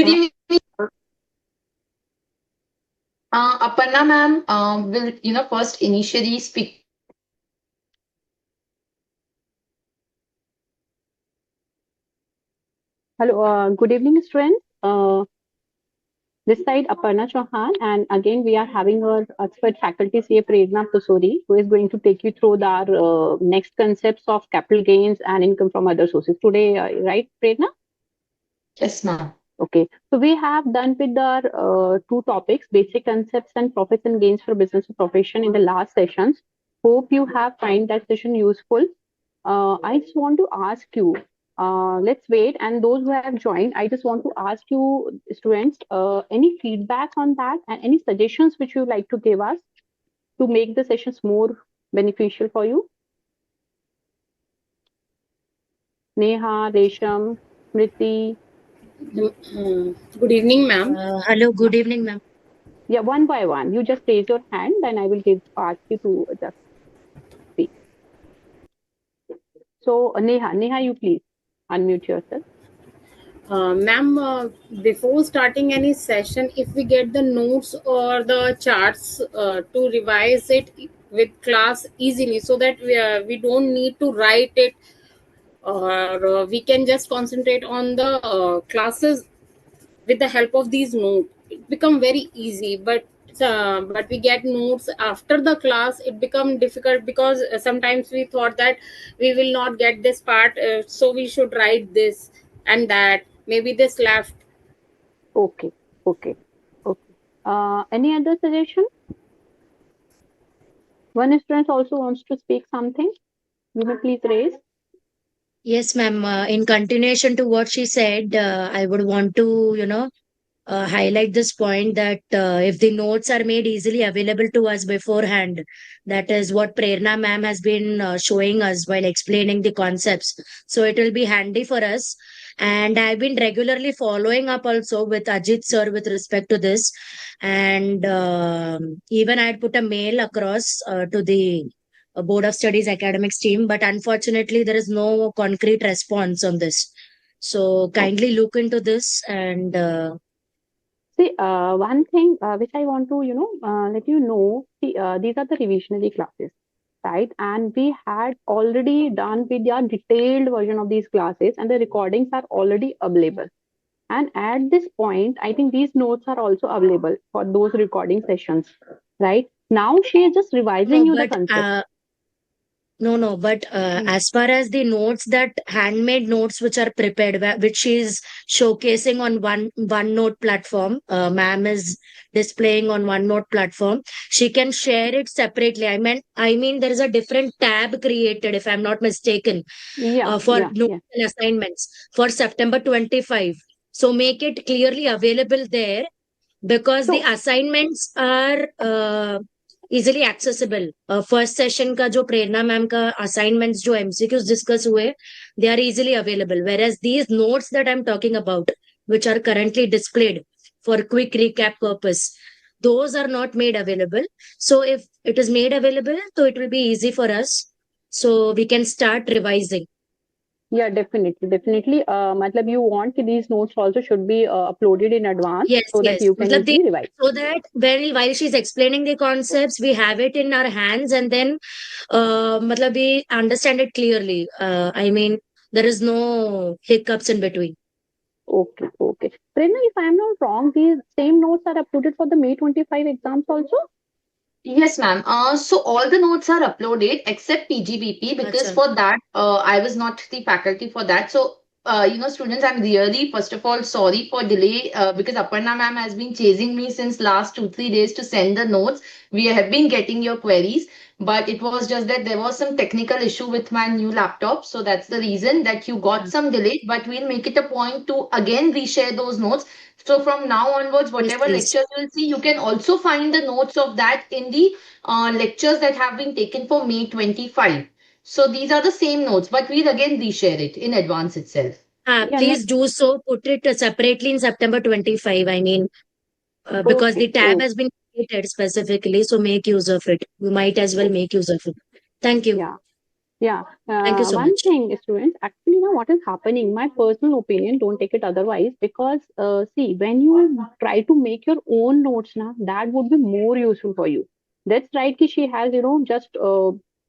Good evening. Aparna ma'am will, first initially speak. Hello, good evening, students. This side Aparna Chauhan, and again we are having our expert faculty CA Prerna Pusori, who is going to take you through the next concepts of capital gains and income from other sources. Today, right, Prerna? Yes, ma'am. Okay, so we have done with our two topics, basic concepts and profits and gains for business and profession in the last sessions. Hope you have find that session useful. I just want to ask you, let's wait. And those who have joined, I just want to ask you, students, any feedback on that and any suggestions which you like to give us to make the sessions more beneficial for you? Neha, Resham, Smriti. Good evening, ma'am. Hello, good evening, ma'am. Yeah, one by one. You just raise your hand, then I will ask you to just speak. So, Neha, you please unmute yourself. Ma'am, before starting any session, if we get the notes or the charts to revise it with class easily, so that we don't need to write it, or we can just concentrate on the classes with the help of these notes. It become very easy, but we get notes after the class, it become difficult, because sometimes we thought that we will not get this part, so we should write this and that, maybe this left. Okay, okay, okay. Any other suggestion? One student also wants to speak something. You may please raise. Yes, ma'am. In continuation to what she said, I would want to, highlight this point that if the notes are made easily available to us beforehand, that is what Prerna ma'am has been showing us while explaining the concepts. So it will be handy for us. And I've been regularly following up also with Ajit sir with respect to this. And even I had put a mail across to the Board of Studies academics team, but unfortunately, there is no concrete response on this. So kindly look into this and See, one thing which I want to, let you know, see, these are the revisionary classes, right? And we had already done with your detailed version of these classes, and the recordings are already available. And at this point, I think these notes are also available for those recording sessions, right? Now she is just revising no, you the but concept. no, but as far as the notes, that handmade notes which are prepared, which is showcasing on OneNote platform, ma'am is displaying on OneNote platform. She can share it separately. I mean, there is a different tab created, if I'm not mistaken, Yeah, for notes yeah. and assignments for September 25. So make it clearly available there, because the So, assignments are easily accessible. First session का जो प्रेरणा ma'am का assignments जो MCQs discuss हुए, they are easily available, whereas these notes that I'm talking about, which are currently displayed for quick recap purpose, those are not made available. So if it is made available, so it will be easy for us, so we can start revising. yeah, definitely. Matlab you want these notes also should be uploaded in advance Yes, so that yes. you can मतलब easily revise. so that while she's explaining the concepts, we have it in our hands, and then मतलब we understand it clearly. I mean, there is no hiccups in between. Okay, okay. Prerna, if I am not wrong, these same notes are uploaded for the May 25 exams also? Yes, ma'am. So all the notes are uploaded except PGBP because Acha. for that, I was not the faculty for that. So, students, I'm really, first of all, sorry for delay because Aparna ma'am has been chasing me since last 2, 3 days to send the notes. We have been getting your queries, but it was just that there was some technical issue with my new laptop. So that's the reason that you got some delay, but we'll make it a point to again reshare those notes. So from now onwards, Yes, whatever please. lectures you'll see, you can also find the notes of that in the lectures that have been taken for May 25. So these are the same notes, but we'll again reshare it in advance itself. Yeah, Please do so. Put it separately in September 25. I mean, because okay, the tab okay. has been created specifically, so make use of it. You might as well make use of it. Thank you. Yeah. Yeah. Thank you so One much. thing, students, actually, now what is happening, my personal opinion, don't take it otherwise, because see, when you try to make your own notes now, that would be more useful for you. That's right, ki she has, just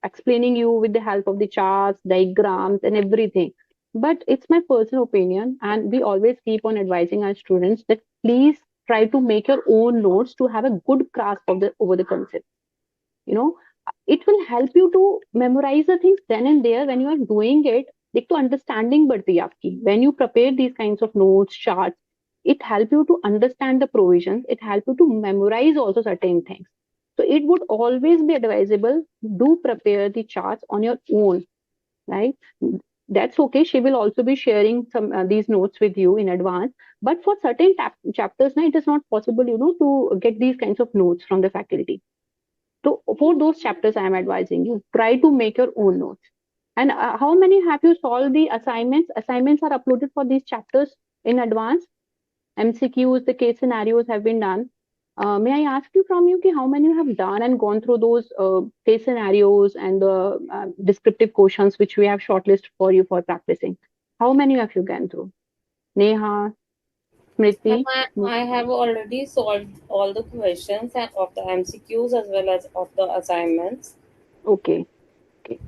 explaining you with the help of the charts, diagrams, and everything. But it's my personal opinion, and we always keep on advising our students that please try to make your own notes to have a good grasp of the over the concept. You know, it will help you to memorize the things then and there when you are doing it. एक तो understanding बढ़ती है आपकी when you prepare these kinds of notes charts. It help you to understand the provisions, it help you to memorize also certain things. So it would always be advisable, do prepare the charts on your own, right? That's okay, she will also be sharing some these notes with you in advance, but for certain chapters now it is not possible, to get these kinds of notes from the faculty. So for those chapters, I am advising you try to make your own notes. And how many have you solved the assignments? Assignments are uploaded for these chapters in advance. MCQs, the case scenarios have been done. May I ask you from you how many you have done and gone through those case scenarios and the descriptive questions which we have shortlisted for you for practicing? How many have you gone through? Neha, Ma'am, Smriti? I have already solved all the questions and of the MCQs as well as of the assignments. Okay. Okay.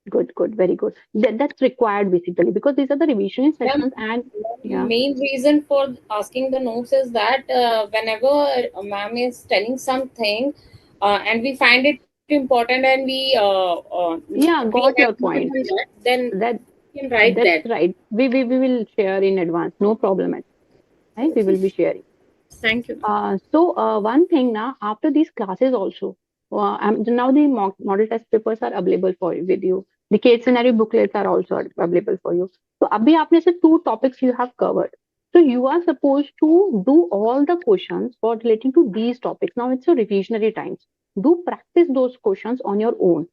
Good, good, very good. That's required basically because these are the revision Ma'am, sessions and yeah. main reason for asking the notes is that whenever a ma'am is telling something and we find it important and Yeah, we got your agree point. on that, then That we can write that's that. right. We will share in advance. No problem at all. Right? We will be sharing. Thank you. One thing now after these classes also, now the model test papers are available for you with you. The case scenario booklets are also available for you. So abhi aapne se two topics you have covered. So you are supposed to do all the questions for relating to these topics. Now it's your revisionary times. Do practice those questions on your own.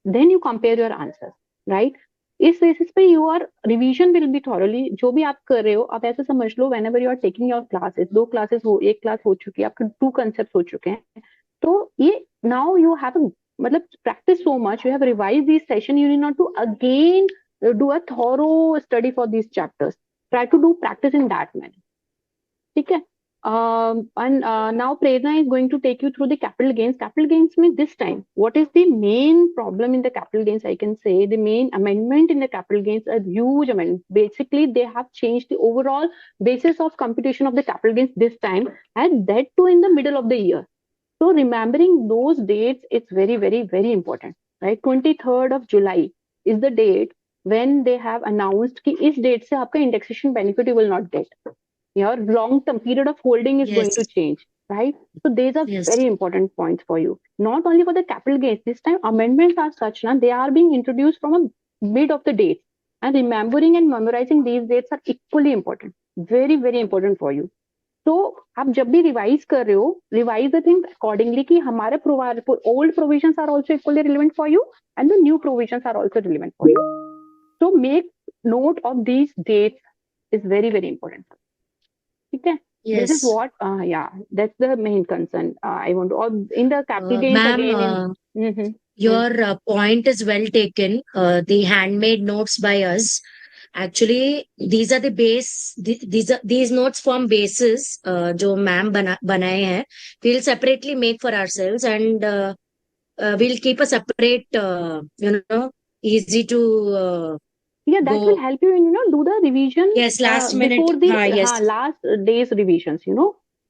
Then you compare your answers, right? इस basis पे your revision will be thoroughly जो भी आप कर रहे हो आप ऐसे समझ लो whenever you are taking your classes दो क्लासेस हो एक क्लास हो चुकी है आपके टू कंसेप्ट हो चुके हैं तो ये नाउ यू हैव मतलब practice so much you have revised these session you need not to again do a thorough study for these chapters try to do practice in that manner ठीक है and now Prerna is going to take you through the capital gains. Capital gains means this time, what is the main problem in the capital gains? I can say the main amendment in the capital gains, a huge amendment. Basically, they have changed the overall basis of computation of the capital gains this time, and that too in the middle of the year. So remembering those dates, it's very, very, very important. Right, 23rd of July is the date when they have announced कि इस date से आपका indexation benefit you will not get. Your long term period of holding is going to Yes, change, right? So these are yes, very important points for you. Not only for the capital gains, this time amendments are such now they are being introduced from a mid of the dates. And remembering and memorizing these dates are equally important. Very, very important for you. तो आप जब भी revise कर रहे हो revise the things accordingly कि हमारे old provisions are also equally relevant for you and the new provisions are also relevant for you so make note of these dates is very very important ठीक है this is yes. what that's the main concern I want to or in the capital gains Ma'am, again in Mhm. Mm. your point is well taken. The handmade notes by us. Actually, these are the base. These notes form bases. जो ma'am बनाए हैं. We'll separately make for ourselves and we'll keep a separate. Easy to Yeah, that go. will help you in do the revision Yes, last minute. before the Yes, last day's revisions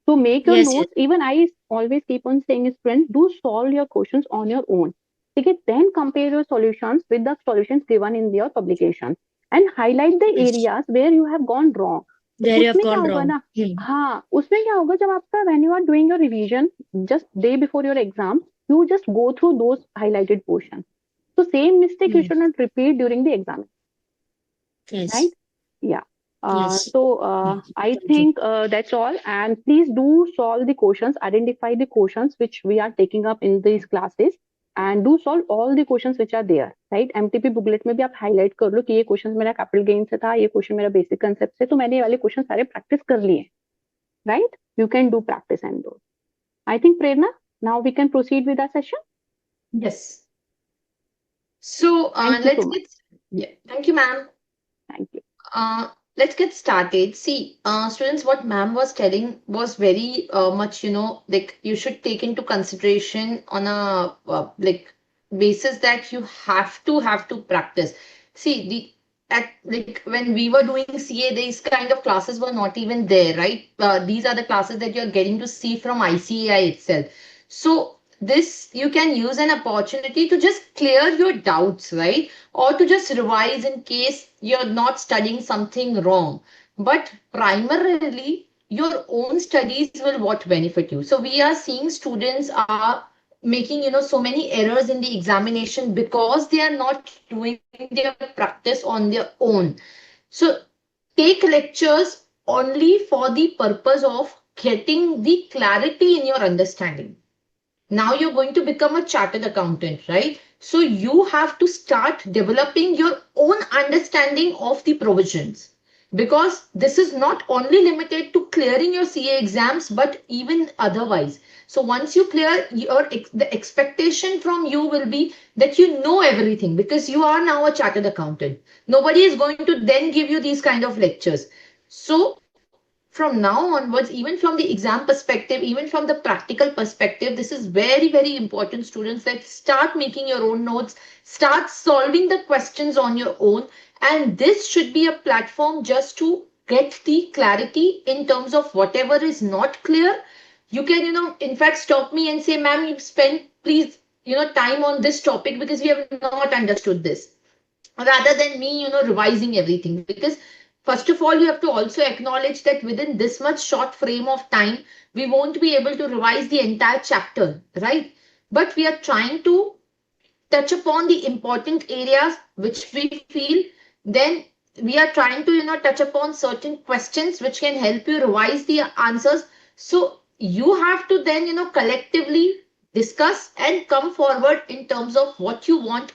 so make your yes, yes, notes even I always keep on saying is friends do solve your questions on your own okay then compare your solutions with the solutions given in your publication and highlight the yes. areas where you have gone wrong तो Where you have उसमें क्या gone होगा wrong. ना हाँ उसमें क्या होगा जब आपका when you are doing your revision just day before your exam you just go through those highlighted portions so same mistake you Hmm. should not repeat during the exam Yes, right? Yeah. yes. I Thank you. think that's all. And please do solve the questions, identify the questions which we are taking up in these classes, and do solve all the questions which are there, right? MTP booklet में भी आप highlight कर लो कि ये questions मेरा capital gain से था, ये question मेरा basic concept से, तो मैंने ये वाले questions सारे practice कर लिए, right? You can do practice and those. I think Prerna, now we can proceed with our session. Yes. So Thank you so let's much. get, yeah, thank you, ma'am. Thank you. Let's get started. See, students, what ma'am was telling was very much, like you should take into consideration on a like basis that you have to practice. See, at like when we were doing CA, these kind of classes were not even there, right? These are the classes that you're getting to see from ICAI itself. So this you can use an opportunity to just clear your doubts, right? Or to just revise in case you're not studying something wrong. But primarily, your own studies will what benefit you. So we are seeing students are making so many errors in the examination because they are not doing their practice on their own. So take lectures only for the purpose of getting the clarity in your understanding. Now you're going to become a chartered accountant, right? So you have to start developing your own understanding of the provisions, because this is not only limited to clearing your CA exams but even otherwise. So once you clear the expectation from you will be that you know everything, because you are now a chartered accountant. Nobody is going to then give you these kind of lectures. So from now onwards, even from the exam perspective, even from the practical perspective, this is very, very important, students, that start making your own notes, start solving the questions on your own. And this should be a platform just to get the clarity in terms of whatever is not clear. You can, in fact, stop me and say, ma'am, you've spent, please, time on this topic because we have not understood this, rather than me revising everything. Because first of all, you have to also acknowledge that within this much short frame of time we won't be able to revise the entire chapter, right? But we are trying to touch upon the important areas which we feel. Then we are trying to touch upon certain questions which can help you revise the answers. So you have to then collectively discuss and come forward in terms of what you want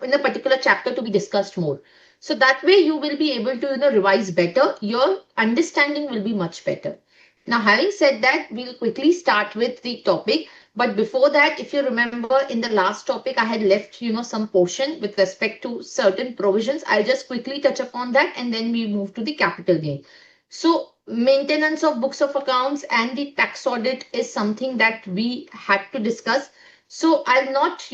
in a particular chapter to be discussed more. So that way you will be able to revise better, your understanding will be much better. Now, having said that, we'll quickly start with the topic. But before that, if you remember in the last topic, I had left, some portion with respect to certain provisions. I'll just quickly touch upon that and then we move to the capital gain. So maintenance of books of accounts and the tax audit is something that we had to discuss. So I'll not,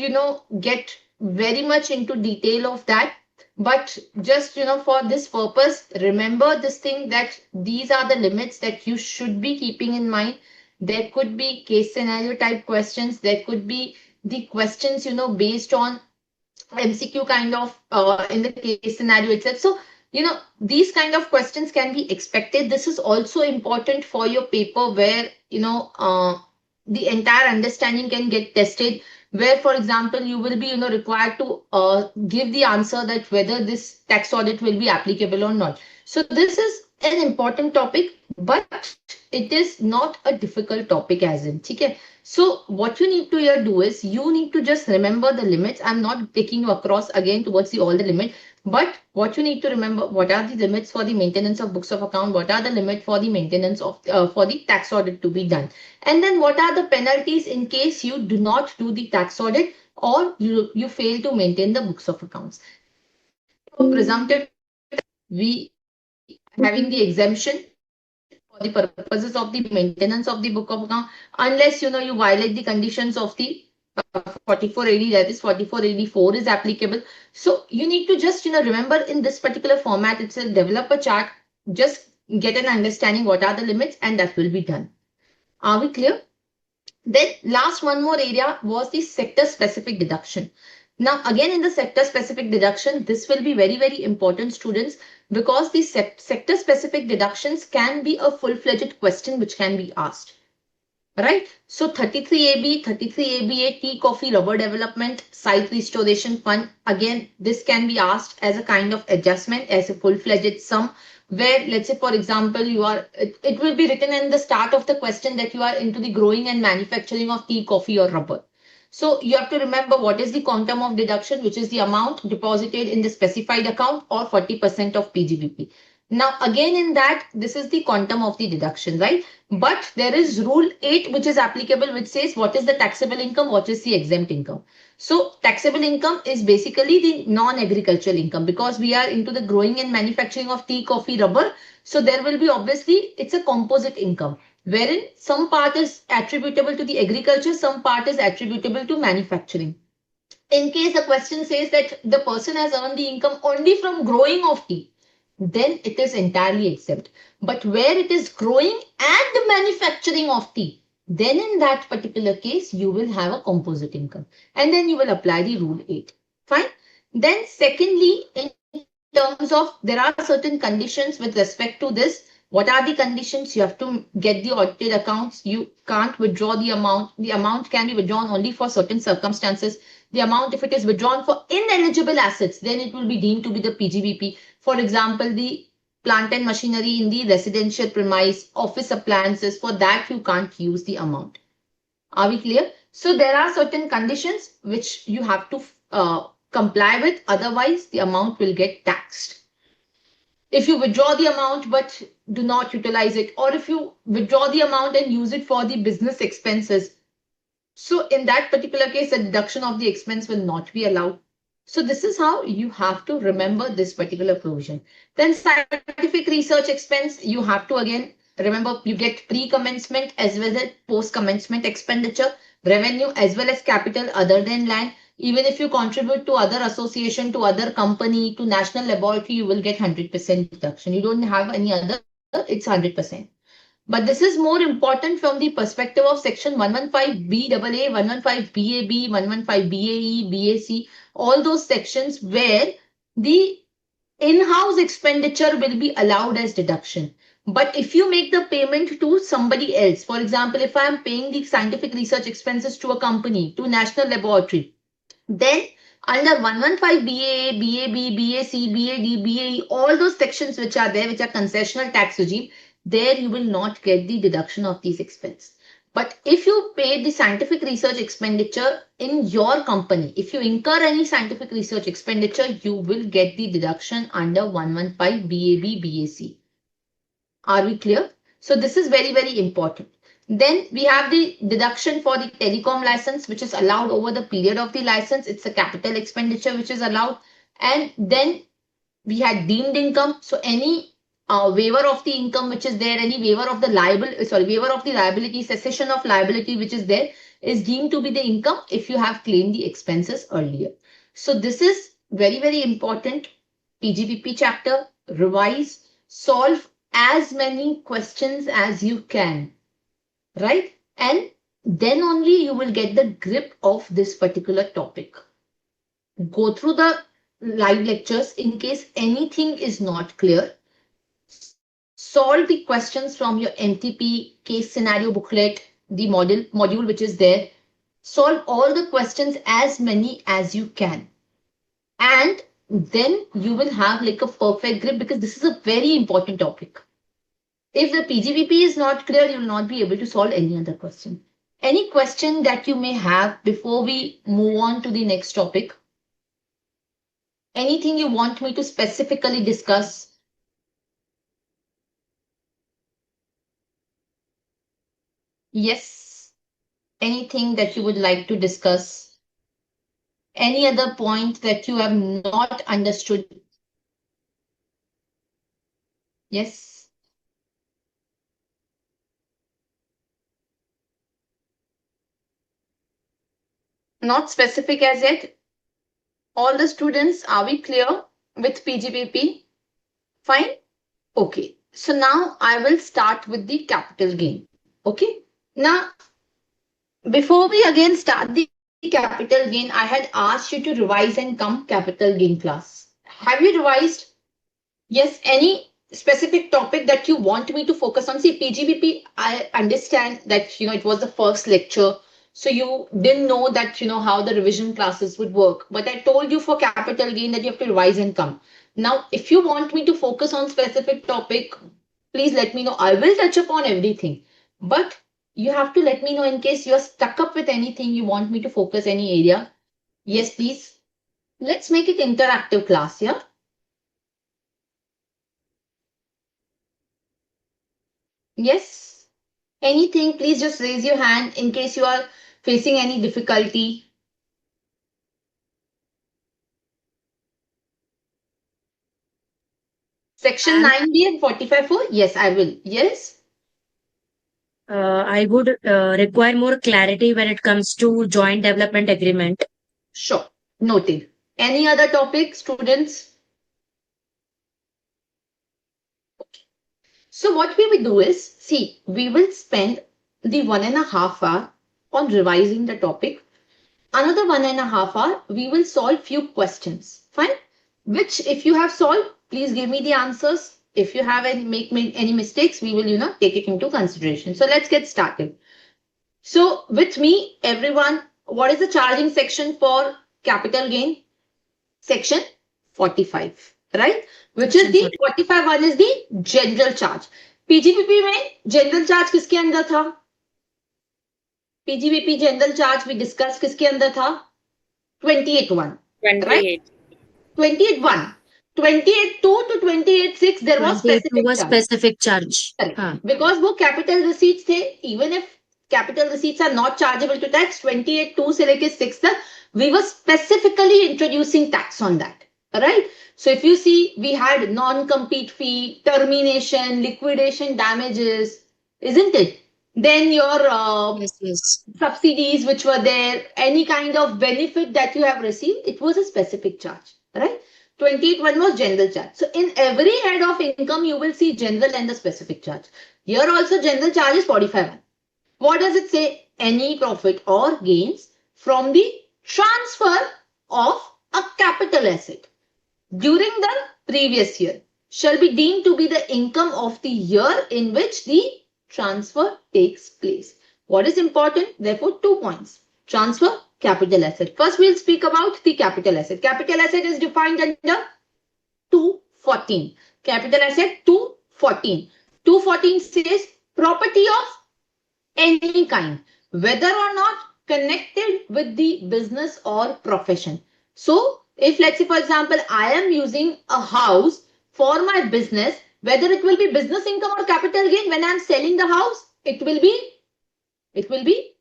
get very much into detail of that. But just, for this purpose, remember this thing, that these are the limits that you should be keeping in mind. There could be case scenario type questions. There could be the questions, based on MCQ kind of in the case scenario itself. So, these kind of questions can be expected. This is also important for your paper where, the entire understanding can get tested. Where, for example, you will be, required to give the answer that whether this tax audit will be applicable or not. So this is an important topic, but it is not a difficult topic as in. Okay? So what you need to here do is you need to just remember the limits. I'm not taking you across again towards the all the limit, but what you need to remember, what are the limits for the maintenance of books of account, what are the limit for the maintenance of for the tax audit to be done, and then what are the penalties in case you do not do the tax audit or you fail to maintain the books of accounts. For presumptive we having the exemption for the purposes of the maintenance of the book of account, unless you violate the conditions of the 4480, that is 4484 is applicable. So you need to just remember in this particular format itself, develop a chart, just get an understanding what are the limits, and that will be done. Are we clear? Then last one more area was the sector specific deduction. Now again, in the sector specific deduction, this will be very, very important, students, because the sector specific deductions can be a full-fledged question which can be asked. Right? So 33AB, 33ABA, tea, coffee, rubber development, site restoration fund. Again, this can be asked as a kind of adjustment, as a full-fledged sum, where let's say, for example, it will be written in the start of the question that you are into the growing and manufacturing of tea, coffee or rubber. So you have to remember what is the quantum of deduction, which is the amount deposited in the specified account or 40% of PGBP. Now, again, in that, this is the quantum of the deduction, right? But there is rule 8, which is applicable, which says what is the taxable income, what is the exempt income. So taxable income is basically the non-agricultural income, because we are into the growing and manufacturing of tea, coffee, rubber. So there will be, obviously, it's a composite income, wherein some part is attributable to the agriculture, some part is attributable to manufacturing. In case the question says that the person has earned the income only from growing of tea, then it is entirely exempt. But where it is growing and manufacturing of tea, then in that particular case, you will have a composite income. And then you will apply the rule 8. Fine. Then secondly, in terms of, there are certain conditions with respect to this. What are the conditions? You have to get the audited accounts. You can't withdraw the amount. The amount can be withdrawn only for certain circumstances. The amount, if it is withdrawn for ineligible assets, then it will be deemed to be the PGBP. For example, the plant and machinery in the residential premise, office appliances, for that you can't use the amount. Are we clear? So there are certain conditions which you have to comply with. Otherwise, the amount will get taxed. If you withdraw the amount but do not utilize it, or if you withdraw the amount and use it for the business expenses, so in that particular case, the deduction of the expense will not be allowed. So this is how you have to remember this particular provision. Then scientific research expense, you have to again remember, you get pre-commencement as well as post-commencement expenditure, revenue as well as capital other than land. Even if you contribute to other association, to other company, to national laboratory, you will get 100% deduction. You don't have any other, it's 100%. But this is more important from the perspective of section 115BAA, 115BAB, 115BAE, BAC, all those sections where the in-house expenditure will be allowed as deduction. But if you make the payment to somebody else, for example, if I am paying the scientific research expenses to a company, to national laboratory, then under 115 BAA, BAB, BAC, BAD, BAE, all those sections which are there, which are concessional tax regime, there you will not get the deduction of these expenses. But if you pay the scientific research expenditure in your company, if you incur any scientific research expenditure, you will get the deduction under 115 BAB, BAC. Are we clear? So this is very, very important. Then we have the deduction for the telecom license, which is allowed over the period of the license. It's a capital expenditure which is allowed. And then we had deemed income. So any waiver of the income which is there, any waiver of the waiver of the liability, cessation of liability which is there, is deemed to be the income if you have claimed the expenses earlier. So this is very, very important. PGBP chapter, revise, solve as many questions as you can, right? And then only you will get the grip of this particular topic. Go through the live lectures in case anything is not clear. Solve the questions from your MTP case scenario booklet, the module which is there. Solve all the questions, as many as you can. And then you will have like a perfect grip, because this is a very important topic. If the PGBP is not clear, you will not be able to solve any other question. Any question that you may have before we move on to the next topic? Anything you want me to specifically discuss? Yes. Anything that you would like to discuss? Any other point that you have not understood? Yes. Not specific as yet. All the students, are we clear with PGBP? Fine. Okay. So now I will start with the capital gain. Okay. Now, before we again start the capital gain, I had asked you to revise and come capital gain class. Have you revised? Yes. Any specific topic that you want me to focus on? See, PGBP, I understand that, it was the first lecture. So you didn't know that, how the revision classes would work. But I told you for capital gain that you have to revise and come. Now, if you want me to focus on specific topic, please let me know. I will touch upon everything. But you have to let me know in case you're stuck up with anything, you want me to focus any area. Yes, please. Let's make it interactive class, yeah? Yes. Anything, please just raise your hand in case you are facing any difficulty. Section Ma'am, 9B and 45(4)? Yes, I will. Yes. I would require more clarity when it comes to joint development agreement. Sure. Noted. Any other topic, students? So what we will do is, see, we will spend the 1.5 hour on revising the topic. Another 1.5 hour, we will solve few questions. Fine. Which if you have solved, please give me the answers. If you have any mistakes, we will, take it into consideration. So let's get started. So with me, everyone, what is the charging section for capital gain? Section 45, right? Which is the 45 one is the general charge. PGBP में general charge किसके अंदर था? PGBP general charge we discussed किसके अंदर था? 28.1, right? 28.1. 28.2 to 28.6 there was specific charge. Correct. Because वो capital receipts थे, even if capital receipts are not chargeable to tax, 28.2 से लेके 6 तक we were specifically introducing tax on that. Right? So if you see, we had non-compete fee, termination, liquidation damages, isn't it? Then your subsidies which were there, any kind of benefit that you have received, it was a specific charge, right? 28.1 was general charge. So in every head of income, you will see general and the specific charge. Here also general charge is 45. What does it say? Any profit or gains from the transfer of a capital asset during the previous year shall be deemed to be the income of the year in which the transfer takes place. What is important? Therefore, 2 points. Transfer, capital asset. First, we'll speak about the capital asset. Capital asset is defined under 214. Capital asset 214. 214 says property of any kind, whether or not connected with the business or profession. So, if let's say, for example, I am using a house for my business, whether it will be business income or capital gain, when I am selling the house, it will be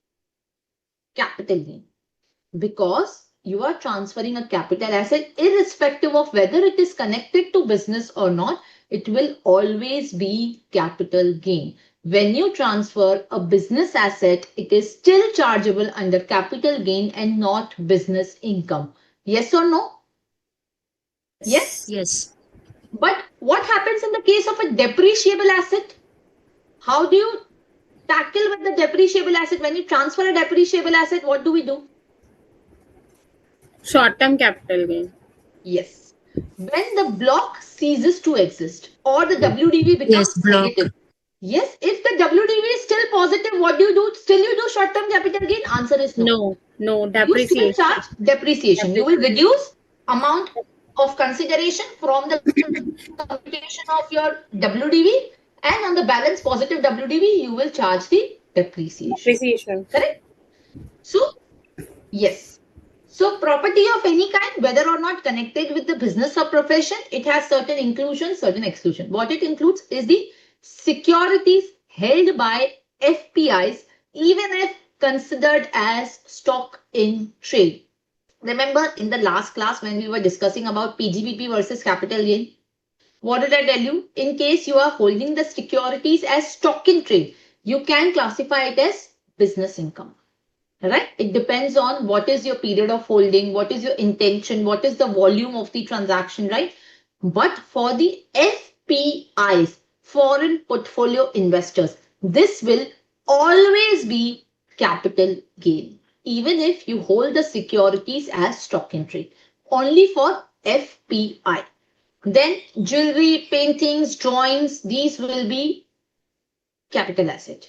capital gain, because you are transferring a capital asset irrespective of whether it is connected to business or not. It will always be capital gain. When you transfer a business asset, it is still chargeable under capital gain and not business income. Yes or no? Yes? Yes. But what happens in the case of a depreciable asset? How do you tackle with the depreciable asset? When you transfer a depreciable asset, what do we do? Short-term capital gain. Yes. When the block ceases to exist or the WDV becomes negative. Yes, if the WDV is still positive, what do you do? Still you do short-term capital gain? Answer is no. No, depreciation. You still charge depreciation. You will reduce amount of consideration from the computation of your WDV, and on the balance positive WDV, you will charge the depreciation. Correct? So, yes. So, property of any kind, whether or not connected with the business or profession, it has certain inclusions, certain exclusion. What it includes is the securities held by FPIs, even if considered as stock in trade. Remember in the last class when we were discussing about PGBP versus capital gain, what did I tell you? In case you are holding the securities as stock in trade, you can classify it as business income. Right? It depends on what is your period of holding, what is your intention, what is the volume of the transaction, right? But for the FPIs, foreign portfolio investors, this will always be capital gain, even if you hold the securities as stock in trade, only for FPI. Then jewelry, paintings, drawings, these will be capital asset.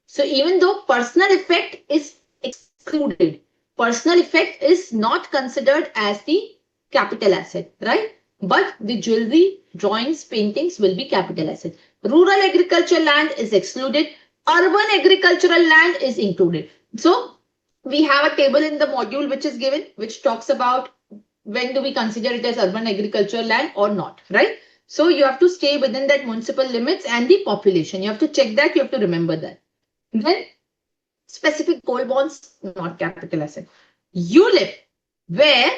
So even though personal effect is excluded, personal effect is not considered as the capital asset, right? But the jewelry, drawings, paintings will be capital asset. Rural agricultural land is excluded. Urban agricultural land is included. So we have a table in the module which is given, which talks about when do we consider it as urban agricultural land or not, right? So you have to stay within that municipal limits and the population. You have to check that. You have to remember that. Then specific gold bonds, not capital asset. ULIP, where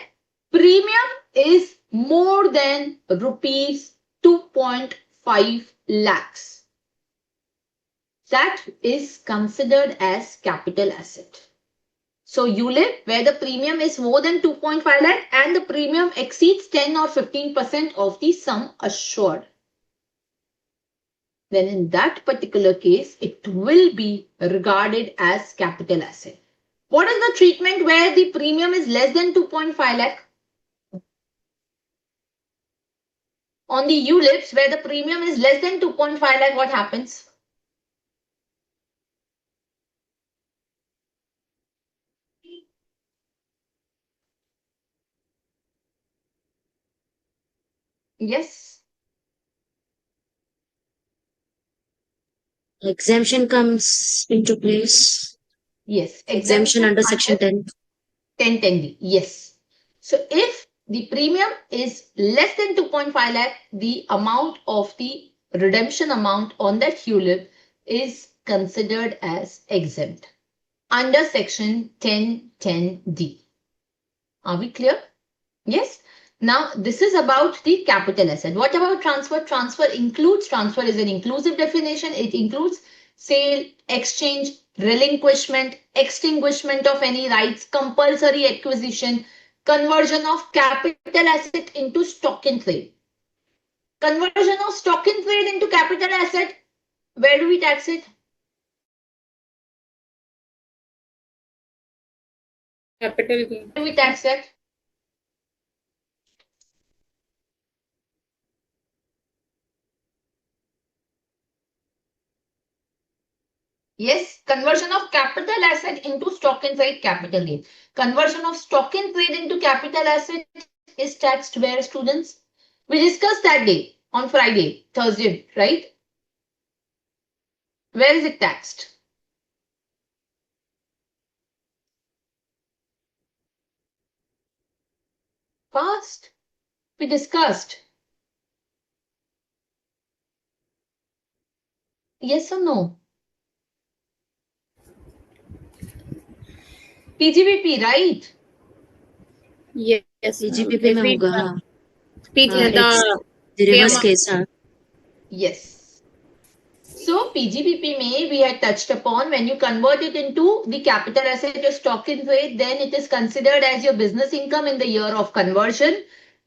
premium is more than rupees 2 2.5 lakhs, that is considered as capital asset. So ULIP where the premium is more than 2.5 lakh and the premium exceeds 10 or 15% of the sum assured, then in that particular case, it will be regarded as capital asset. What is the treatment where the premium is less than 2.5 lakh? On the ULIPs where the premium is less than 2.5 lakh, what happens? Yes. Exemption comes into place. Yes. Exemption under section 10. 1010D. Yes. So if the premium is less than 2.5 lakh, the amount of the redemption amount on that ULIP is considered as exempt under section 1010D. Are we clear? Yes. Now, this is about the capital asset. What about transfer? Transfer is an inclusive definition. It includes sale, exchange, relinquishment, extinguishment of any rights, compulsory acquisition, conversion of capital asset into stock in trade. Conversion of stock in trade into capital asset, where do we tax it? Capital gain. Where do we tax it? Yes, conversion of capital asset into stock in trade capital gain. Conversion of stock in trade into capital asset is taxed where, students? We discussed that day on Friday, Thursday, right? Where is it taxed? Fast. We discussed. Yes or no? PGBP, right? Yes. PGBP में होगा हाँ. The reverse same. case हाँ. Yes. So PGBP may we had touched upon, when you convert it into the capital asset, your stock in trade, then it is considered as your business income in the year of conversion.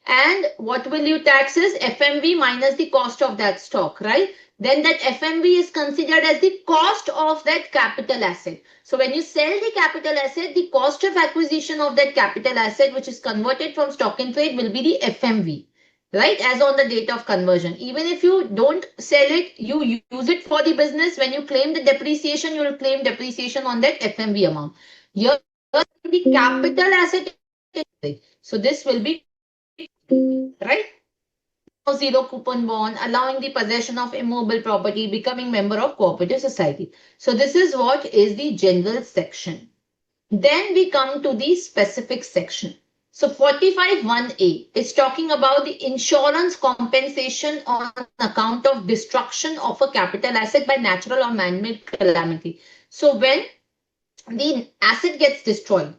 And what will you tax is FMV minus the cost of that stock, right? Then that FMV is considered as the cost of that capital asset. So when you sell the capital asset, the cost of acquisition of that capital asset, which is converted from stock in trade, will be the FMV. Right, as on the date of conversion. Even if you don't sell it, you use it for the business. When you claim the depreciation, you will claim depreciation on that FMV amount. Here, the capital asset. So this will be right. Zero coupon bond, allowing the possession of immobile property, becoming member of cooperative society. So this is what is the general section. Then we come to the specific section. So 45(1)(a) is talking about the insurance compensation on account of destruction of a capital asset by natural or man-made calamity. So when the asset gets destroyed,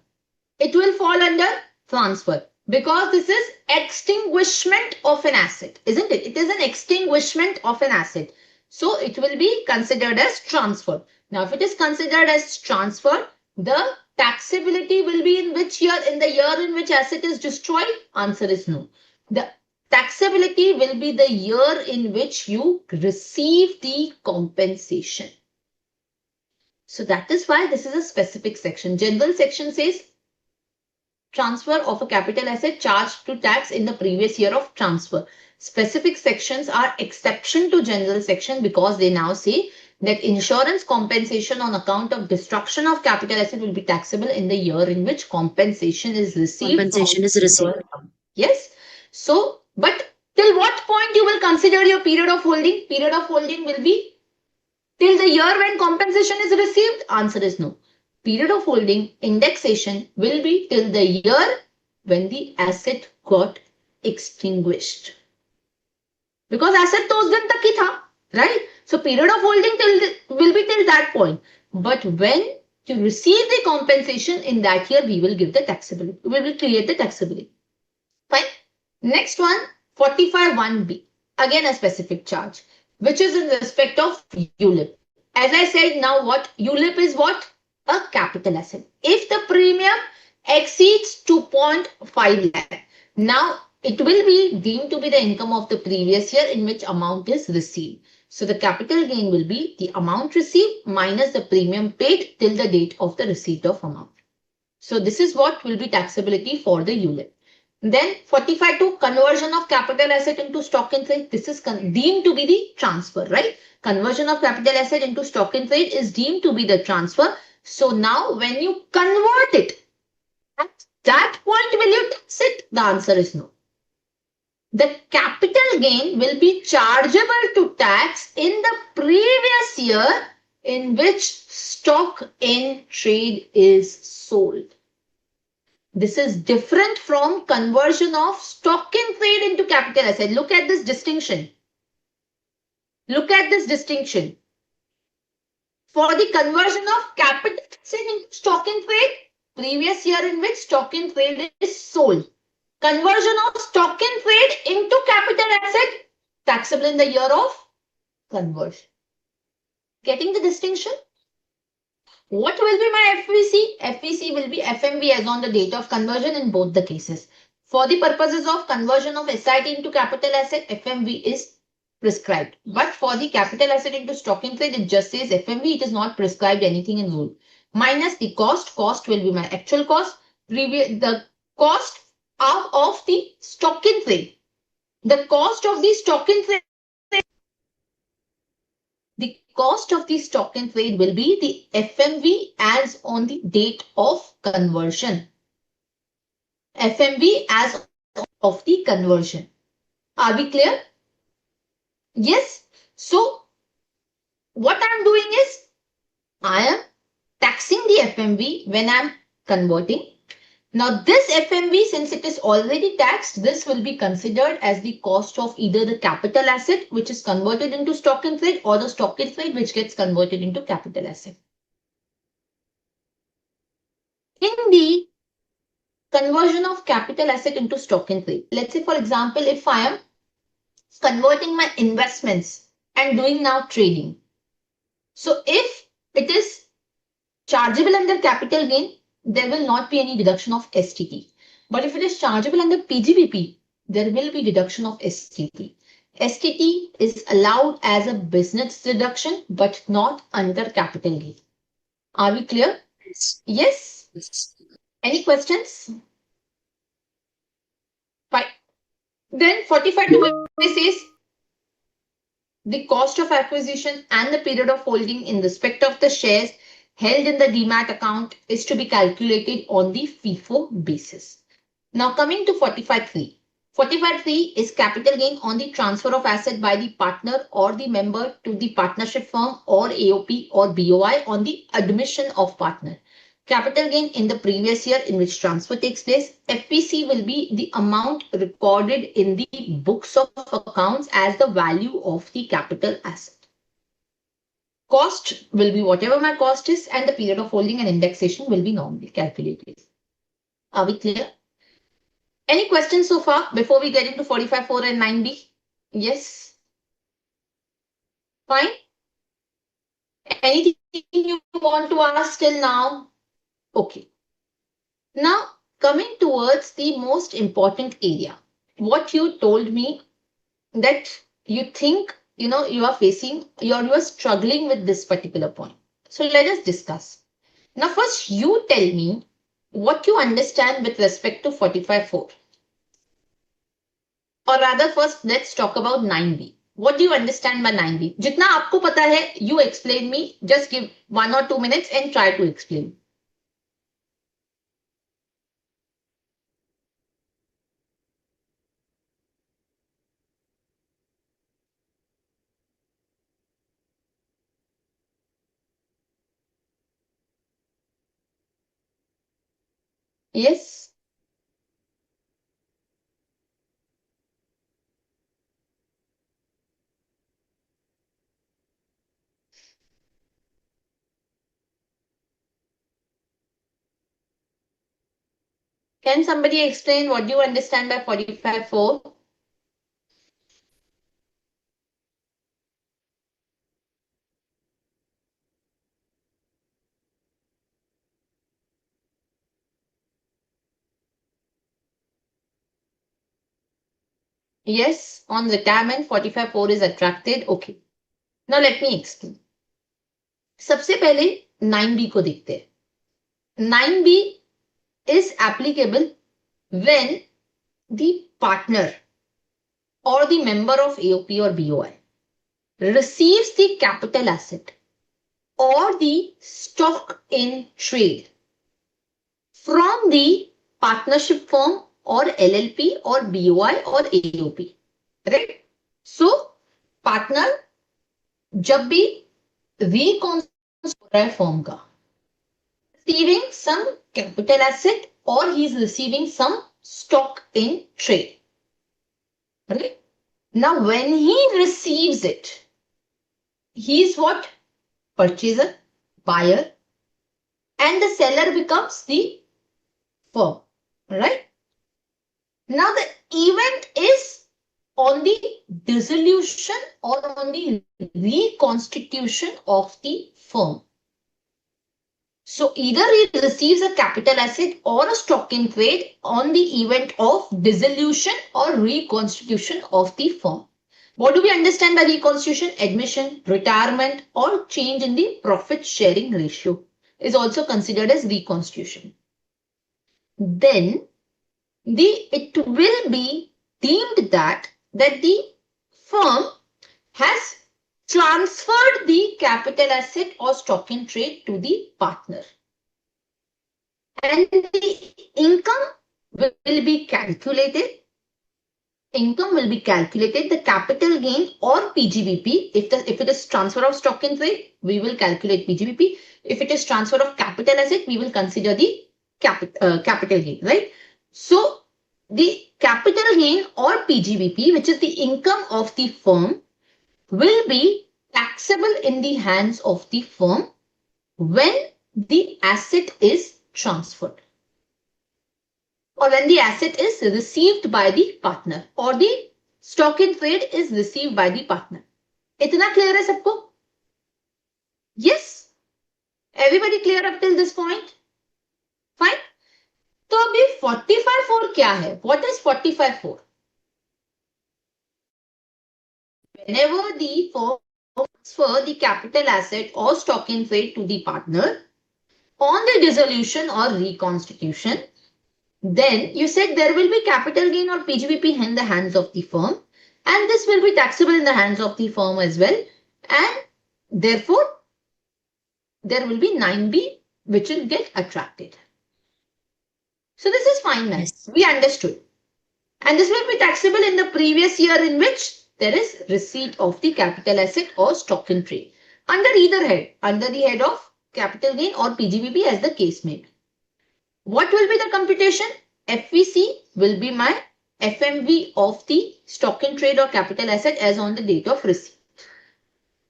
it will fall under transfer because this is extinguishment of an asset, isn't it? It is an extinguishment of an asset. So it will be considered as transfer. Now, if it is considered as transfer, the taxability will be in which year? In the year in which asset is destroyed? Answer is no. The taxability will be the year in which you receive the compensation. So that is why this is a specific section. General section says transfer of a capital asset charged to tax in the previous year of transfer. Specific sections are exception to general section because they now say that insurance compensation on account of destruction of capital asset will be taxable in the year in which compensation is received. Compensation is received. Yes. So, but till what point you will consider your period of holding? Period of holding will be till the year when compensation is received? Answer is no. Period of holding indexation will be till the year when the asset got extinguished. Because asset to us din tak hi tha, right? So period of holding will be till that point. But when you receive the compensation in that year, we will give the taxability. We will create the taxability. Fine. Next one, 45(1)(b). again a specific charge, which is in respect of ULIP. As I said, now what ULIP is what? A capital asset. If the premium exceeds 2.5 lakh, now it will be deemed to be the income of the previous year in which amount is received. So the capital gain will be the amount received minus the premium paid till the date of the receipt of amount. So this is what will be taxability for the ULIP. Then 45.2, conversion of capital asset into stock in trade. This is deemed to be the transfer, right? Conversion of capital asset into stock in trade is deemed to be the transfer. So now when you convert it, at that point will you tax it? The answer is no. The capital gain will be chargeable to tax in the previous year in which stock in trade is sold. This is different from conversion of stock in trade into capital asset. Look at this distinction. Look at this distinction. For the conversion of capital asset into stock in trade, previous year in which stock in trade is sold. Conversion of stock in trade into capital asset, taxable in the year of conversion. Getting the distinction? What will be my FVC? FVC will be FMV as on the date of conversion in both the cases. For the purposes of conversion of SIT into capital asset, FMV is prescribed. But for the capital asset into stock in trade, it just says FMV. It is not prescribed anything in rule. Minus the cost. Cost will be my actual cost. The cost of the stock in trade. The cost of the stock in trade. The cost of the stock in trade will be the FMV as on the date of conversion. FMV as of the conversion. Are we clear? Yes. So what I am doing is I am taxing the FMV when I am converting. Now this FMV, since it is already taxed, this will be considered as the cost of either the capital asset which is converted into stock in trade or the stock in trade which gets converted into capital asset. In the conversion of capital asset into stock in trade, let's say for example, if I am converting my investments and doing now trading. So if it is chargeable under capital gain, there will not be any deduction of STT. But if it is chargeable under PGBP, there will be deduction of STT. STT is allowed as a business deduction, but not under capital gain. Are we clear? Yes? Any questions? Fine. Then 45 says the cost of acquisition and the period of holding in respect of the shares held in the demat account is to be calculated on the FIFO basis. Now coming to 45.3. 45.3 is capital gain on the transfer of asset by the partner or the member to the partnership firm or AOP or BOI on the admission of partner. Capital gain in the previous year in which transfer takes place. FPC will be the amount recorded in the books of accounts as the value of the capital asset. Cost will be whatever my cost is and the period of holding and indexation will be normally calculated. Are we clear? Any questions so far before we get into 45.4 and 9B? Yes? Fine? Anything you want to ask till now? Okay. Now, coming towards the most important area, what you told me that you think, you are facing, you are struggling with this particular point. So let us discuss. Now, first you tell me what you understand with respect to 45.4. Or rather, first let's talk about 9B. What do you understand by 9B? Jitna aapko pata hai, you explain me. Just give 1 or 2 minutes and try to explain. Yes? Can somebody explain what do you understand by 45.4? Yes, on retirement 45(4) is attracted. Okay. Now let me explain. सबसे पहले 9B को देखते हैं. 9B is applicable when the partner or the member of AOP or BOI receives the capital asset or the stock in trade from the partnership firm or LLP or BOI or AOP. Right? So, partner जब भी reconstitute हो रहा है firm का, receiving some capital asset or he is receiving some stock in trade. Right? Now, when he receives it, he is what? Purchaser, buyer, and the seller becomes the firm. Right? Now, the event is on the dissolution or on the reconstitution of the firm. So either he receives a capital asset or a stock in trade on the event of dissolution or reconstitution of the firm. What do we understand by reconstitution? Admission, retirement, or change in the profit sharing ratio is also considered as reconstitution. Then it will be deemed that the firm has transferred the capital asset or stock in trade to the partner. And the income will be calculated. The capital gain or PGBP. If it is transfer of stock in trade, we will calculate PGBP. If it is transfer of capital asset, we will consider the capital gain, right? So the capital gain or PGBP, which is the income of the firm, will be taxable in the hands of the firm when the asset is transferred or when the asset is received by the partner or the stock in trade is received by the partner. इतना clear है सबको? Yes? Everybody clear up till this point? Fine? तो अभी 45(4) क्या है? What is 45(4)? Whenever the firm transfer the capital asset or stock in trade to the partner on the dissolution or reconstitution, then you said there will be capital gain or PGBP in the hands of the firm, and this will be taxable in the hands of the firm as well, and therefore there will be 9B which will get attracted. So this is fine, ma'am. Yes. We understood. And this will be taxable in the previous year in which there is receipt of the capital asset or stock in trade. Under either head, under the head of capital gain or PGBP as the case may be. What will be the computation? FVC will be my FMV of the stock in trade or capital asset as on the date of receipt.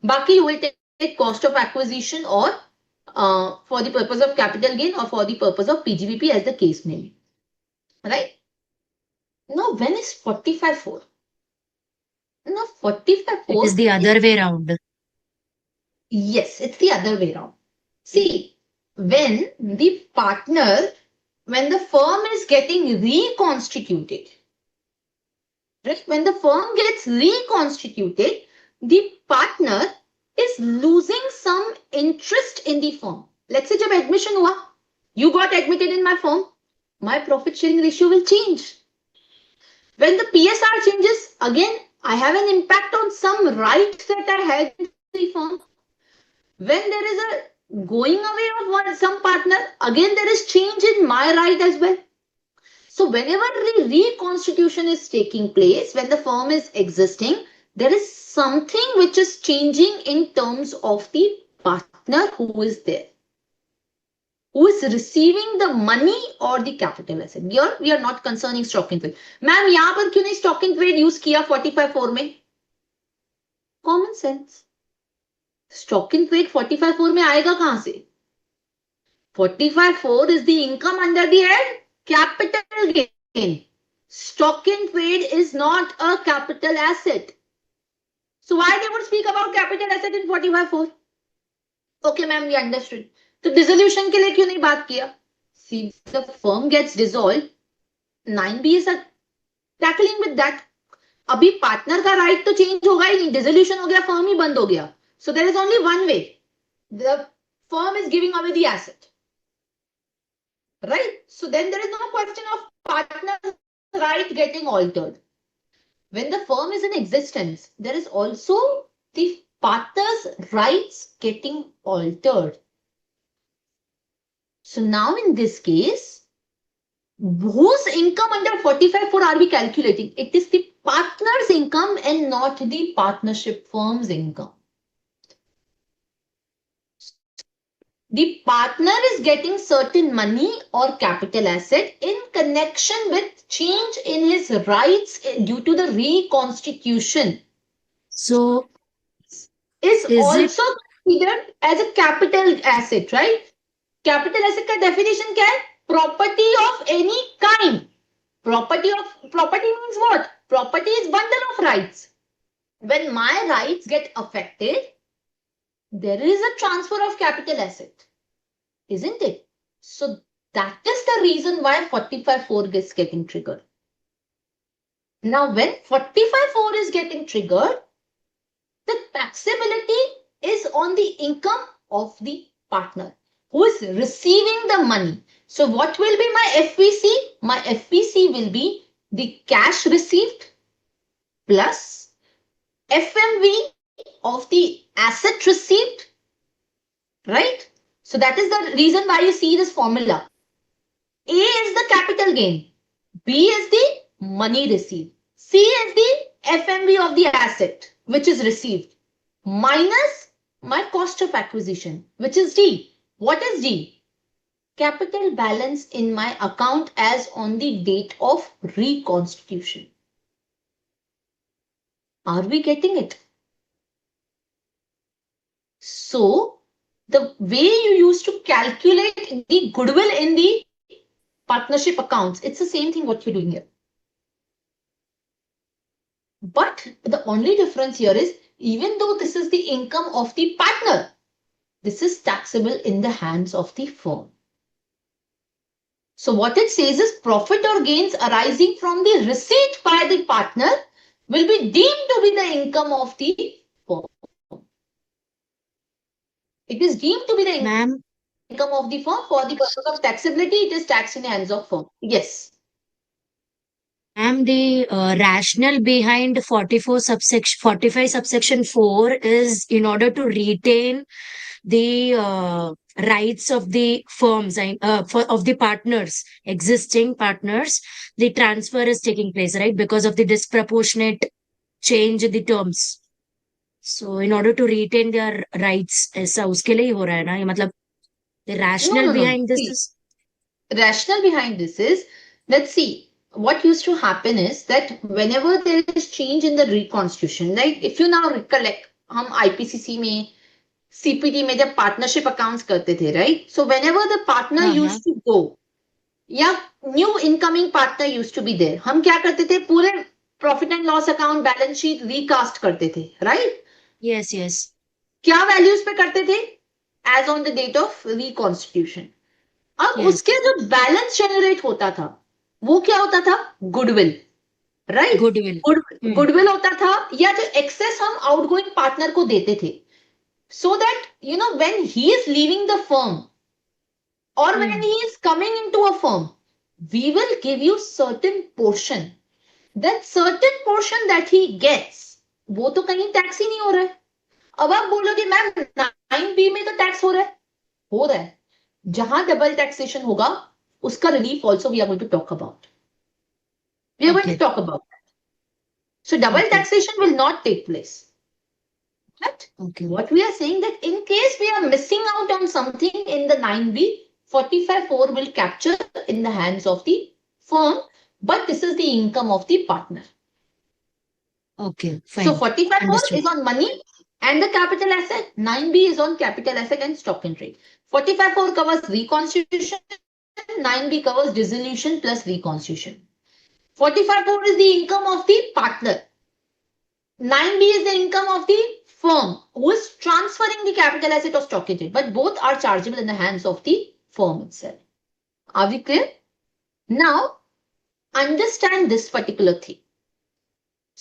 Baki you will take cost of acquisition or for the purpose of capital gain or for the purpose of PGBP as the case may be. Right? Now, when is 45(4)? Now, 45(4). It is the other way around. Yes, it's the other way around. See, when the firm is getting reconstituted, right? When the firm gets reconstituted, the partner is losing some interest in the firm. Let's say, जब admission हुआ, you got admitted in my firm, my profit sharing ratio will change. When the PSR changes, again, I have an impact on some rights that I had in the firm. When there is a going away of some partner, again, there is change in my right as well. So whenever the reconstitution is taking place, when the firm is existing, there is something which is changing in terms of the partner who is there, who is receiving the money or the capital asset. Here we are not concerning stock in trade. Ma'am, यहाँ पर क्यों नहीं stock in trade use किया 45(4) में? Common sense. Stock in trade 45(4) में आएगा कहाँ से? 45(4) is the income under the head capital gain. Stock in trade is not a capital asset. So why they would speak about capital asset in 45(4)? Okay, ma'am, we understood. तो dissolution के लिए क्यों नहीं बात किया? See, the firm gets dissolved. 9B is tackling with that. अभी partner का right तो चेंज होगा ही नहीं, डिसोल्यूशन हो गया, फर्म ही बंद हो गया. So there is only one way, the firm is giving away the asset, right? So then there is no question of partner's right getting altered. When the firm is in existence, there is also the partner's rights getting altered. So now in this case, whose income under 45(4) are we calculating? It is the partner's income and not the partnership firm's income. The partner is getting certain money or capital asset in connection with change in his rights due to the reconstitution. So Is is it also considered as a capital asset, right? Capital asset का definition क्या है? Property of any kind. Property means what? Property is bundle of rights. When my rights get affected, there is a transfer of capital asset, isn't it? So that is the reason why 45(4) is getting triggered. Now, when 45(4) is getting triggered, the taxability is on the income of the partner who is receiving the money. So what will be my FVC? My FVC will be the cash received plus FMV of the asset received, right? So that is the reason why you see this formula. A is the capital gain, B is the money received, C is the FMV of the asset which is received, minus my cost of acquisition, which is D. What is D? Capital balance in my account as on the date of reconstitution. Are we getting it? So, the way you used to calculate the goodwill in the partnership accounts, it's the same thing what you're doing here. But the only difference here is, even though this is the income of the partner, this is taxable in the hands of the firm. So what it says is profit or gains arising from the receipt by the partner will be deemed to be the income of the firm. It is deemed to be the ma'am? income of the firm. For the purpose of taxability, it is taxed in the hands of firm. Yes. Ma'am, the rationale behind 45 subsection 4 is in order to retain the rights of the firms and of the partners, existing partners. The transfer is taking place, right? Because of the disproportionate change in the terms. So in order to retain their rights, ऐसा उसके लिए ही हो रहा है ना ये मतलब the rationale No. behind this See, is rationale behind this is, let's see, what used to happen is that whenever there is change in the reconstitution, like if you now recollect, हम IPCC में, CPT में जब partnership accounts करते थे, right? So whenever the partner used to go, या new incoming partner use to be there, हम क्या करते थे, पूरे profit and loss account balance sheet recast करते थे, राइट? yes क्या वैल्यूज पे करते थे? As on the date of reconstitution. अब yes उसके जो बैलेंस जनरेट होता था वो क्या होता था? Goodwill, right? goodwill गुडविल होता था, या जो एक्सेस हम आउटगोइंग पार्टनर को देते थे, so that you know when he is leaving the firm or when he is coming into a firm, we will give you certain portion. That certain portion that he gets, वो तो कहीं tax ही नहीं हो रहा है. अब आप बोलोगे मैम 9B में तो टैक्स हो रहा है. जहां डबल टैक्सेशन होगा उसका relief also we are going to talk about. We are going to talk about that. So double taxation will not take place. But what we are saying that in case we are missing out on something in the 9B, 45(4) will capture in the hands of the firm, but this is the income of the partner. Okay, fine. So 45(4) Understood. is on money and the capital asset. 9B is on capital asset and stock and trade. 45(4) covers reconstitution. 9B covers dissolution plus reconstitution. 45(4) is the income of the partner. 9B is the income of the firm who is transferring the capital asset or stock in trade, but both are chargeable in the hands of the firm itself. Are we clear? Now, understand this particular thing.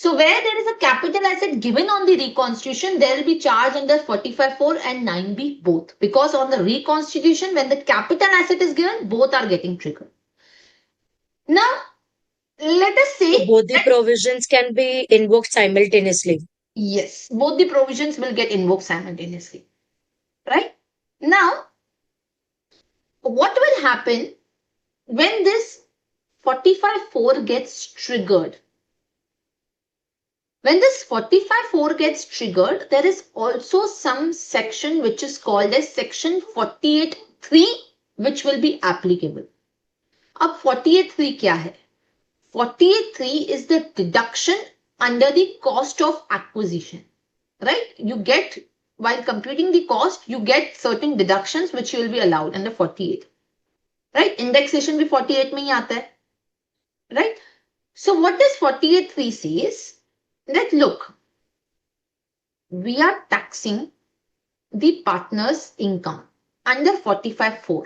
So where there is a capital asset given on the reconstitution, there will be charge under 45(4) and 9B both. Because on the reconstitution, when the capital asset is given, both are getting triggered. Now, let us say So both the provisions can be invoked simultaneously. yes, both the provisions will get invoked simultaneously. Right? Now, what will happen when this 45(4) gets triggered? When this 45(4) gets triggered, there is also some section which is called as section 48(3) which will be applicable. अब 48(3) क्या है? 48(3) is the deduction under the cost of acquisition. Right? You get, while computing the cost, you get certain deductions which you will be allowed under 48. Right? Indexation भी 48 में ही आता है. Right? So what does 48(3) says? That look, we are taxing the partner's income under 45(4).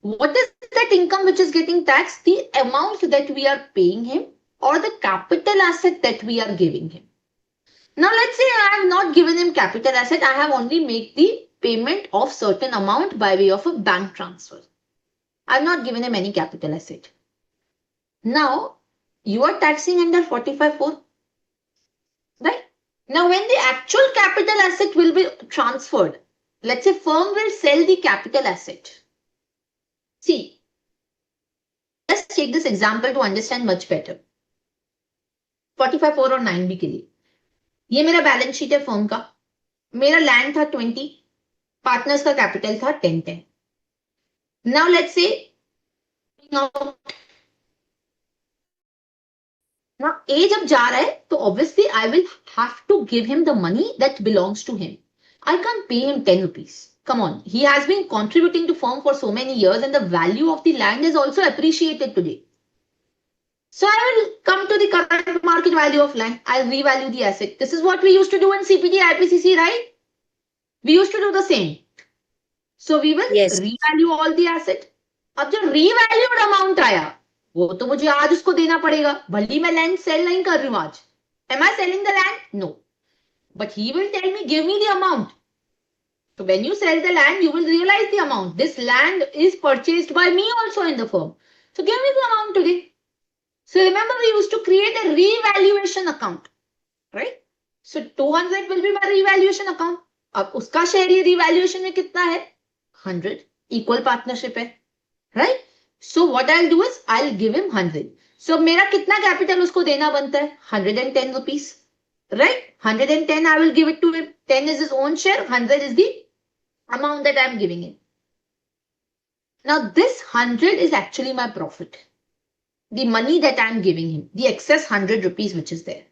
What is that income which is getting taxed? The amount that we are paying him or the capital asset that we are giving him. Now let's say I have not given him capital asset. I have only made the payment of certain amount by way of a bank transfer. I have not given him any capital asset. Now you are taxing under 45(4). Right? Now when the actual capital asset will be transferred, let's say firm will sell the capital asset. See, let's take this example to understand much better. 45(4) और 9B के लिए ये मेरा balance sheet है firm का. मेरा land था 20, partners का कैपिटल था 10. Now let's say now A जब जा रहा है तो obviously I will have to give him the money that belongs to him. I can't pay him 10 rupees. Come on, he has been contributing to firm for so many years and the value of the land is also appreciated today. So I will come to the current market value of land. I'll revalue the asset. This is what we used to do in CPT, IPCC, right? We used to do the same. So we will revalue all the asset. अब जो revalued amount आया वो तो मुझे आज उसको देना पड़ेगा. भली मैं लैंड सेल नहीं कर रही हूं आज. Am I selling the land? No. But he will tell me, give me the amount. So when you sell the land, you will realize the amount. This land is purchased by me also in the firm. So give me the amount today. So remember we used to create a revaluation account. Right? So 200 will be my revaluation account. अब उसका share ये revaluation में कितना है? 100. Equal partnership है. Right? So what I'll do is I'll give him 100. So मेरा कितना capital उसको देना बनता है? 110 rupees. Right? 110 I will give it to him. 10 is his own share. 100 is the amount that I'm giving him. Now this 100 is actually my profit. The money that I'm giving him. The excess 100 rupees which is there.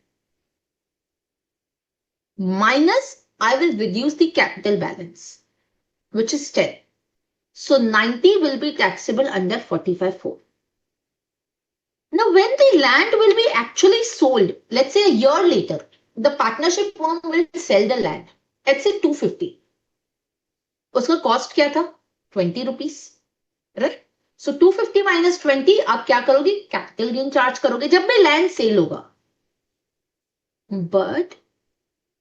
Minus I will reduce the capital balance which is 10. So 90 will be taxable under 45(4). Now when the land will be actually sold, let's say a year later, the partnership firm will sell the land. Let's say 250. उसका cost क्या था? 20 rupees. Right? So 250 minus 20, आप क्या करोगे? Capital gain charge करोगे जब भी land sale होगा. But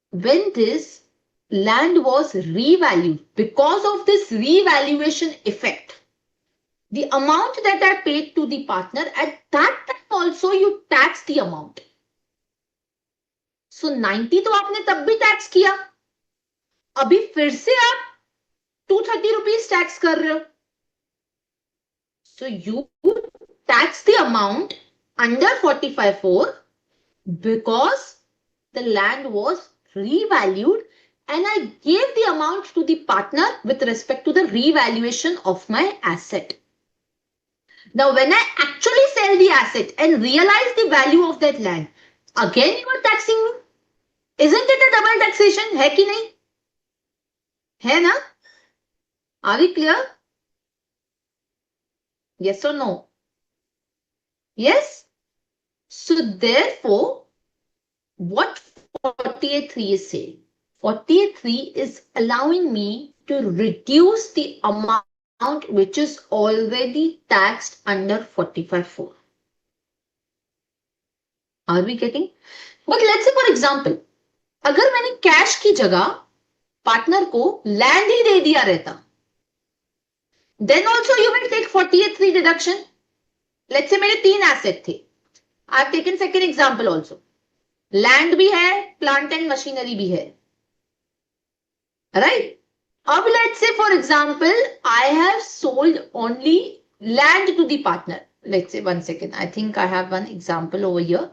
when this land was revalued, because of this revaluation effect, the amount that I paid to the partner, at that time also you tax the amount. So 90 तो आपने तब भी tax किया. अभी फिर से आप 230 rupees tax कर रहे हो. So you tax the amount under 45(4) because the land was revalued and I gave the amount to the partner with respect to the revaluation of my asset. Now, when I actually sell the asset and realize the value of that land, again you are taxing me. Isn't it a double taxation? है कि नहीं? है ना? Are we clear? Yes or no? Yes? So therefore, what 48(3) is saying? 48(3) is allowing me to reduce the amount which is already taxed under 45(4). Are we getting? But let's say for example, अगर मैंने cash की जगह partner को land ही दे दिया रहता, then also you will take 48(3) deduction. Let's say मेरे 3 asset थे. I have taken second example also. Land भी है, प्लांट एंड मशीनरी भी है, राइट? अब let's say for example I have sold only land to the partner. Let's say, one second, I think I have one example over here.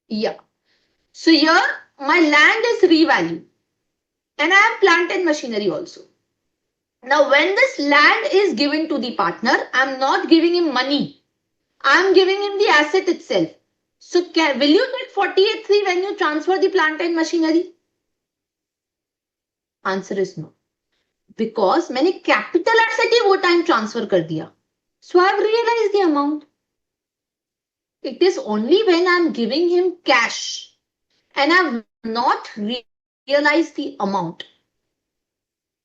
Yeah. So here my land is revalued and I have plant and machinery also. Now when this land is given to the partner, I'm not giving him money. I'm giving him the asset itself. So will you take 48(3) when you transfer the plant and machinery? Answer is no. Because मैंने capital asset ही वो time transfer कर दिया. So I have realized the amount. It is only when I am giving him cash and I have not realized the amount.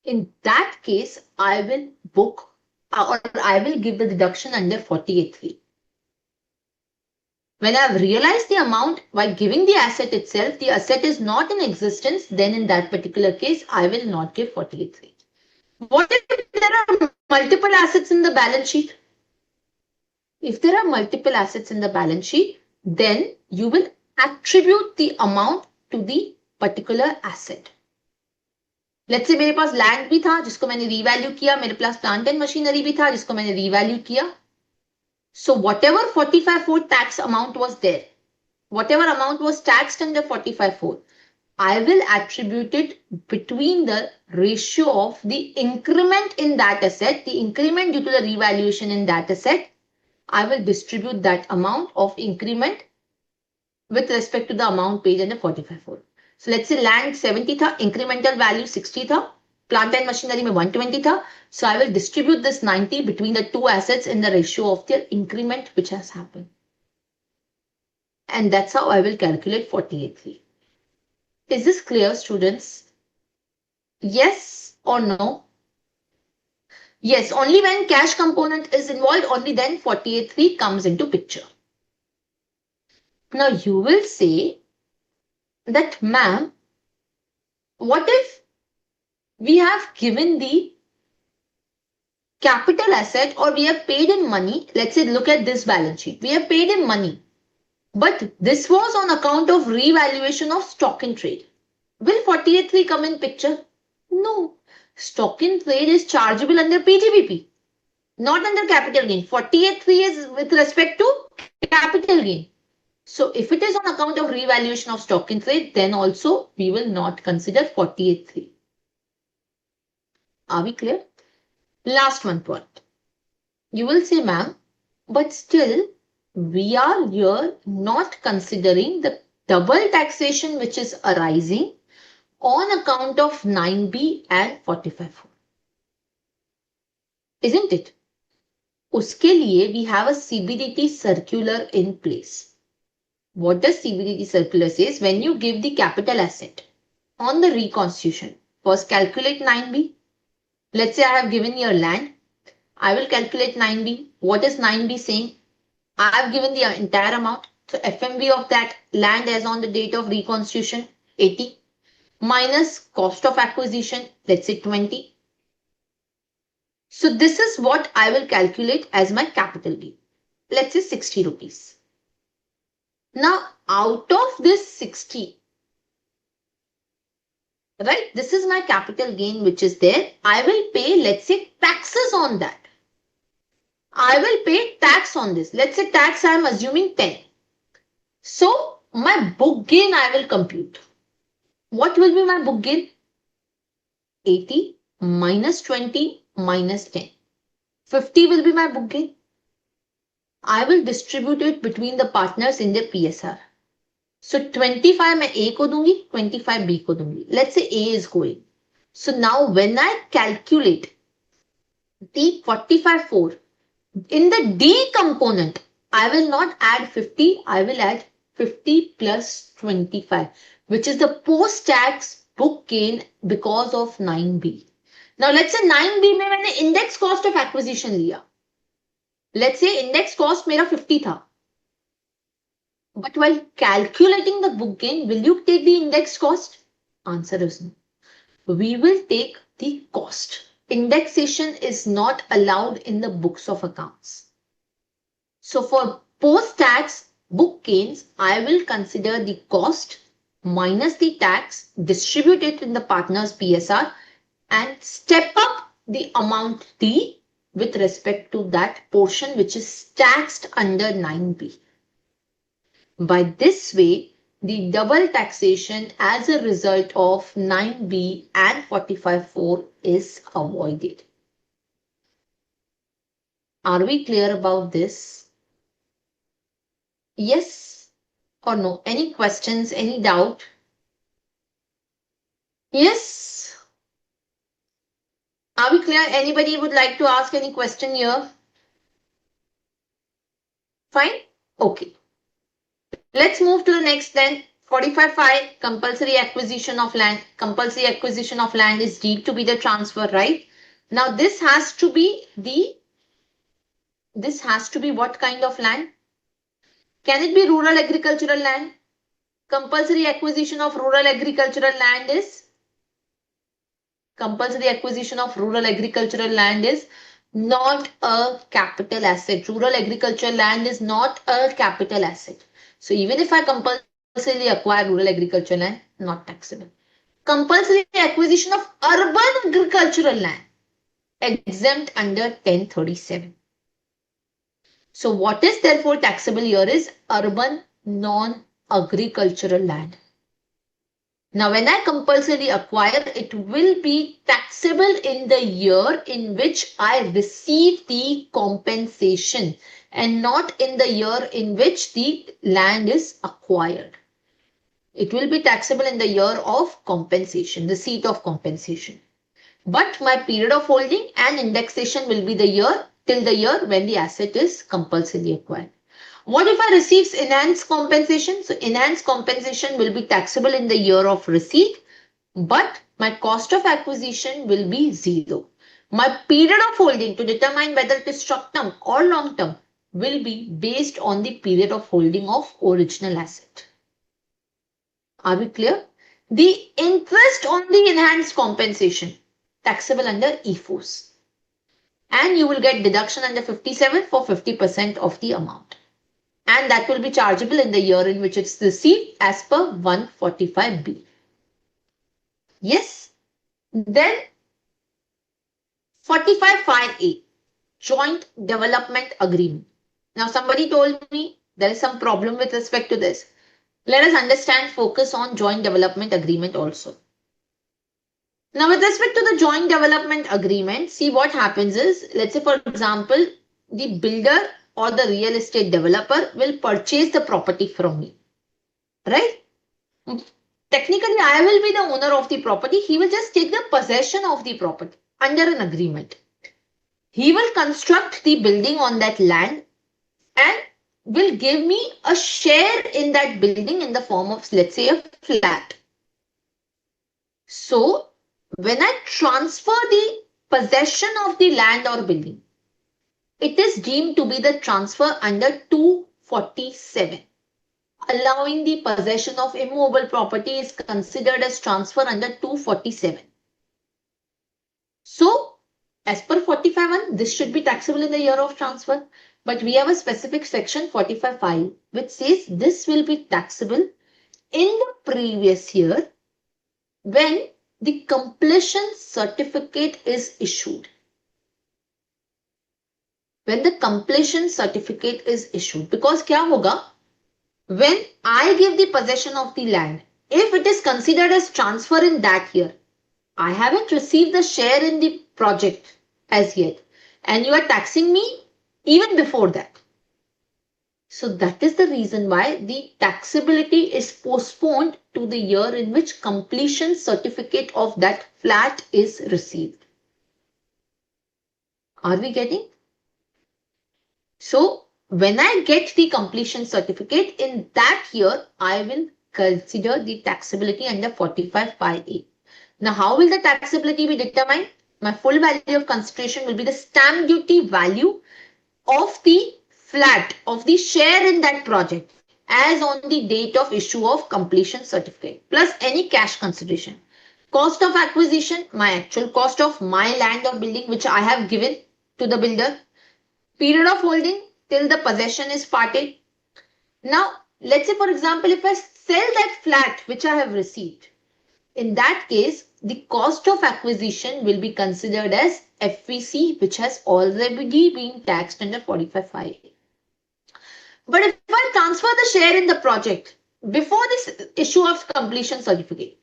In that case, I will book or I will give the deduction under 48(3). When I have realized the amount by giving the asset itself, the asset is not in existence, then in that particular case, I will not give 48(3). What if there are multiple assets in the balance sheet? If there are multiple assets in the balance sheet, then you will attribute the amount to the particular asset. Let's say मेरे पास land भी था जिसको मैंने revalue किया, मेरे पास plant and machinery भी था जिसको मैंने रीवैल्यू किया. So whatever 45(4) tax amount was there, whatever amount was taxed under 45(4), I will attribute it between the ratio of the increment in that asset, the increment due to the revaluation in that asset. I will distribute that amount of increment with respect to the amount paid under 45(4). So let's say land 70 था, incremental value 60 था, plant and machinery में 120 था. So I will distribute this 90 between the two assets in the ratio of their increment which has happened. And that's how I will calculate 48(3). Is this clear, students? Yes or no? Yes, only when cash component is involved, only then 48(3) comes into picture. Now you will say that, ma'am, what if we have given the capital asset or we have paid in money? Let's say, look at this balance sheet. We have paid in money, but this was on account of revaluation of stock in trade. Will 48(3) come in picture? No. Stock in trade is chargeable under PGBP, not under capital gain. 48(3) is with respect to capital gain. So if it is on account of revaluation of stock in trade, then also we will not consider 48(3). Are we clear? Last one point. You will say, ma'am, but still we are here not considering the double taxation which is arising on account of 9B and 45(4). Isn't it? उसके लिए we have a CBDT circular in place. What does CBDT circular says? When you give the capital asset on the reconstitution, first calculate 9B. Let's say I have given your land. I will calculate 9B. What is 9B saying? I have given the entire amount. So FMV of that land as on the date of reconstitution, 80, minus cost of acquisition, let's say 20. So this is what I will calculate as my capital gain. Let's say 60 rupees. Now out of this 60, right, this is my capital gain which is there. I will pay, let's say, taxes on that. I will pay tax on this. Let's say tax I am assuming 10. So my book gain I will compute. What will be my book gain? 80 minus 20 minus 10. 50 will be my book gain. I will distribute it between the partners in their PSR. So 25 मैं A को दूंगी, 25 B को दूंगी. Let's say A is going. So now when I calculate the 45(4), in the D component, I will not add 50, I will add 50 plus 25, which is the post-tax book gain because of 9B. Now let's say 9B में मैंने index cost of acquisition लिया. Let's say index cost मेरा 50 था. But while calculating the book gain, will you take the index cost? Answer is no. We will take the cost. Indexation is not allowed in the books of accounts. So for post-tax book gains, I will consider the cost minus the tax, distribute it in the partner's PSR and step up the amount T with respect to that portion which is taxed under 9B. By this way, the double taxation as a result of 9B and 45(4) is avoided. Are we clear about this? Yes or no? Any questions? Any doubt? Yes? Are we clear? Anybody would like to ask any question here? Fine? Okay. Let's move to the next then. 45(5) compulsory acquisition of land. Compulsory acquisition of land is deemed to be the transfer, right? Now this has to be what kind of land? Can it be rural agricultural land? Compulsory acquisition of rural agricultural land is not a capital asset. Rural agricultural land is not a capital asset. So even if I compulsorily acquire rural agricultural land, not taxable. Compulsory acquisition of urban agricultural land, exempt under 1037. So what is therefore taxable here is urban non-agricultural land. Now when I compulsorily acquire, it will be taxable in the year in which I receive the compensation and not in the year in which the land is acquired. It will be taxable in the year of compensation, receipt of compensation. But my period of holding and indexation will be the year till the year when the asset is compulsorily acquired. What if I receive enhanced compensation? So enhanced compensation will be taxable in the year of receipt, but my cost of acquisition will be zero. My period of holding to determine whether it is short term or long term will be based on the period of holding of original asset. Are we clear? The interest on the enhanced compensation taxable under EFOS. And you will get deduction under 57 for 50% of the amount. And that will be chargeable in the year in which it's received as per 145B. Yes. Then 45(5)(a), joint development agreement. Now somebody told me there is some problem with respect to this. Let us understand, focus on joint development agreement also. Now with respect to the joint development agreement, see what happens is, let's say for example, the builder or the real estate developer will purchase the property from me, right? Technically, I will be the owner of the property. He will just take the possession of the property under an agreement. He will construct the building on that land and will give me a share in that building in the form of, let's say, a flat. So, when I transfer the possession of the land or building, it is deemed to be the transfer under 247. Allowing the possession of immovable property is considered as transfer under 247. So, as per 45(1), this should be taxable in the year of transfer. But we have a specific section 45(5) which says this will be taxable in the previous year when the completion certificate is issued. When the completion certificate is issued. Because kya hoga? When I give the possession of the land, if it is considered as transfer in that year, I haven't received the share in the project as yet. And you are taxing me even before that. So that is the reason why the taxability is postponed to the year in which completion certificate of that flat is received. Are we getting? So when I get the completion certificate in that year, I will consider the taxability under 45(5)(a). Now how will the taxability be determined? My full value of consideration will be the stamp duty value of the flat, of the share in that project. as on the date of issue of completion certificate plus any cash consideration. Cost of acquisition, my actual cost of my land or building which I have given to the builder. Period of holding till the possession is parted. Now, let's say for example, if I sell that flat which I have received, in that case, the cost of acquisition will be considered as FVC, which has already been taxed under 45(5). But if I transfer the share in the project before this issue of completion certificate,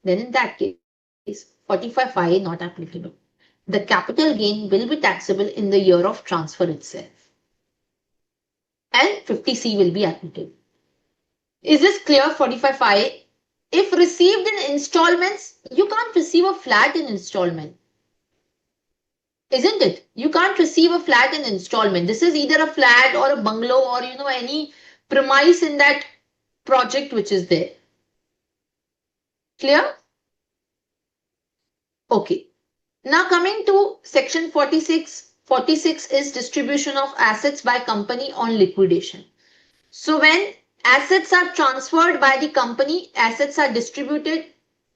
then in that case, 45(5) not applicable. The capital gain will be taxable in the year of transfer itself. And 50C will be applicable. Is this clear? 45(5). If received in installments, you can't receive a flat in installment. Isn't it? You can't receive a flat in installment. This is either a flat or a bungalow or any premise in that project which is there. Clear? Okay. Now coming to section 46. 46 is distribution of assets by company on liquidation. So when assets are transferred by the company, assets are distributed.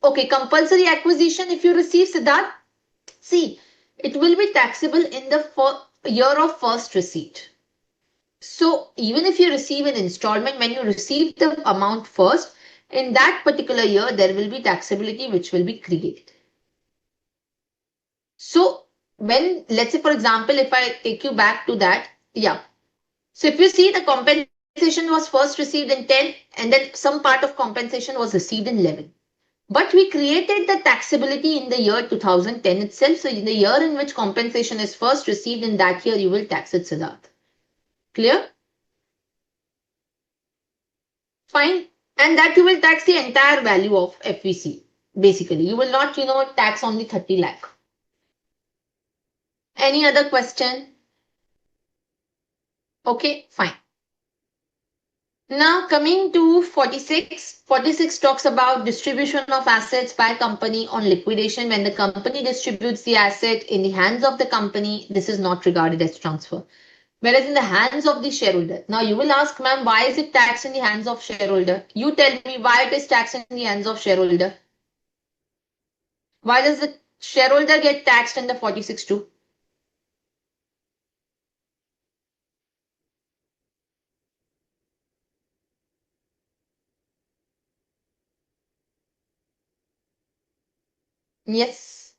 Okay, compulsory acquisition if you receive, Siddharth. See, it will be taxable in the year of first receipt. So even if you receive an installment, when you receive the amount first, in that particular year, there will be taxability which will be created. So when, let's say for example, if I take you back to that, yeah. So if you see the compensation was first received in 10 and then some part of compensation was received in 11. But we created the taxability in the year 2010 itself. So in the year in which compensation is first received, in that year you will tax it, Siddharth. Clear? Fine. And that you will tax the entire value of FVC. Basically, you will not, tax only 30 lakh. Any other question? Okay, fine. Now coming to 46. 46 talks about distribution of assets by company on liquidation. When the company distributes the asset in the hands of the company, this is not regarded as transfer. Whereas in the hands of the shareholder. Now you will ask, ma'am, why is it taxed in the hands of shareholder? You tell me why it is taxed in the hands of shareholder. Why does the shareholder get taxed in the 46(2)? Yes.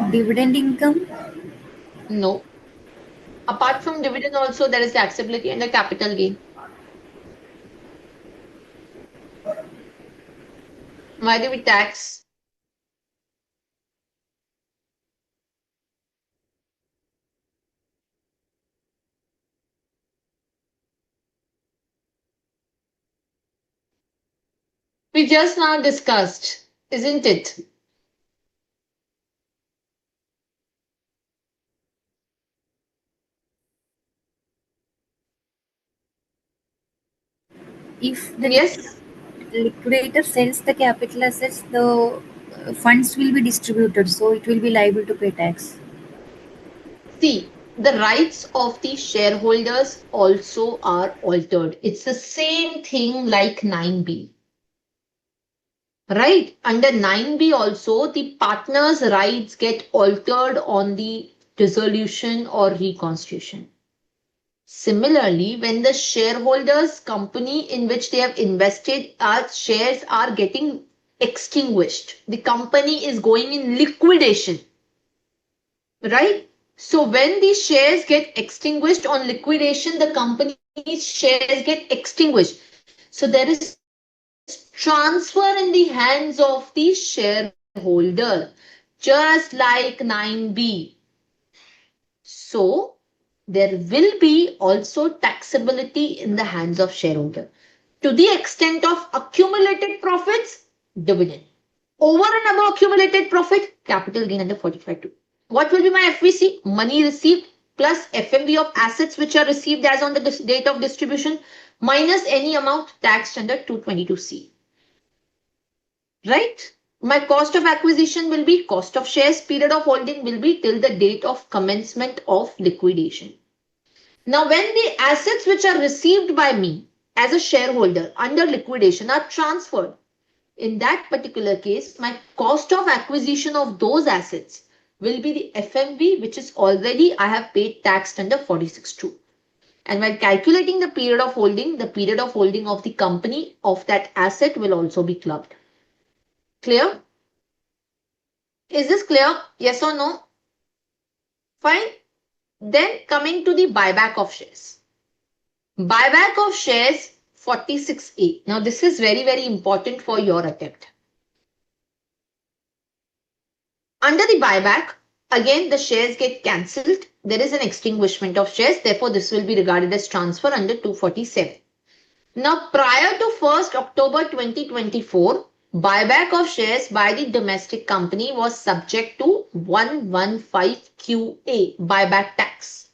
Dividend income? No. Apart from dividend also there is taxability and the capital gain. Why do we tax? We just now discussed, isn't it? If the Yes. liquidator sells the capital assets, the funds will be distributed, so it will be liable to pay tax. See, the rights of the shareholders also are altered. It's the same thing like 9B. Right? Under 9B also, the partners' rights get altered on the dissolution or reconstitution. Similarly, when the shareholders' company in which they have invested shares are getting extinguished, the company is going in liquidation. Right? So when these shares get extinguished on liquidation, the company's shares get extinguished. So there is transfer in the hands of the shareholder, just like 9B. So there will be also taxability in the hands of shareholder. To the extent of accumulated profits, dividend. Over and above accumulated profit, capital gain under 45(2). What will be my FVC? Money received plus FMV of assets which are received as on the date of distribution minus any amount taxed under 222C. Right? My cost of acquisition will be cost of shares, period of holding will be till the date of commencement of liquidation. Now, when the assets which are received by me as a shareholder under liquidation are transferred, in that particular case, my cost of acquisition of those assets will be the FMV, which is already I have paid tax under 46(2). And while calculating the period of holding of the company of that asset will also be clubbed. Clear? Is this clear? Yes or no? Fine. Then coming to the buyback of shares. Buyback of shares 46A. Now this is very, very important for your attempt. Under the buyback, again the shares get cancelled. There is an extinguishment of shares. Therefore, this will be regarded as transfer under 247. Now, prior to 1st October 2024, buyback of shares by the domestic company was subject to 115QA buyback tax.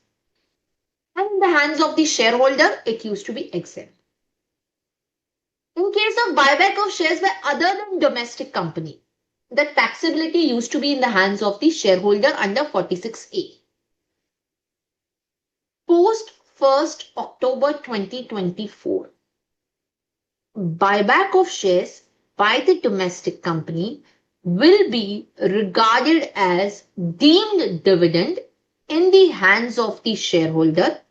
And in the hands of the shareholder, it used to be exempt. In case of buyback of shares by other than domestic company, the taxability used to be in the hands of the shareholder under 46A. Post 1st October 2024, buyback of shares by the domestic company will be regarded as deemed dividend in the hands of the shareholder,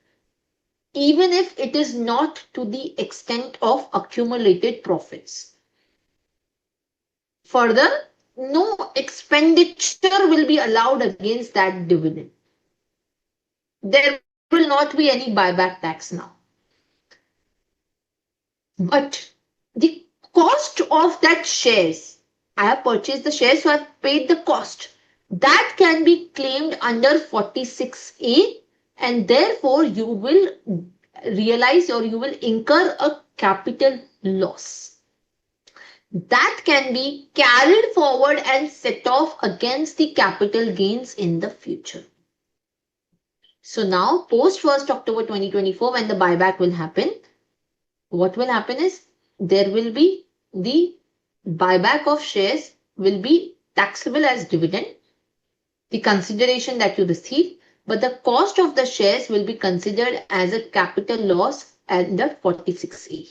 even if it is not to the extent of accumulated profits. Further, no expenditure will be allowed against that dividend. There will not be any buyback tax now. But the cost of that shares, I have purchased the shares, so I have paid the cost. That can be claimed under 46A, and therefore you will realize or you will incur a capital loss. That can be carried forward and set off against the capital gains in the future. So now, post 1st October 2024, when the buyback will happen, what will happen is there will be the buyback of shares will be taxable as dividend, the consideration that you receive, but the cost of the shares will be considered as a capital loss under 46A.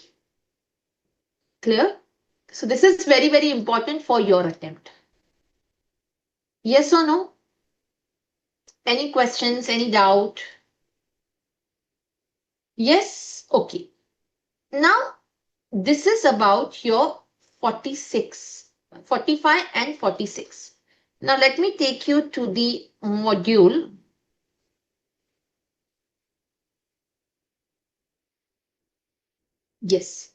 Clear? So this is very, very important for your attempt. Yes or no? Any questions, any doubt? Yes? Okay. Now, this is about your 46, 45 and 46. Now, let me take you to the module. Yes.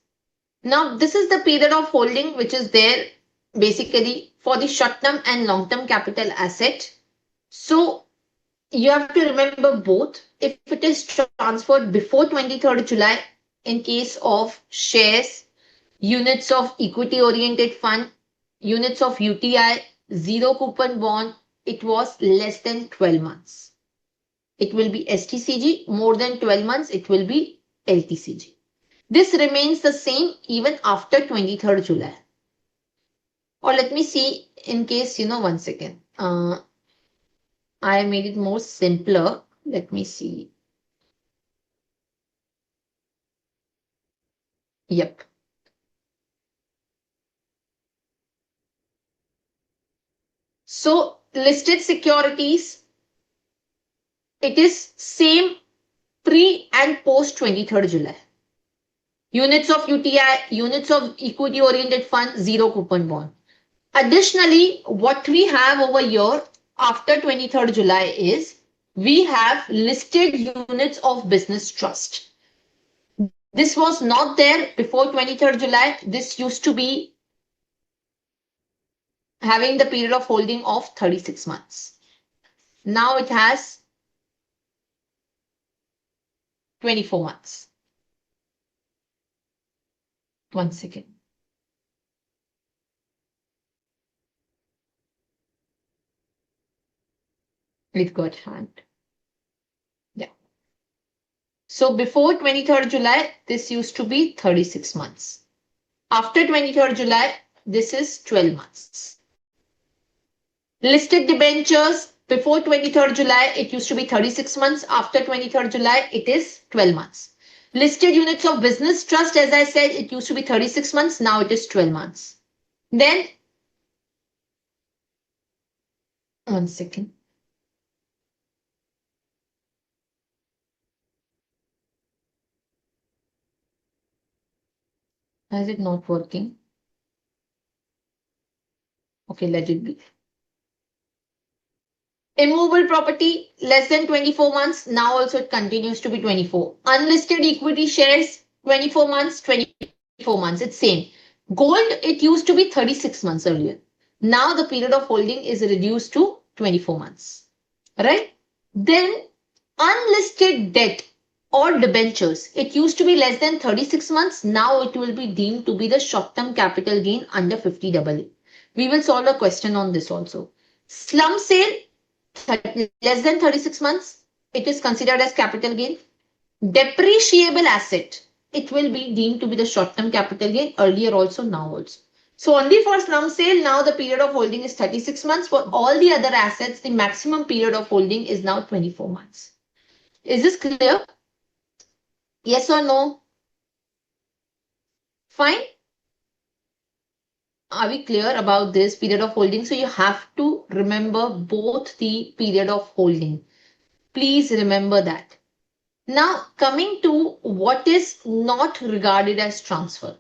Now, this is the period of holding which is there basically for the short-term and long-term capital asset. So, you have to remember both. If it is transferred before 23rd July, in case of shares, units of equity oriented fund, units of UTI, zero coupon bond, it was less than 12 months. It will be STCG, more than 12 months, it will be LTCG. This remains the same even after 23rd July. Or let me see in case, one second. I made it more simpler. Let me see. Yep. So listed securities, it is same pre and post 23rd July. Units of UTI, units of equity oriented fund, zero coupon bond. Additionally, what we have over here after 23rd July is we have listed units of business trust. This was not there before 23rd July. This used to be having the period of holding of 36 months. Now it has 24 months. One second. It got hanged. Yeah. So before 23rd July, this used to be 36 months. After 23rd July, this is 12 months. Listed debentures before 23rd July, it used to be 36 months. After 23rd July, it is 12 months. Listed units of business trust, as I said, it used to be 36 months. Now it is 12 months. Then, one second. Why is it not working? Okay, let it be. Immovable property less than 24 months. Now also it continues to be 24. Unlisted equity shares 24 months, 24 months. It's same. Gold, it used to be 36 months earlier. Now the period of holding is reduced to 24 months. Right? Then unlisted debt or debentures. It used to be less than 36 months. Now it will be deemed to be the short-term capital gain under 50AA. We will solve a question on this also. Slum sale, less than 36 months, it is considered as capital gain. Depreciable asset, it will be deemed to be the short-term capital gain, earlier also, now also. So only for slum sale, now the period of holding is 36 months. For all the other assets, the maximum period of holding is now 24 months. Is this clear? Yes or no? Fine. Are we clear about this period of holding? So you have to remember both the period of holding. Please remember that. Now coming to what is not regarded as transfer.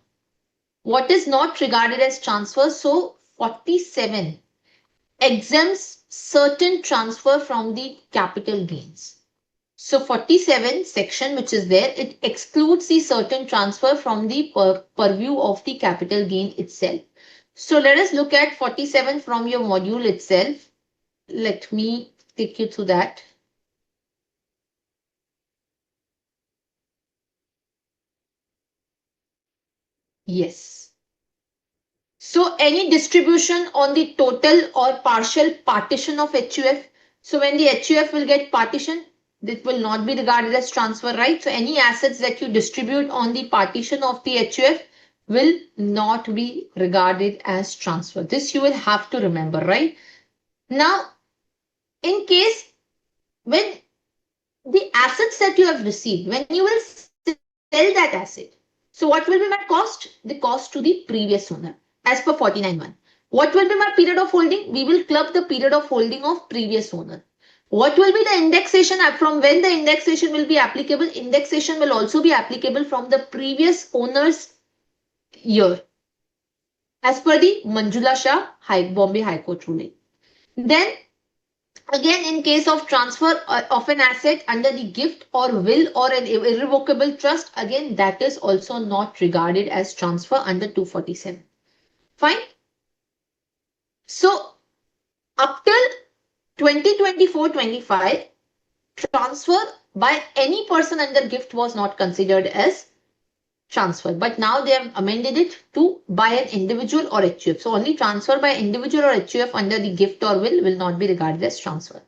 What is not regarded as transfer? So 47 exempts certain transfer from the capital gains. So 47 section which is there, it excludes the certain transfer from the purview of the capital gain itself. So let us look at 47 from your module itself. Let me take you through that. Yes. So any distribution on the total or partial partition of HUF. So when the HUF will get partition, this will not be regarded as transfer, right? So any assets that you distribute on the partition of the HUF will not be regarded as transfer. This you will have to remember, right? Now, in case when the assets that you have received, when you will sell that asset, so what will be my cost? The cost to the previous owner as per 49(1). What will be my period of holding? We will club the period of holding of previous owner. What will be the indexation? From when the indexation will be applicable? Indexation will also be applicable from the previous owner's year as per the Manjula Shah Bombay High Court ruling. Then again, in case of transfer of an asset under the gift or will or an irrevocable trust, again, that is also not regarded as transfer under 247. Fine. So, up till 2024-25, transfer by any person under gift was not considered as transfer. But now they have amended it to by an individual or HUF. So, only transfer by individual or HUF under the gift or will not be regarded as transfer.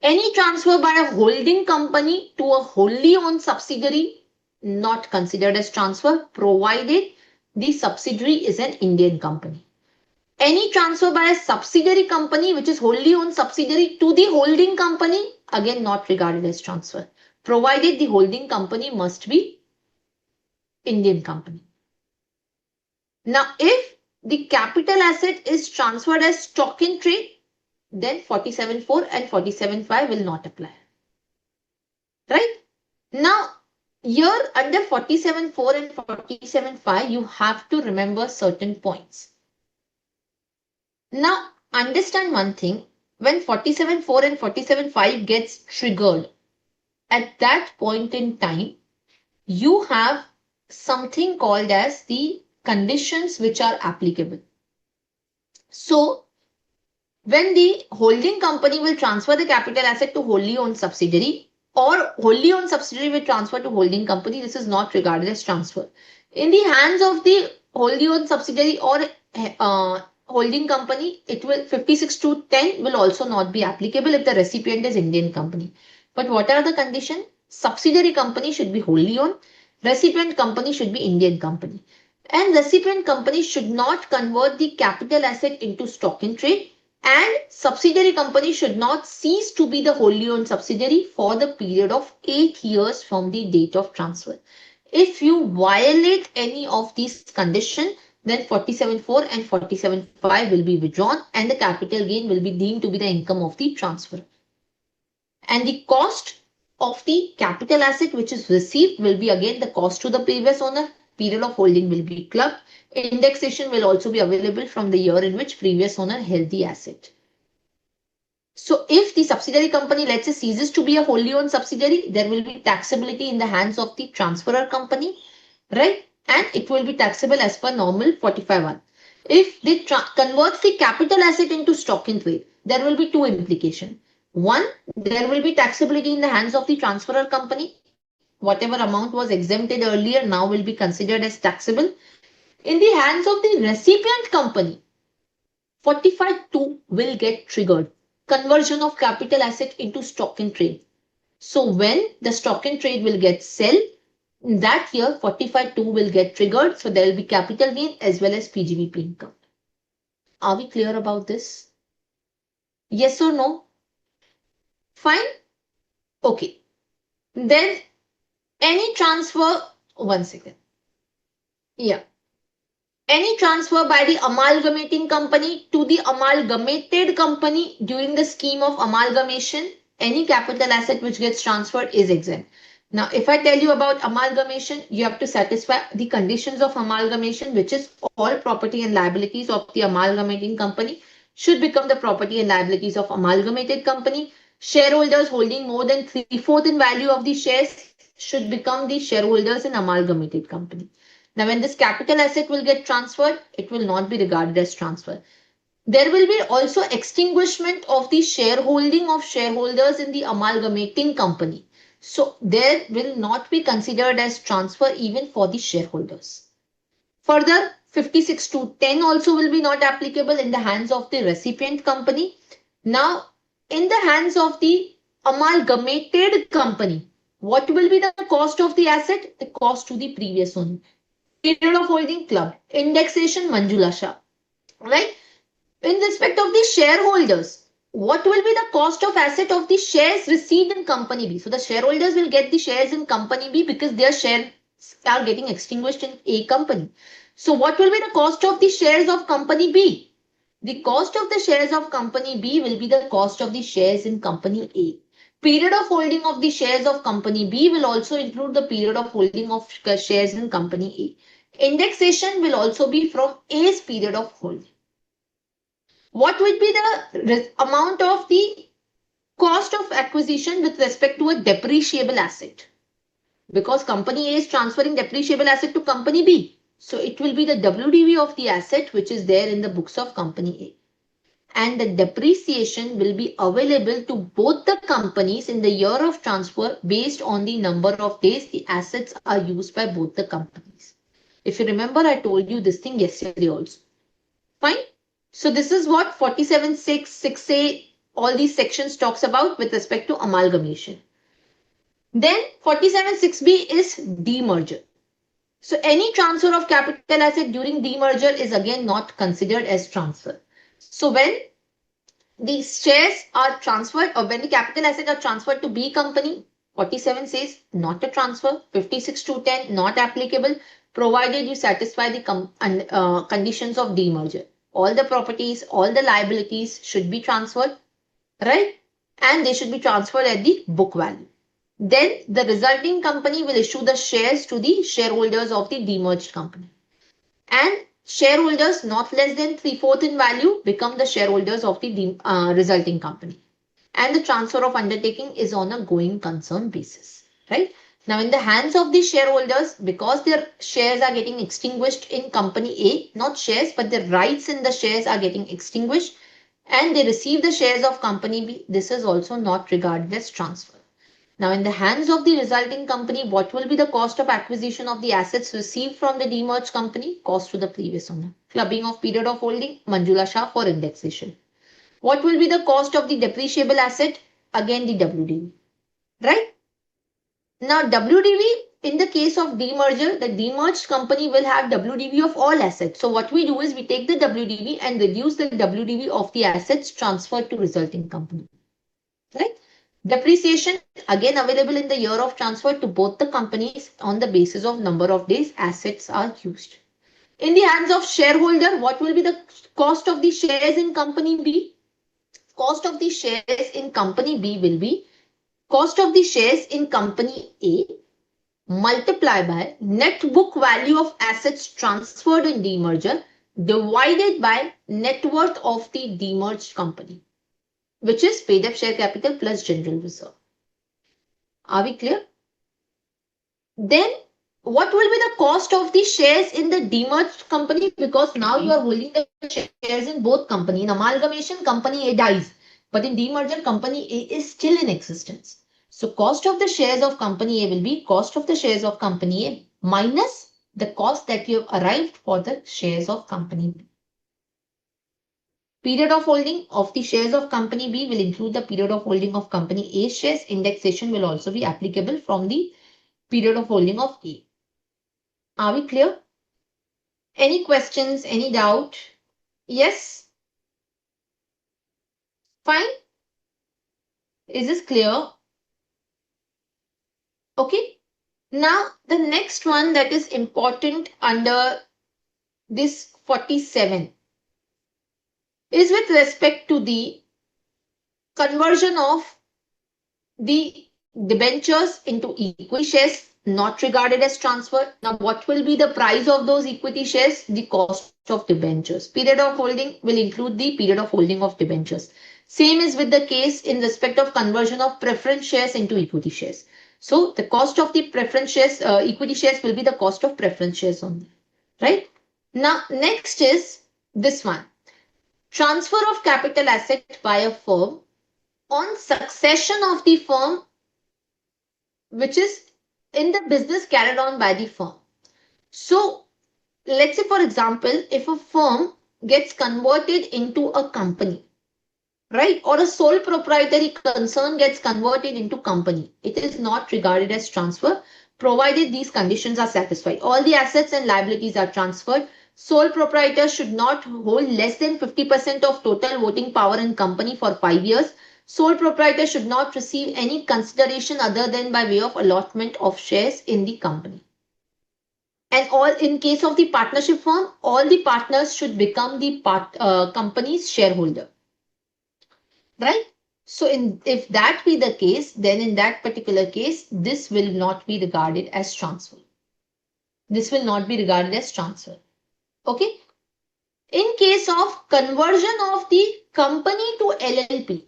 Any transfer by a holding company to a wholly owned subsidiary not considered as transfer provided the subsidiary is an Indian company. Any transfer by a subsidiary company which is wholly owned subsidiary to the holding company again not regarded as transfer provided the holding company must be Indian company. Now if the capital asset is transferred as stock in trade, then 47.4 and 47.5 will not apply. Right? Now, here under 47.4 and 47.5, you have to remember certain points. Now, understand one thing. When 47.4 and 47.5 gets triggered, at that point in time, you have something called as the conditions which are applicable. So, when the holding company will transfer the capital asset to wholly owned subsidiary or wholly owned subsidiary will transfer to holding company, this is not regarded as transfer. In the hands of the wholly owned subsidiary or holding company, it will 56(2)(10 will also not be applicable if the recipient is Indian company. But what are the conditions? Subsidiary company should be wholly owned. Recipient company should be Indian company. And recipient company should not convert the capital asset into stock in trade, and subsidiary company should not cease to be the wholly owned subsidiary for the period of 8 years from the date of transfer. If you violate any of these conditions, then 47.4 and 47.5 will be withdrawn and the capital gain will be deemed to be the income of the transfer. And the cost of the capital asset which is received will be again the cost to the previous owner. Period of holding will be clubbed. Indexation will also be available from the year in which previous owner held the asset. So if the subsidiary company, let's say, ceases to be a wholly owned subsidiary, there will be taxability in the hands of the transferor company, right? And it will be taxable as per normal 45(1). If they converts the capital asset into stock in trade, there will be two implications. One, there will be taxability in the hands of the transferor company. Whatever amount was exempted earlier now will be considered as taxable. In the hands of the recipient company, 45(2) will get triggered. Conversion of capital asset into stock in trade. So when the stock in trade will get sell, in that year 45(2) will get triggered. So there will be capital gain as well as PGBP income. Are we clear about this? Yes or no? Fine. Okay. Then any transfer, one second. Yeah. Any transfer by the amalgamating company to the amalgamated company during the scheme of amalgamation, any capital asset which gets transferred is exempt. Now, if I tell you about amalgamation, you have to satisfy the conditions of amalgamation, which is all property and liabilities of the amalgamating company should become the property and liabilities of amalgamated company. Shareholders holding more than 3/4 in value of the shares should become the shareholders in amalgamated company. Now, when this capital asset will get transferred, it will not be regarded as transfer. There will be also extinguishment of the shareholding of shareholders in the amalgamating company. So, there will not be considered as transfer even for the shareholders. Further, 56(2)(10) also will be not applicable in the hands of the recipient company. Now, in the hands of the amalgamated company, what will be the cost of the asset? The cost to the previous owner. Period of holding club. Indexation Manjula Shah. Right? In respect of the shareholders, what will be the cost of asset of the shares received in company B? So the shareholders will get the shares in company B because their shares are getting extinguished in A company. So what will be the cost of the shares of company B? The cost of the shares of company B will be the cost of the shares in company A. Period of holding of the shares of company B will also include the period of holding of shares in company A. Indexation will also be from A's period of holding. What would be the amount of the cost of acquisition with respect to a depreciable asset? Because company A is transferring depreciable asset to company B. So it will be the WDV of the asset which is there in the books of company A. And the depreciation will be available to both the companies in the year of transfer based on the number of days the assets are used by both the companies. If you remember, I told you this thing yesterday also. Fine. So this is what 47.6, 6A, all these sections talks about with respect to amalgamation. Then 47.6B is demerger. So any transfer of capital asset during demerger is again not considered as transfer. So when the shares are transferred or when the capital assets are transferred to B company, 47 says not a transfer, 56(2)(10) not applicable, provided you satisfy the conditions of demerger. All the properties, all the liabilities should be transferred, right? And they should be transferred at the book value. Then the resulting company will issue the shares to the shareholders of the demerged company. And shareholders not less than 3/4 in value become the shareholders of the resulting company. And the transfer of undertaking is on a going concern basis, right? Now, in the hands of the shareholders, because their shares are getting extinguished in company A, not shares, but their rights in the shares are getting extinguished, and they receive the shares of company B, this is also not regarded as transfer. Now, in the hands of the resulting company, what will be the cost of acquisition of the assets received from the demerged company? Cost to the previous owner. Clubbing of period of holding, Manjula Shah for indexation. What will be the cost of the depreciable asset? Again, the WDV. Right? Now, WDV in the case of demerger, the demerged company will have WDV of all assets. So what we do is we take the WDV and reduce the WDV of the assets transferred to resulting company. Right? Depreciation again available in the year of transfer to both the companies on the basis of number of days assets are used. In the hands of shareholder, what will be the cost of the shares in company B? Cost of the shares in company B will be cost of the shares in company A multiply by net book value of assets transferred in demerger divided by net worth of the demerged company, which is paid up share capital plus general reserve. Are we clear? Then what will be the cost of the shares in the demerged company? Because now you are holding the shares in both company. In amalgamation, company A dies, but in demerger, company A is still in existence. So cost of the shares of company A will be cost of the shares of company A minus the cost that you have arrived for the shares of company B. Period of holding of the shares of company B will include the period of holding of company A shares. Indexation will also be applicable from the period of holding of A. Are we clear? Any questions? Any doubt? Yes? Fine? Is this clear? Okay. Now, the next one that is important under this 47 is with respect to the conversion of the debentures into equity shares not regarded as transfer. Now, what will be the price of those equity shares? The cost of debentures. Period of holding will include the period of holding of debentures. Same is with the case in respect of conversion of preference shares into equity shares. So, the cost of the preference shares, equity shares will be the cost of preference shares only. Right? Now, next is this one. Transfer of capital asset by a firm on succession of the firm which is in the business carried on by the firm. So, let's say for example, if a firm gets converted into a company, right, or a sole proprietary concern gets converted into company, it is not regarded as transfer provided these conditions are satisfied. All the assets and liabilities are transferred. Sole proprietor should not hold less than 50% of total voting power in company for 5 years. Sole proprietor should not receive any consideration other than by way of allotment of shares in the company. And all in case of the partnership firm, all the partners should become the company's shareholder. Right? So if that be the case, then in that particular case, this will not be regarded as transfer. This will not be regarded as transfer. Okay? In case of conversion of the company to LLP,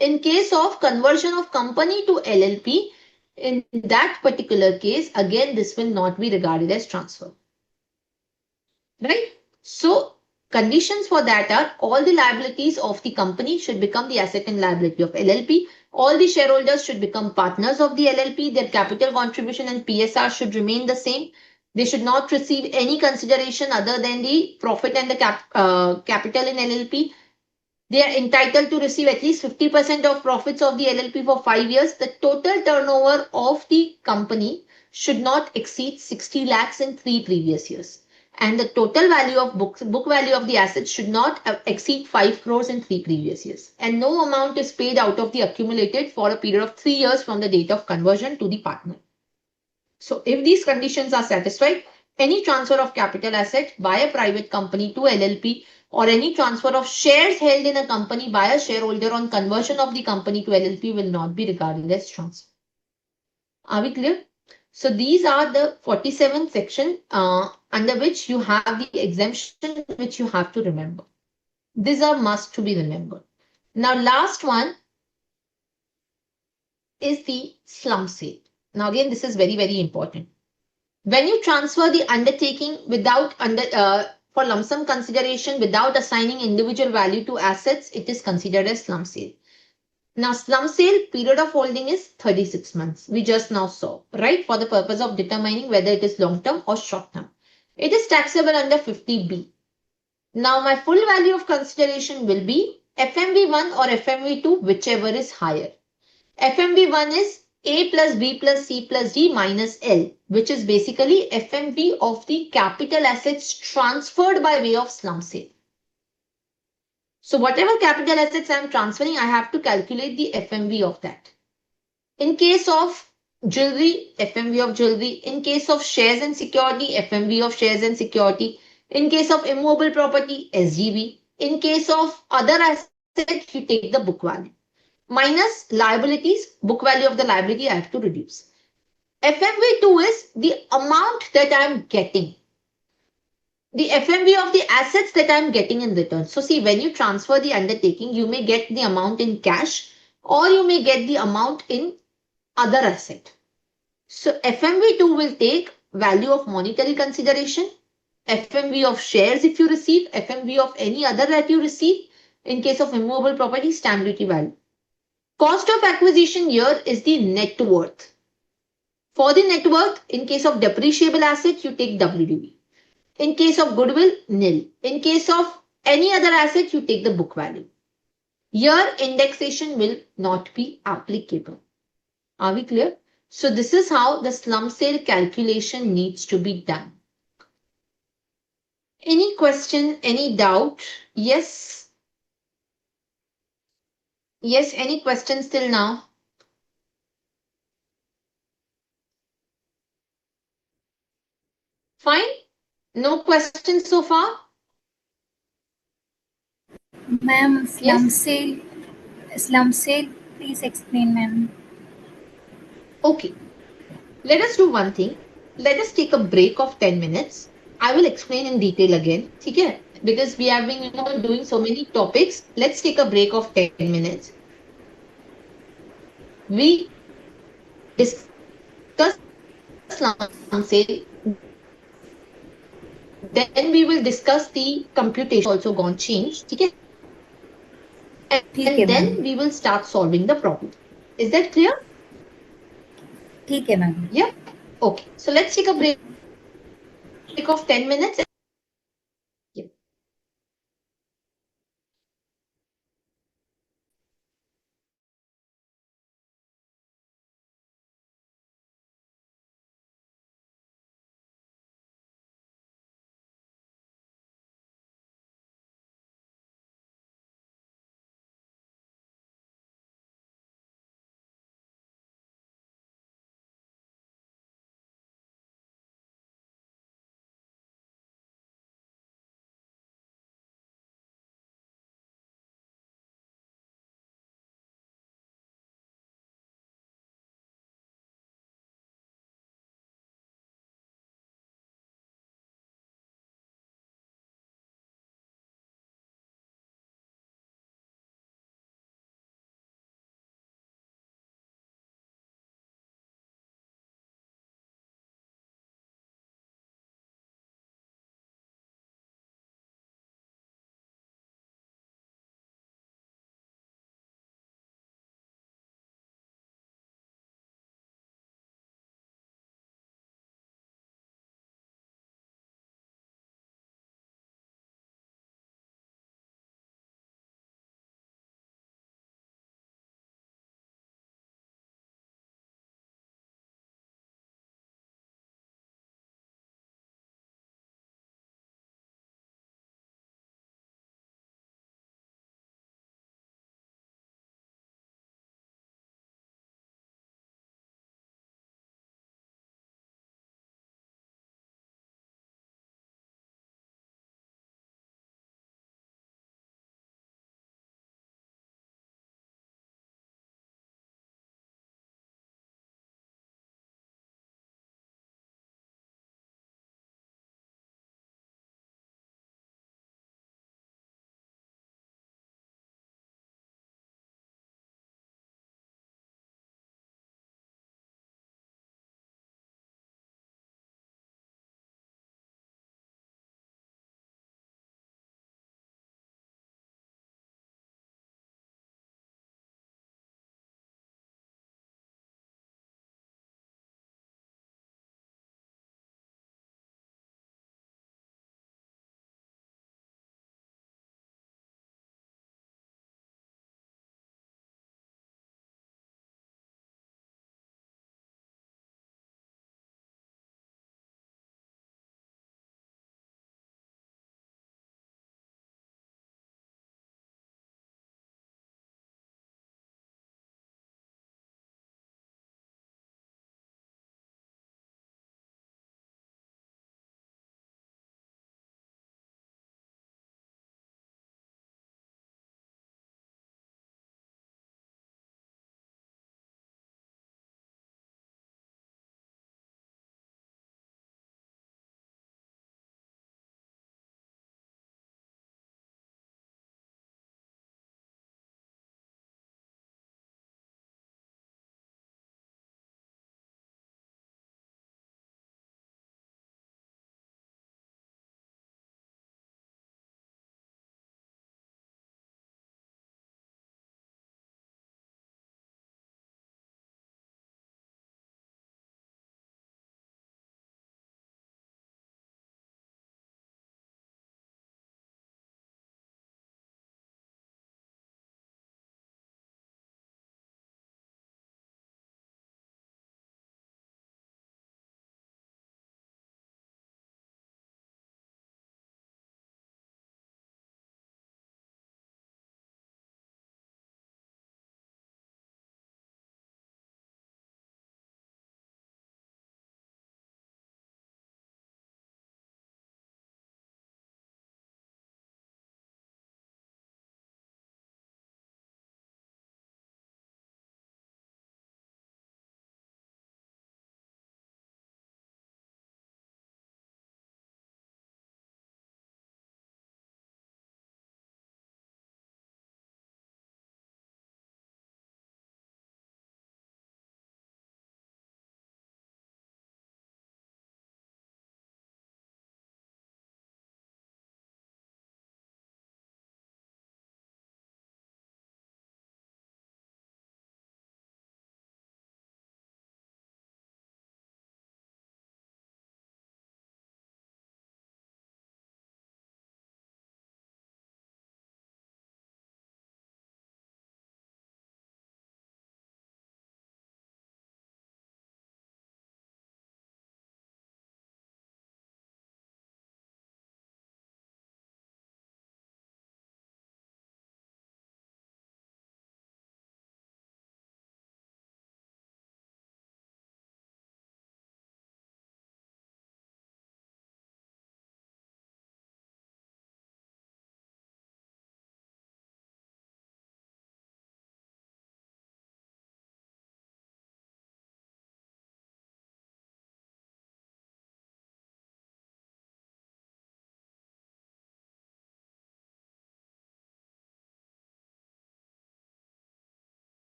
in case of conversion of company to LLP, in that particular case, again, this will not be regarded as transfer. Right? So, conditions for that are all the liabilities of the company should become the asset and liability of LLP. All the shareholders should become partners of the LLP. Their capital contribution and PSR should remain the same. They should not receive any consideration other than the profit and the capital in LLP. They are entitled to receive at least 50% of profits of the LLP for 5 years. The total turnover of the company should not exceed 60 lakhs in 3 previous years. And the total value of book value of the assets should not exceed 5 crores in 3 previous years. And no amount is paid out of the accumulated for a period of 3 years from the date of conversion to the partner. So if these conditions are satisfied, any transfer of capital asset by a private company to LLP or any transfer of shares held in a company by a shareholder on conversion of the company to LLP will not be regarded as transfer. Are we clear? So these are the 47 section under which you have the exemption which you have to remember. These are must to be remembered. Now last one is the slump sale. Now again this is very important. When you transfer the undertaking without for lump sum consideration without assigning individual value to assets, it is considered as slump sale. Now, slump sale period of holding is 36 months. We just now saw, right? For the purpose of determining whether it is long term or short term. It is taxable under 50B. Now, my full value of consideration will be FMV1 or FMV2, whichever is higher. FMV1 is A plus B plus C plus D minus L, which is basically FMV of the capital assets transferred by way of slump sale. So whatever capital assets I am transferring, I have to calculate the FMV of that. In case of jewelry, FMV of jewelry. In case of shares and security, FMV of shares and security. In case of immovable property, SGB. In case of other assets, you take the book value. Minus liabilities, book value of the liability I have to reduce. FMV2 is the amount that I am getting. The FMV of the assets that I am getting in return. So see, when you transfer the undertaking, you may get the amount in cash or you may get the amount in other asset. So FMV2 will take value of monetary consideration, FMV of shares if you receive, FMV of any other that you receive. In case of immovable property, stamp duty value. Cost of acquisition here is the net worth. For the net worth, in case of depreciable asset, you take WDV. In case of goodwill, nil. In case of any other asset, you take the book value. Here, indexation will not be applicable. Are we clear? So this is how the slump sale calculation needs to be done. Any question, any doubt? Yes. Yes, any questions till now? Fine. No questions so far? Ma'am, Yes. slum sale, please explain, ma'am. Okay. Let us do one thing. Let us take a break of 10 minutes. I will explain in detail again. Okay? Because we have been doing so many topics. Let's take a break of 10 minutes. We discuss slum sale. Then we will discuss the computation also gone changed. Okay? And then we will ठीक है start ma'am, solving the problem. Is that clear? ठीक है ma'am. Yep. Okay. So let's take a break of 10 minutes and then we'll start. Yep.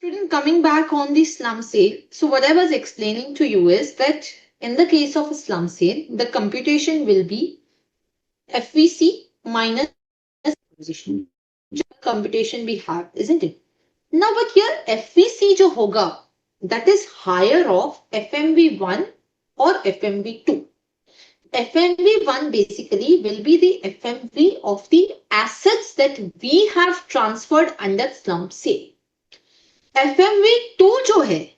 Student, coming back on the slum sale. So what I was explaining to you is that in the case of a slum sale, the computation will be FVC minus acquisition. Computation we have, isn't it? Now, but here FVC जो होगा, that is higher of FMV1 or FMV2. FMV1 basically will be the FMV of the assets that we have transferred under slum sale. FMV2 जो है,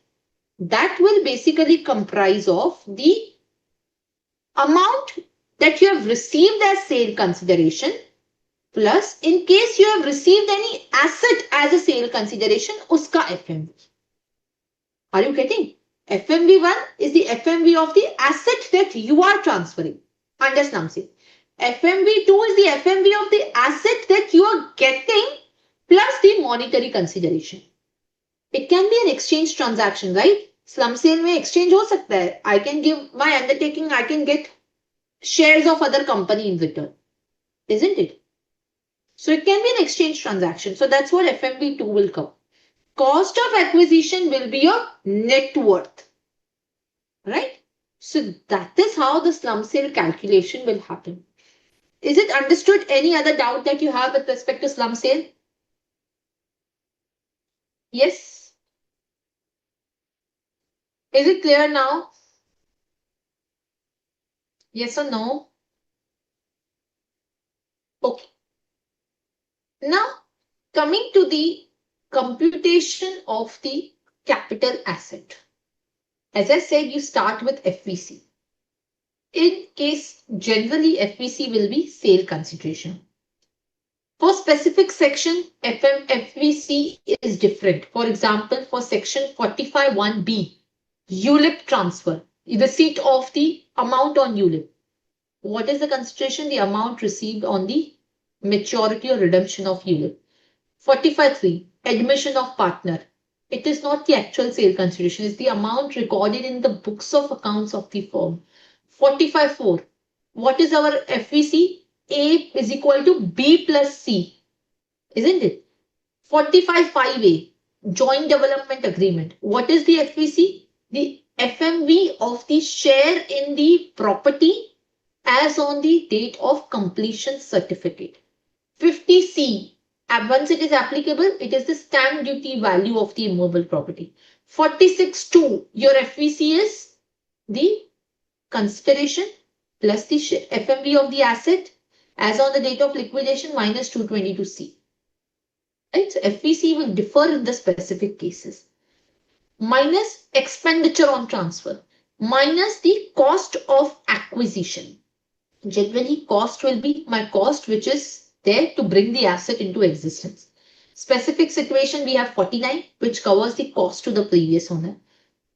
that will basically comprise of the amount that you have received as sale consideration, plus in case you have received any asset as a sale consideration, uska FMV. Are you getting? FMV1 is the FMV of the asset that you are transferring under slum sale. FMV2 is the FMV of the asset that you are getting plus the monetary consideration. It can be an exchange transaction, right? Slum sale में exchange हो सकता है. I can give my undertaking, I can get shares of other company in return, isn't it? So it can be an exchange transaction. So that's what FMV2 will cover. Cost of acquisition will be your net worth, right? So that is how the slum sale calculation will happen. Is it understood? Any other doubt that you have with respect to slum sale? Yes. Is it clear now? Yes or no? Okay. Now, coming to the computation of the capital asset. As I said, you start with FVC. In case, generally FVC will be sale consideration. For specific section, FVC is different. For example, for section 45(1)(b), ULIP transfer, receipt of the amount on ULIP. What is the consideration? The amount received on the maturity or redemption of ULIP. 45(3), admission of partner. It is not the actual sale consideration, it's the amount recorded in the books of accounts of the firm. 45(4), what is our FVC? A is equal to B plus C, isn't it? 45(5)(a), joint development agreement. What is the FVC? The FMV of the share in the property as on the date of completion certificate. 50C, once it is applicable, it is the stamp duty value of the immovable property. 46(2), your FVC is the consideration plus the FMV of the asset as on the date of liquidation minus 222C. Right? So FVC will differ in the specific cases. Minus expenditure on transfer, minus the cost of acquisition. Generally, cost will be my cost, which is there to bring the asset into existence. Specific situation, we have 49, which covers the cost to the previous owner.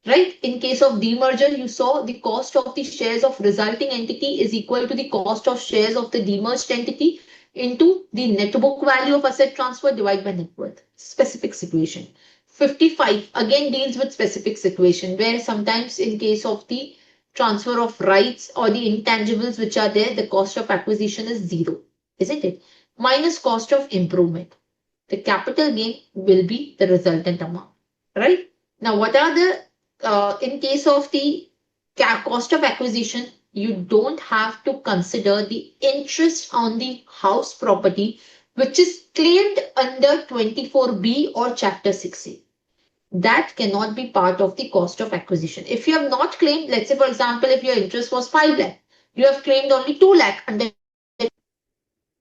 Right? In case of demerger, you saw the cost of the shares of resulting entity is equal to the cost of shares of the demerged entity into the net book value of asset transfer divided by net worth. Specific situation. 55 again deals with specific situation where sometimes in case of the transfer of rights or the intangibles which are there, the cost of acquisition is zero, isn't it? Minus cost of improvement. The capital gain will be the resultant amount, right? Now, what are the in case of the cost of acquisition, you don't have to consider the interest on the house property, which is claimed under 24B or Chapter 6A. That cannot be part of the cost of acquisition. If you have not claimed, let's say, for example, if your interest was 5 lakh, you have claimed only 2 lakh under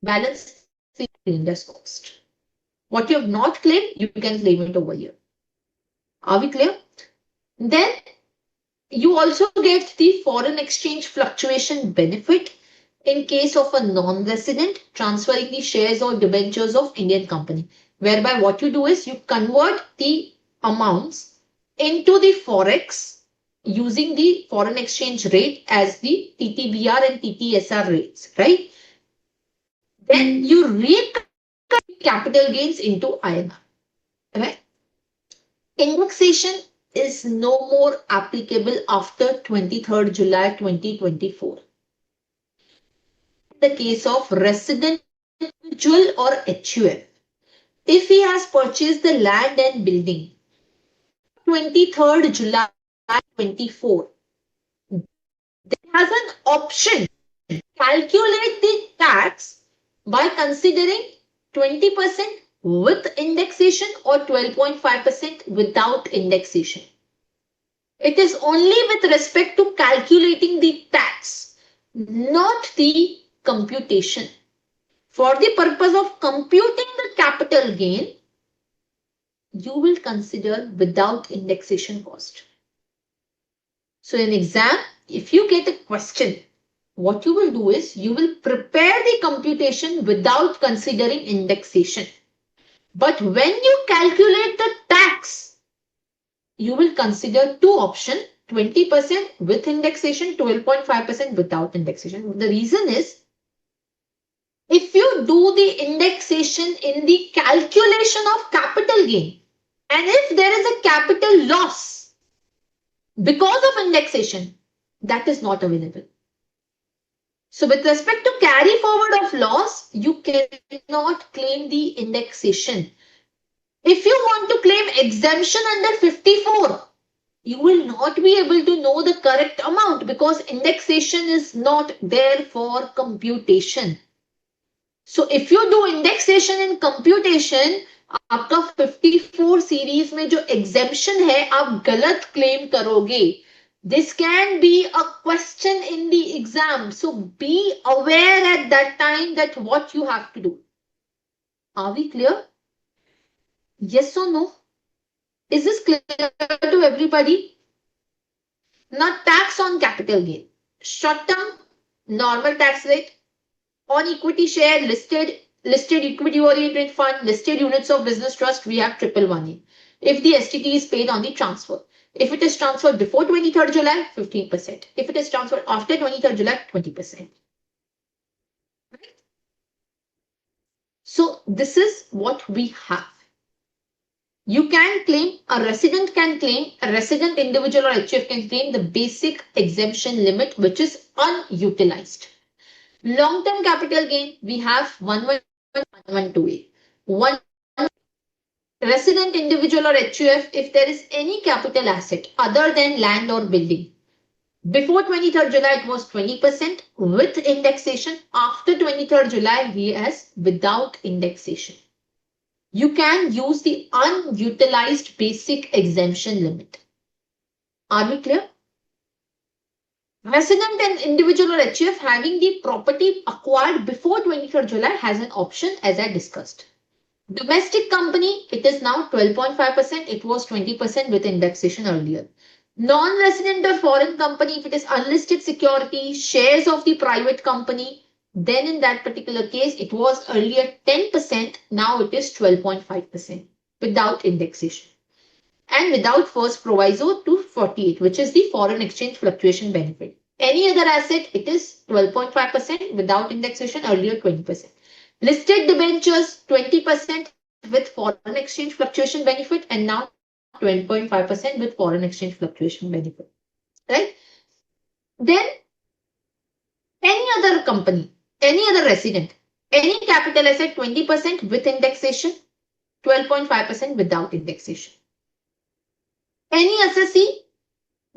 balance claimed as cost. What you have not claimed, you can claim it over here. Are we clear? Then you also get the foreign exchange fluctuation benefit in case of a non-resident transferring the shares or debentures of Indian company, whereby what you do is you convert the amounts into the forex using the foreign exchange rate as the TTBR and TTSR rates, right? Then you reconvert capital gains into INR, right? Indexation is no more applicable after 23rd July 2024. In the case of resident individual or HUF, if he has purchased the land and building 23rd July 24, it has an option calculate the tax by considering 20% with indexation or 12.5% without indexation. It is only with respect to calculating the tax, not the computation. For the purpose of computing the capital gain, you will consider without indexation cost. So in exam, if you get a question, what you will do is you will prepare the computation without considering indexation. But when you calculate the tax, you will consider two options, 20% with indexation, 12.5% without indexation. The reason is, if you do the indexation in the calculation of capital gain, and if there is a capital loss because of indexation, that is not available. So with respect to carry forward of loss, you cannot claim the indexation. If you want to claim exemption under 54, you will not be able to know the correct amount because indexation is not there for computation. So if you do indexation in computation, आपका 54 series में जो exemption है आप गलत claim करोगे. This can be a question in the exam. So be aware at that time that what you have to do. Are we clear? Yes or no? Is this clear to everybody? Now tax on capital gain. Short term, normal tax rate. On equity share, listed equity oriented fund, listed units of business trust, we have 111A. If the STT is paid on the transfer. If it is transferred before 23rd July, 15%. If it is transferred after 23rd July, 20%. Right? So this is what we have. You can claim, a resident individual or HUF can claim the basic exemption limit which is unutilized. Long-term capital gain, we have 112A. One resident individual or HUF, if there is any capital asset other than land or building. Before 23rd July, it was 20% with indexation. After 23rd July, he has without indexation. You can use the unutilized basic exemption limit. Are we clear? Resident and individual or HUF having the property acquired before 23rd July has an option as I discussed. Domestic company, it is now 12.5%. It was 20% with indexation earlier. Non-resident or foreign company, if it is unlisted security, shares of the private company, then in that particular case, it was earlier 10%. Now it is 12.5% without indexation. And without first proviso to 48, which is the foreign exchange fluctuation benefit. Any other asset, it is 12.5% without indexation, earlier 20%. Listed debentures, 20% with foreign exchange fluctuation benefit, and now 12.5% with foreign exchange fluctuation benefit. Right? Then, any other company, any other resident, any capital asset, 20% with indexation, 12.5% without indexation. Any assessee,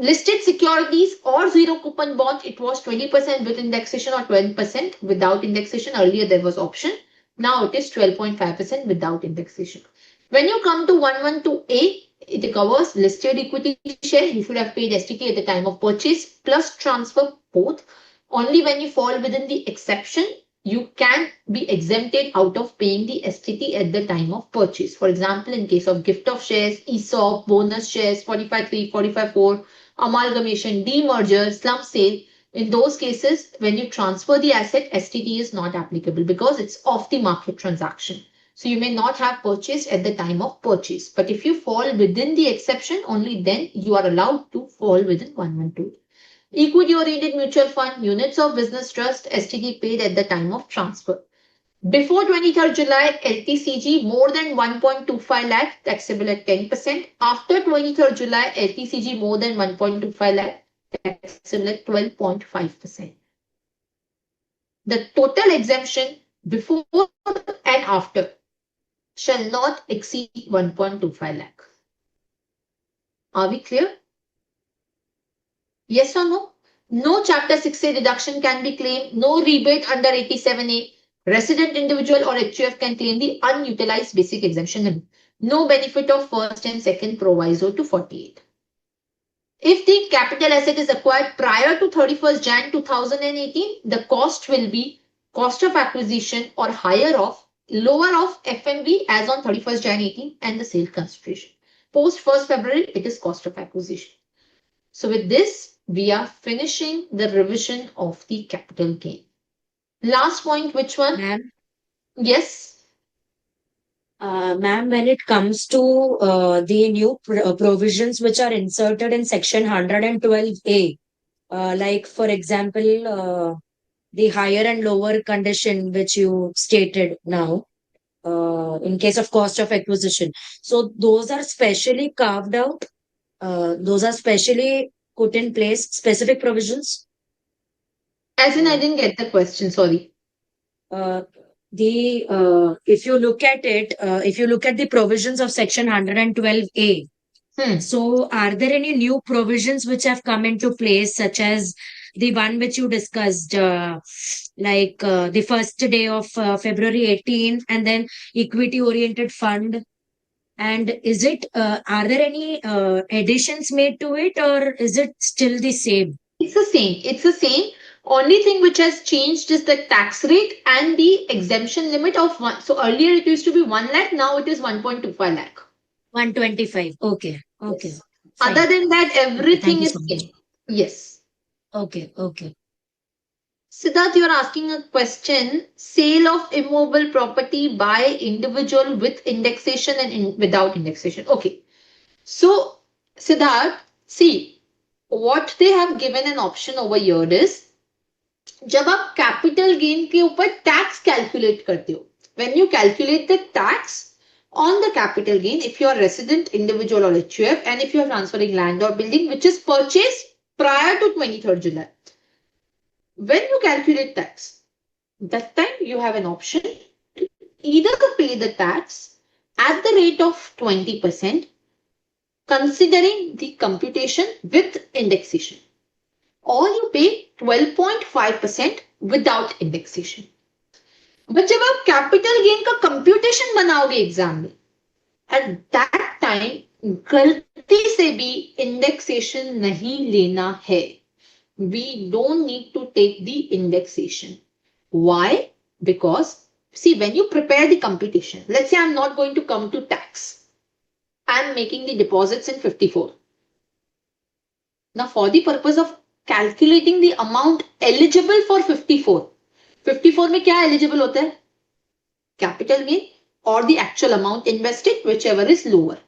listed securities or zero coupon bonds, it was 20% with indexation or 12% without indexation. Earlier there was option. Now it is 12.5% without indexation. When you come to 112A, it covers listed equity share. You should have paid STT at the time of purchase plus transfer both. Only when you fall within the exception, you can be exempted out of paying the STT at the time of purchase. For example, in case of gift of shares, ESOP, bonus shares, 45.3, 45.4, amalgamation, demerger, slump sale, in those cases, when you transfer the asset, STT is not applicable because it's off the market transaction. So you may not have purchased at the time of purchase. But if you fall within the exception, only then you are allowed to fall within 112. Equity-oriented mutual fund, units of business trust, STT paid at the time of transfer. Before 23rd July, LTCG more than 1.25 lakh, taxable at 10%. After 23rd July, LTCG more than 1.25 lakh, taxable at 12.5%. The total exemption before and after shall not exceed 1.25 lakh. Are we clear? Yes or no? No Chapter 6A deduction can be claimed. No rebate under 87A. Resident individual or HUF can claim the unutilized basic exemption limit. No benefit of first and second proviso to 48. If the capital asset is acquired prior to 31st Jan 2018, the cost will be cost of acquisition or higher of lower of FMV as on 31st Jan 18 and the sale consideration. Post 1st February, it is cost of acquisition. So with this, we are finishing the revision of the capital gain. Last point, which one? Ma'am, Yes. ma'am, when it comes to the new provisions which are inserted in section 112A, like for example, the higher and lower condition which you stated now, in case of cost of acquisition. So those are specially carved out. Those are specially put in place, specific provisions. As in, I didn't get the question, sorry. If you look at it, if you look at the provisions of section 112A, so are there any new provisions which have come into place, such as the one which you discussed, like the first day of February 18, and then equity oriented fund? And is it, are there any additions made to it, or is it still the same? It's the same. It's the same. Only thing which has changed is the tax rate and the exemption limit of one. So earlier it used to be 1 lakh, now it is 1.25 lakh. 125. Okay. Okay. Yes. Fine. Other than that, Okay, thank everything you is so much. same. Yes. Okay. Okay. Siddharth, you are asking a question. Sale of immobile property by individual with indexation and without indexation. Okay. So, Siddharth, see, what they have given an option over here is, जब आप capital gain के ऊपर tax calculate करते हो, when you calculate the tax on the capital gain, if you are resident individual or HUF, and if you are transferring land or building which is purchased prior to 23rd July, when you calculate tax, that time you have an option to either pay the tax at the rate of 20%, considering the computation with indexation, or you pay 12.5% without indexation. But जब आप capital gain का computation बनाओगे exam में, at that time गलती से भी indexation नहीं लेना है. We don't need to take the indexation. Why? Because see, when you prepare the computation, let's say I'm not going to come to tax. I'm making the deposits in 54. Now, for the purpose of calculating the amount eligible for 54, 54 में क्या eligible होता है? Capital gain or the actual amount invested, whichever is lower.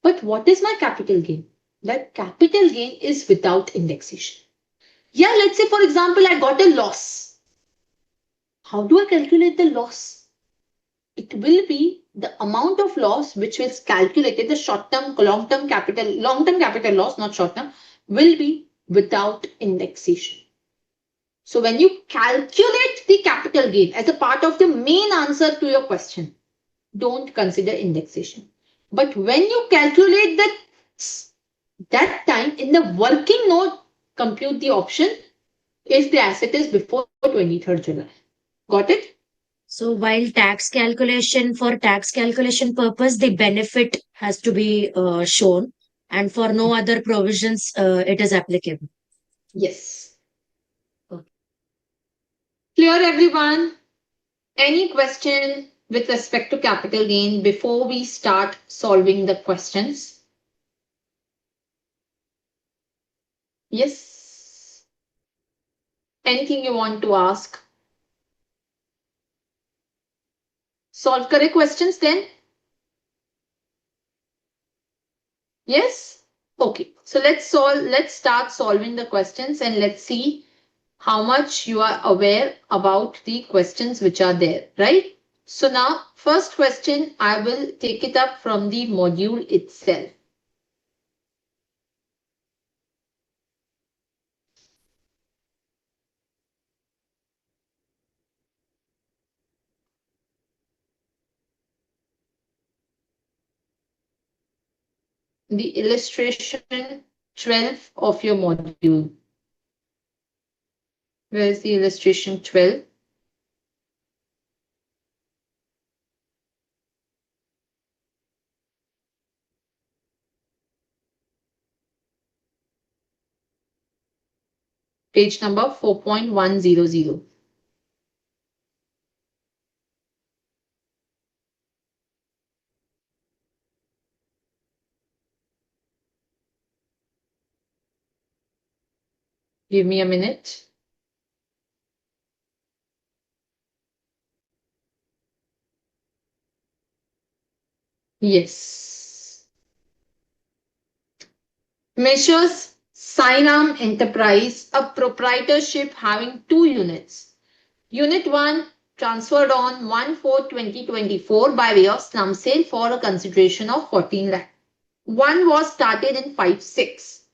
But what is my capital gain? That capital gain is without indexation. Yeah, let's say for example, I got a loss. How do I calculate the loss? It will be the amount of loss which is calculated, the short-term, long-term capital loss, not short-term, will be without indexation. So when you calculate the capital gain as a part of the main answer to your question, don't consider indexation. But when you calculate that time in the working note, compute the option if the asset is before 23rd July. Got it? So while tax calculation, for tax calculation purpose, the benefit has to be shown, and for no other provisions, it is applicable. Yes. Okay. Clear, everyone? Any question with respect to capital gain before we start solving the questions? Yes. Anything you want to ask? Solve correct questions then? Yes? Okay. So let's start solving the questions and let's see how much you are aware about the questions which are there, right? So now, first question, I will take it up from the module itself. the illustration 12 of your module. Where is the illustration 12? Page number 4.100. Give me a minute. Yes. Measures Signam Enterprise, a proprietorship having 2 units. Unit 1 transferred on 1/4/2024 by way of slum sale for a consideration of 14 lakh. One was started in 5/6.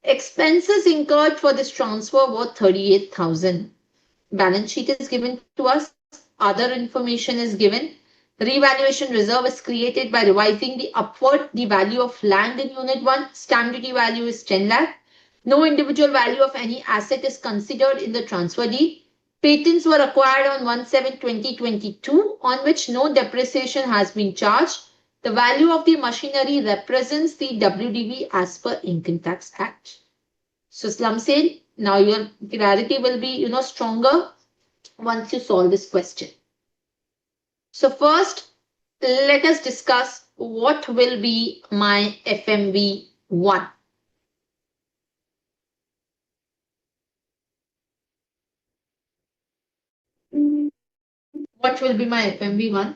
Expenses incurred for this transfer were 38,000. Balance sheet is given to us. Other information is given. Revaluation reserve is created by revising the upward the value of land in unit 1. Stamp duty value is 10 lakh. No individual value of any asset is considered in the transfer deed. Patents were acquired on 1/7/2022 on which no depreciation has been charged. The value of the machinery represents the WDV as per Income Tax Act. So slum sale, now your clarity will be stronger once you solve this question. So first, let us discuss what will be my FMV 1. What will be my FMV 1?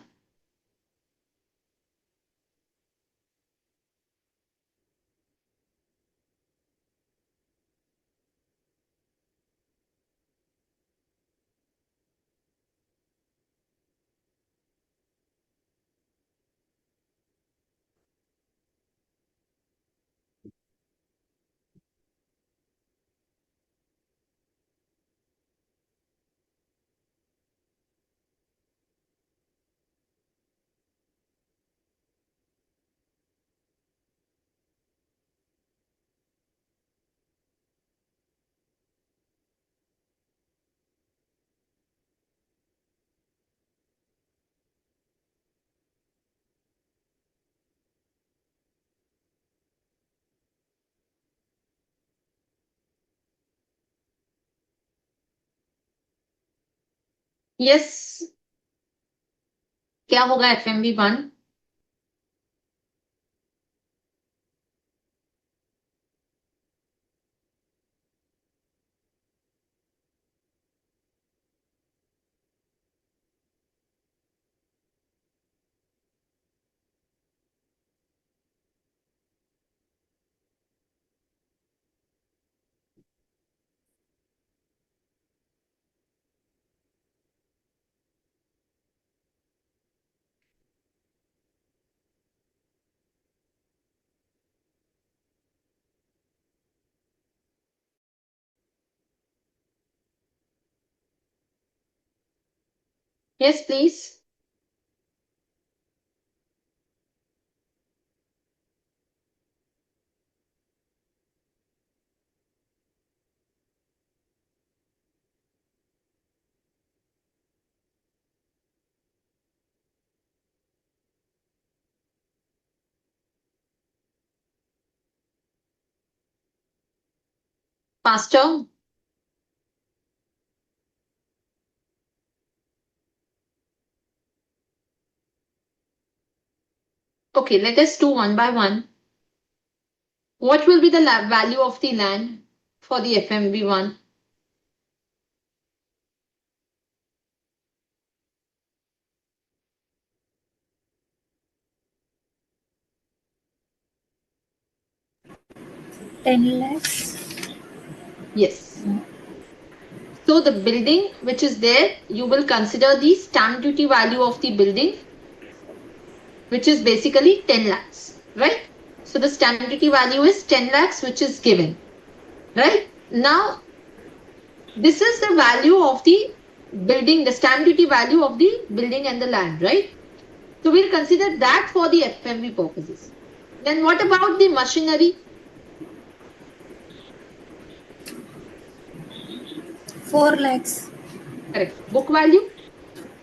Yes, क्या होगा FMV 1? Yes, please. Faster. Okay, let us do one by one. What will be the value of the land for the FMV 1? ₹10 lakhs. Yes. So the building which is there, you will consider the stamp duty value of the building, which is basically 10 lakhs, right? So the stamp duty value is 10 lakhs, which is given, right? Now, this is the value of the building, the stamp duty value of the building and the land, right? So we'll consider that for the FMV purposes. Then what about the machinery? 4 lakhs. Correct. Book value?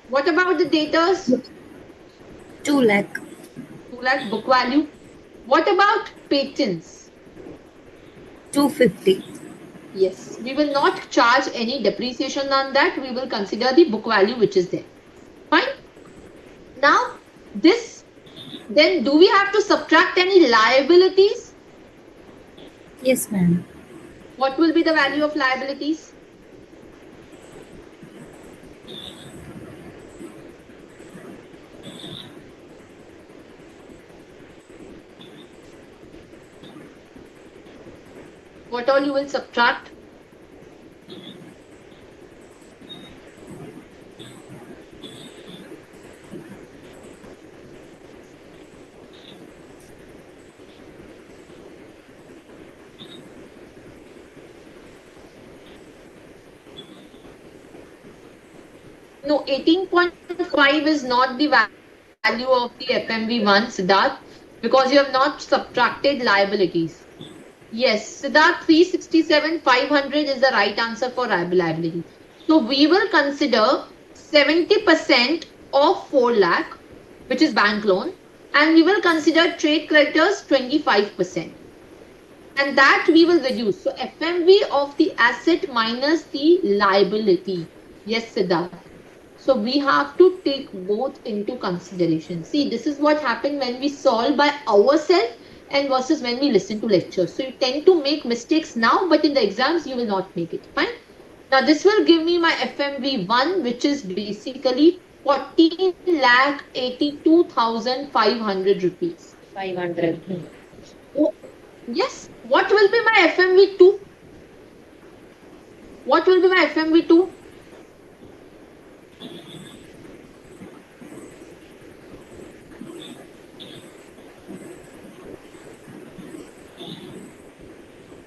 What about the debtors? 2 lakh. 2 lakh book value. What about patents? 250. Yes, we will not charge any depreciation on that. We will consider the book value which is there. Fine. Now, this, then do we have to subtract any liabilities? Yes, ma'am. What will be the value of liabilities? What all you will subtract? No, 18.5 is not the value of the FMV1, Siddharth, because you have not subtracted liabilities. Yes, Siddharth, 367, 500 is the right answer for liability. So we will consider 70% of 4 lakh, which is bank loan, and we will consider trade creditors 25. And that we will reduce. So FMV of the asset minus the liability. Yes, Siddharth. So we have to take both into consideration. See, this is what happened when we solve by ourselves and versus when we listen to lectures. So you tend to make mistakes now, but in the exams you will not make it. Fine. Now this will give me my FMV1, which is basically 14 lakh 82,500 rupees. 500. Oh, yes. What will be my FMV2? What will be my FMV2?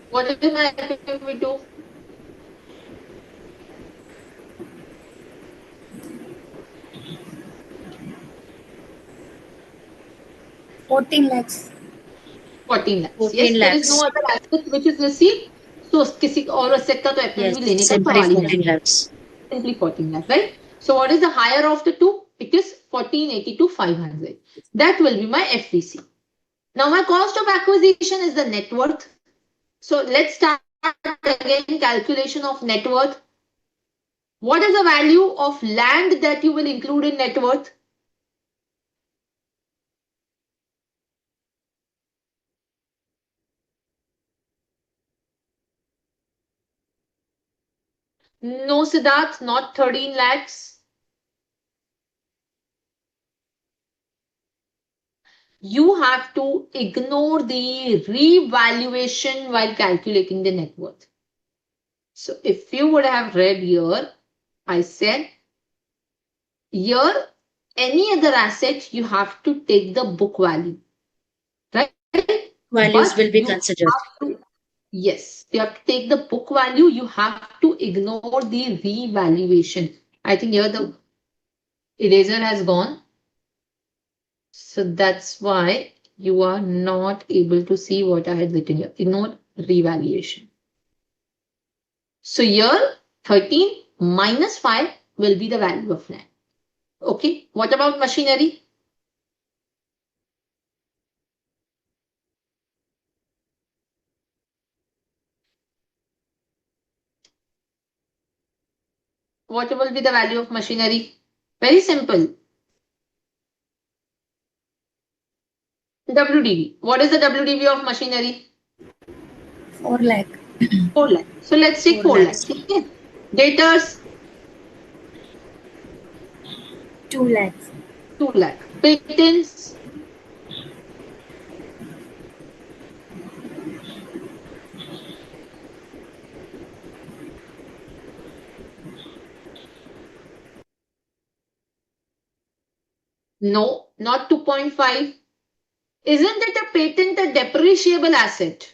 What is my FMV2? 14 lakhs. 14 lakhs. 14 Yes, there is no lakhs. other asset which is received. So किसी और asset का तो Yes, FMV लेने का simply सवाल ही नहीं. 14 lakhs. Simply 14 lakh, right? So what is the higher of the two? It is 1482,500. That will be my FVC. Now my cost of acquisition is the net worth. So let's start again calculation of net worth. What is the value of land that you will include in net worth? No, Siddharth, not 13 lakhs. You have to ignore the revaluation while calculating the net worth. So if you would have read here, I said here any other asset you have to take the book value, right? Values But will be you considered. have to, yes, you have to take the book value. You have to ignore the revaluation. I think here the eraser has gone. So that's why you are not able to see what I had written here. Ignore revaluation. So here 13 minus 5 will be the value of land. Okay. What about machinery? What will be the value of machinery? Very simple. WDV. What is the WDV of machinery? 4 lakh. 4 lakh. So let's take 4 4 lakhs. lakhs. Okay. Debtors, 2 lakhs. 2 lakh. Patents, no, not 2.5. Isn't it a patent a depreciable asset?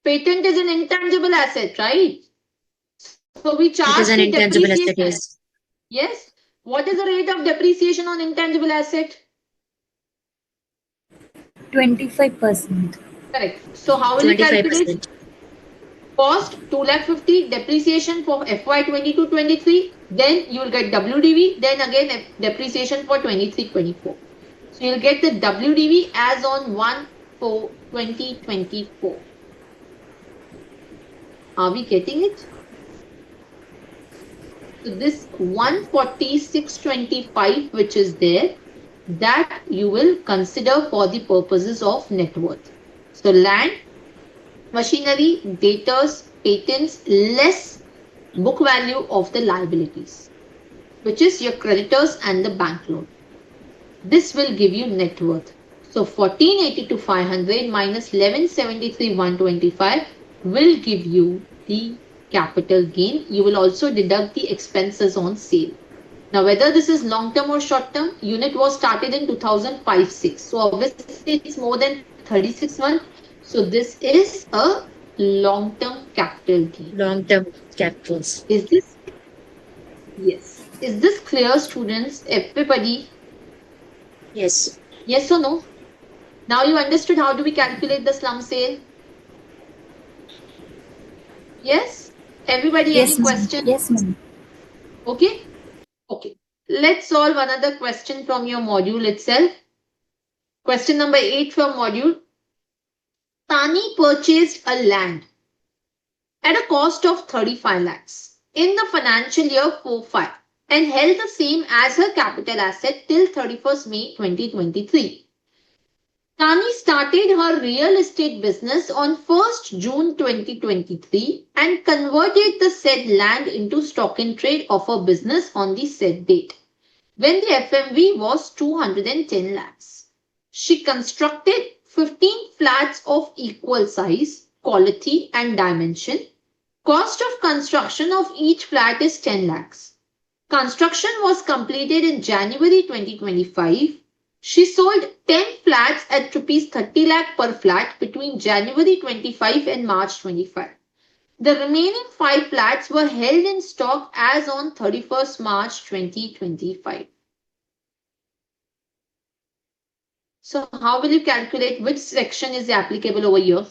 Patent is an intangible asset, right? So we It is charge an the intangible asset, depreciation. yes. Yes. What is the rate of depreciation on intangible asset? 25%. Correct. So how will you calculate? 25%. Cost 2,50,000, depreciation for FY 22-23, then you will get WDV, then again depreciation for 23-24. So you'll get the WDV as on 1/4/2024. Are we getting it? So this 146.25 which is there, that you will consider for the purposes of net worth. So land, machinery, debtors, patents, less book value of the liabilities, which is your creditors and the bank loan. This will give you net worth. So 1482,500 minus 1173,125 will give you the capital gain. You will also deduct the expenses on sale. Now, whether this is long term or short term, unit was started in 2005-6. So obviously it's more than 36 months. So this is a long term capital gain. Long-term capitals. Is this? Yes. Is this clear, students? Everybody? Yes. Yes or no? Now you understood how do we calculate the slum sale? Yes? Everybody, Yes, any ma'am. question? Yes, ma'am. Okay? Okay. Let's solve another question from your module itself. Question number 8 from module. Tani purchased a land at a cost of 35 lakhs in the financial year 4-5 and held the same as her capital asset till 31st May 2023. Tani started her real estate business on 1st June 2023 and converted the said land into stock in trade of her business on the said date, when the FMV was 210 lakhs. She constructed 15 flats of equal size, quality and dimension. Cost of construction of each flat is 10 lakhs. Construction was completed in January 2025. She sold 10 flats at rupees 30 lakh per flat between January 25 and March 25. The remaining 5 flats were held in stock as on 31st March 2025. So how will you calculate which section is applicable over here?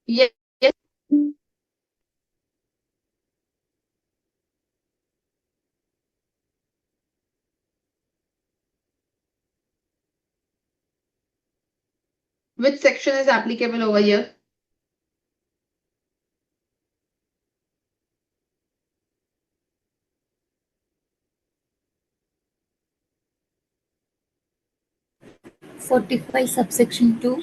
Yes. Which section is applicable over here? Forty-five subsection 2.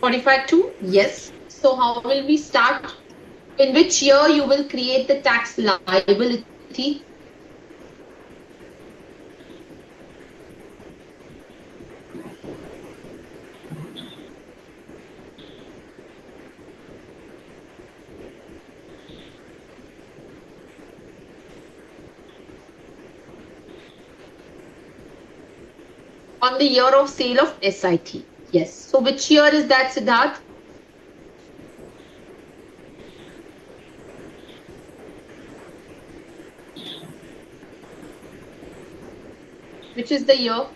45-2? Yes. So how will we start? In which year you will create the tax liability? On the year of sale of SIT. Yes. So which year is that, Siddharth? Which is the year?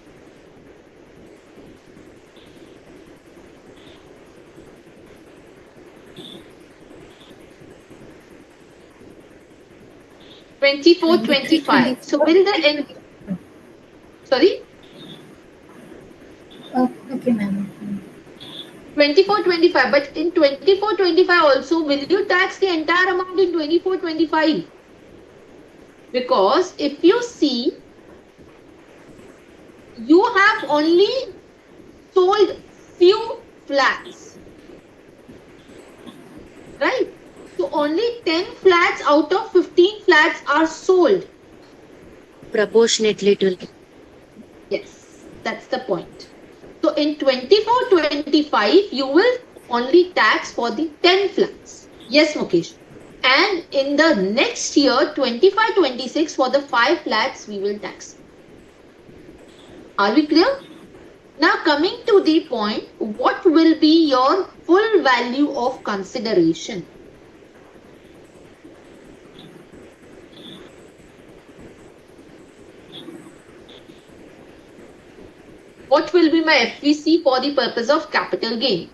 Twenty-four, 25. So will the end? Sorry? Oh, okay, ma'am. 24-25. But in 24-25 also, will you tax the entire amount in 24-25? Because if you see, you have only sold few flats, right? So only 10 flats out of 15 flats are sold. Proportionately to. Yes, that's the point. So in 24-25, you will only tax for the 10 flats. Yes, Mukesh. And in the next year, 25-26, for the 5 flats, we will tax. Are we clear? Now coming to the point, what will be your full value of consideration? What will be my FVC for the purpose of capital gain?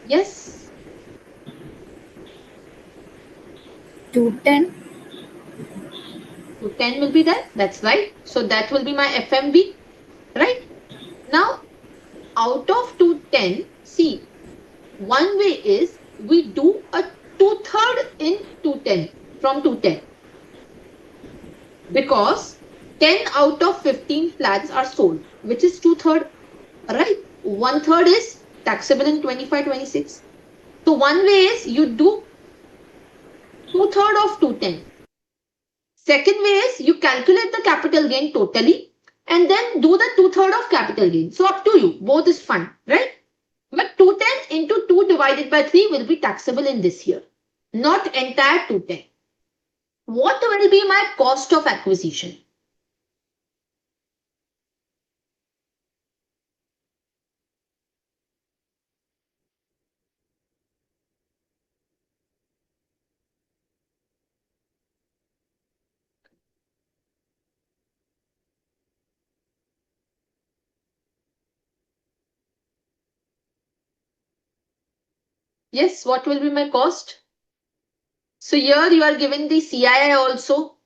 Yes, 210. 210 will be there. That's right. So that will be my FMB, right? Now, out of 210, see, one way is we do a two-third in 210 from 210 because 10 out of 15 flats are sold, which is two-third, right? One-third is taxable in 25-26. So one way is you do two-third of 210. Second way is you calculate the capital gain totally and then do the two-third of capital gain. So up to you. Both is fine, right? But 210 into 2 divided by 3 will be taxable in this year, not entire 210. What will be my cost of acquisition? Yes, what will be my cost? So here you are given the CII also.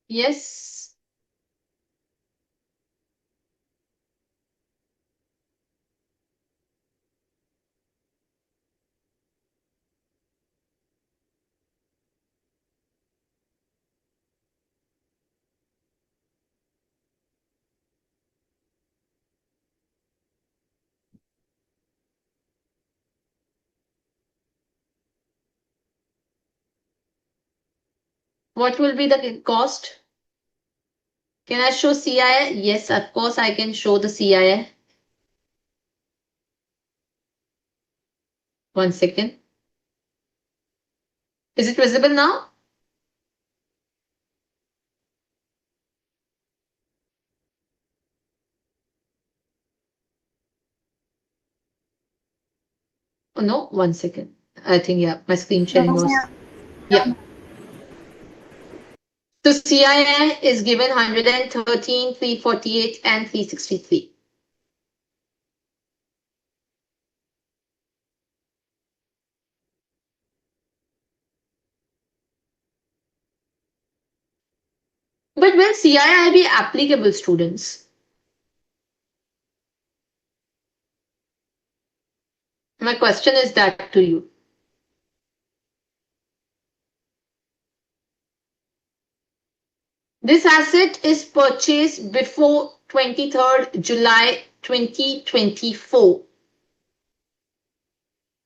Yes. What will be the cost? Can I show CII? Yes, of course I can show the CII. One second. Is it visible now? Oh no, one second. I think, yeah, my screen sharing was. Yeah. So CII is given 113, 348, and 363. But will CII be applicable, students? My question is that to you. This asset is purchased before 23rd July 2024.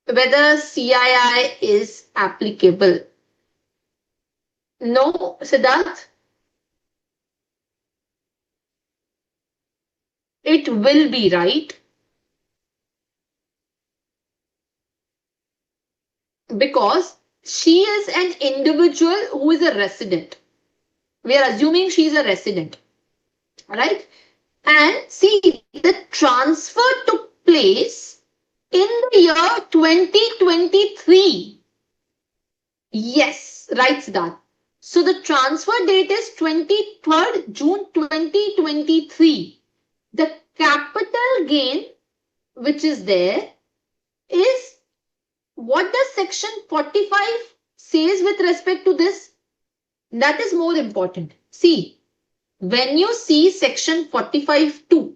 Whether CII is applicable? No, Siddharth? It will be, right? Because she is an individual who is a resident. We are assuming she is a resident, right? And see, the transfer took place in the year 2023. Yes, right, Siddharth. So the transfer date is 23rd June 2023. The capital gain which is there is what does section 45 says with respect to this? That is more important. See, when you see section 45.2,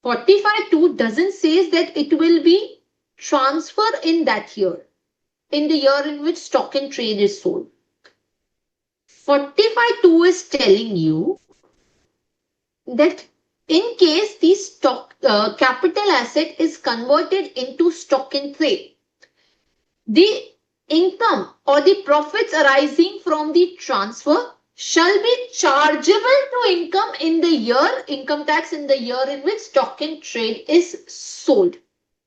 45.2 doesn't say that it will be transfer in that year, in the year in which stock and trade is sold. 45.2 is telling you that in case the stock capital asset is converted into stock and trade, the income or the profits arising from the transfer shall be chargeable to income tax in the year in which stock in trade is sold.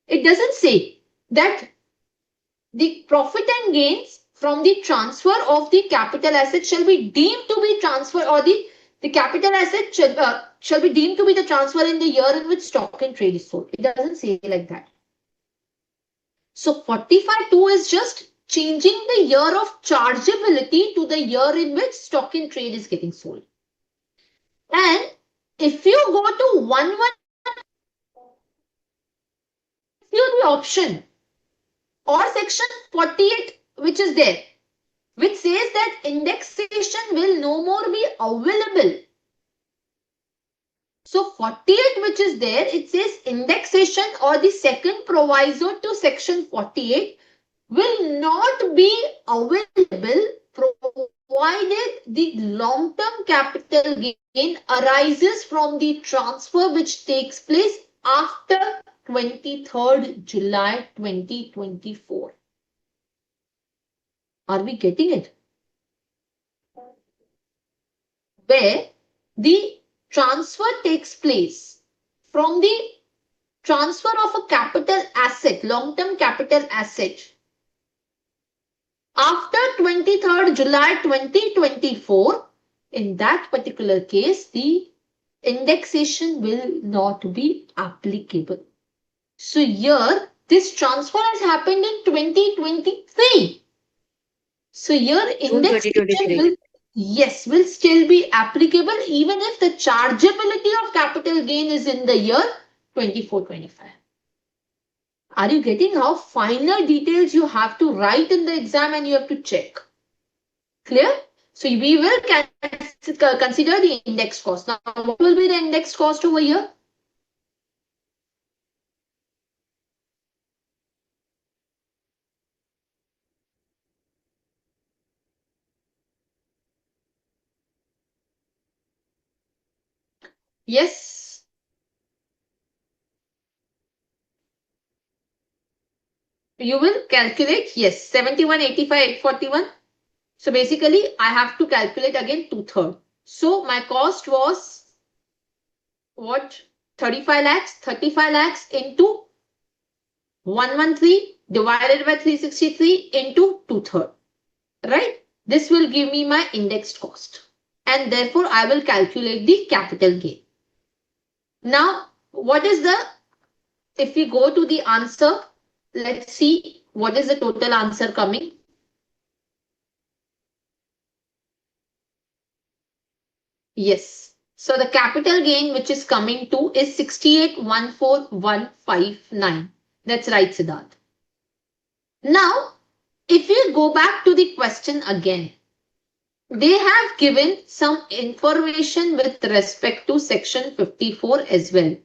It doesn't say that the profit and gains from the transfer of the capital asset shall be deemed to be transfer, or the capital asset shall be deemed to be the transfer in the year in which stock in trade is sold. It doesn't say like that. So 45.2 is just changing the year of chargeability to the year in which stock in trade is getting sold. And if you go to 1.1, the option or section 48 which is there, which says that indexation will no more be available. So 48 which is there, it says indexation or the second proviso to section 48 will not be available provided the long-term capital gain arises from the transfer which takes place after 23rd July 2024. Are we getting it? Where the transfer takes place from the transfer of a capital asset, long-term capital asset, after 23rd July 2024, in that particular case, the indexation will not be applicable. So here, this transfer has happened in 2023. So here, indexation will, yes, will still be applicable even if the chargeability of capital gain is in the year 24-25. Are you getting how finer details you have to write in the exam and you have to check? Clear? So we will consider the index cost. Now, what will be the index cost over here? Yes. You will calculate, yes, 71, 85, 841. So basically, I have to calculate again 2/3. So my cost was what? 35 lakhs. 35 lakhs into 113 divided by 363 into 2/3. Right? This will give me my indexed cost. And therefore, I will calculate the capital gain. Now, what is the, if we go to the answer, let's see what is the total answer coming. Yes. So the capital gain which is coming to is 68,14159. That's right, Siddharth. Now, if we go back to the question again, they have given some information with respect to section 54 as well.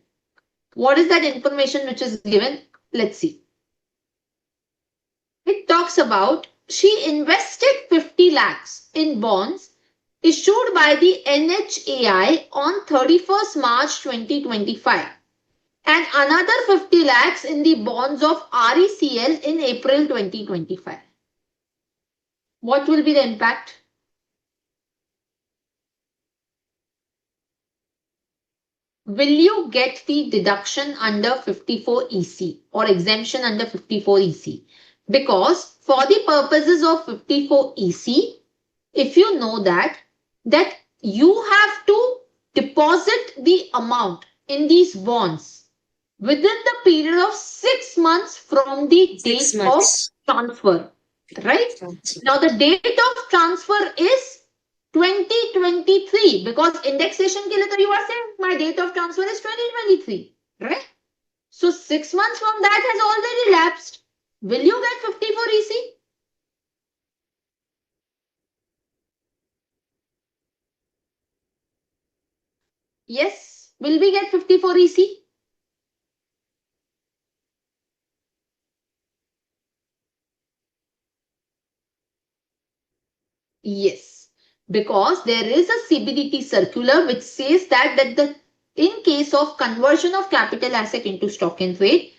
What is that information which is given? Let's see. It talks about she invested 50 lakhs in bonds issued by the NHAI on 31st March 2025 and another 50 lakhs in the bonds of RECL in April 2025. What will be the impact? Will you get the deduction under 54 EC or exemption under 54 EC? Because for the purposes of 54 EC, if you know that you have to deposit the amount in these bonds within the period of 6 months from the date of transfer, right? Now the date of transfer is 2023 because indexation ke liye to you are saying my date of transfer is 2023, right? So 6 months from that has already lapsed. Will you get 54 EC? Yes. Will we get 54 EC? Yes. Because there is a CBDT circular which says that in case of conversion of capital asset into stock in trade,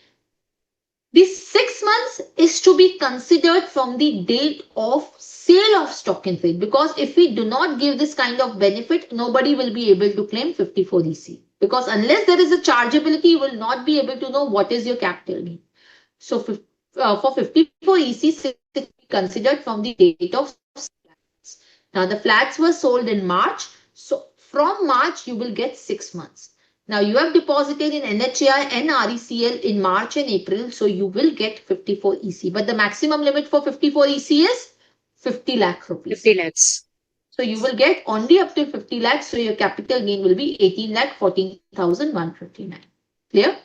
The 6 months is to be considered from the date of sale of stock in trade, because if we do not give this kind of benefit, nobody will be able to claim 54 EC, because unless there is a chargeability, you will not be able to know what is your capital gain. So for 54 EC, it will be considered from the date of flats. Now the flats were sold in March. So from March, you will get 6 months. Now you have deposited in NHAI and RECL in March and April. So you will get 54 EC. But the maximum limit for 54 EC is 50 lakh rupees. 50 lakhs. So you will get only up to 50 lakhs. So your capital gain will be 18 lakh 14,159. Clear?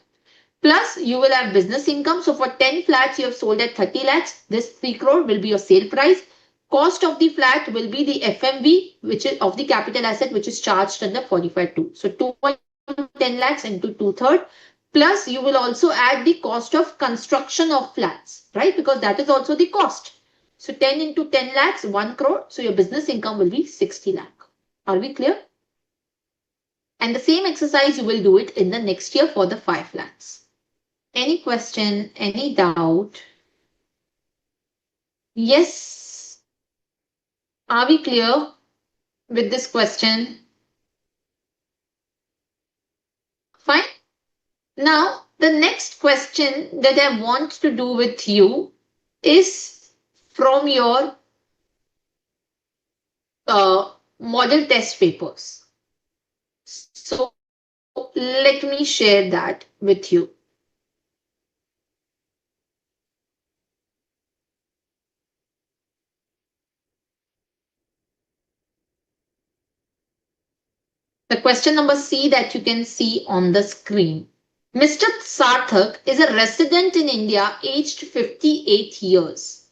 Plus, you will have business income. So for 10 flats, you have sold at 30 lakhs. This 3 crore will be your sale price. Cost of the flat will be the FMV, which is of the capital asset, which is charged under 45(2). So 2.10 lakhs into 2/3. Plus, you will also add the cost of construction of flats, right? Because that is also the cost. So 10 into 10 lakhs, 1 crore. So your business income will be 60 lakh. Are we clear? And the same exercise, you will do it in the next year for the 5 flats. Any question, any doubt? Yes. Are we clear with this question? Fine. Now, the next question that I want to do with you is from your model test papers. So, let me share that with you. The question number C that you can see on the screen. Mr. Sarthak is a resident in India aged 58 years.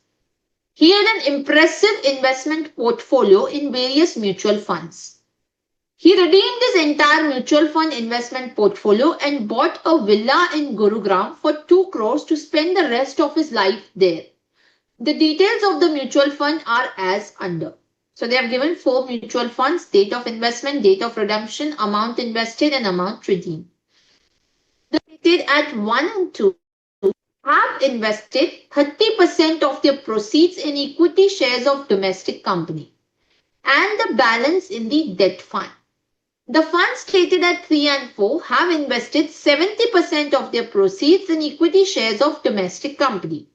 He had an impressive investment portfolio in various mutual funds. He redeemed his entire mutual fund investment portfolio and bought a villa in Gurugram for 2 crores to spend the rest of his life there. The details of the mutual fund are as under. So they have given 4 mutual funds: date of investment, date of redemption, amount invested, and amount redeemed. The rated at 1 and 2 have invested 30% of their proceeds in equity shares of domestic company and the balance in the debt fund. The funds stated at 3 and 4 have invested 70% of their proceeds in equity shares of domestic company.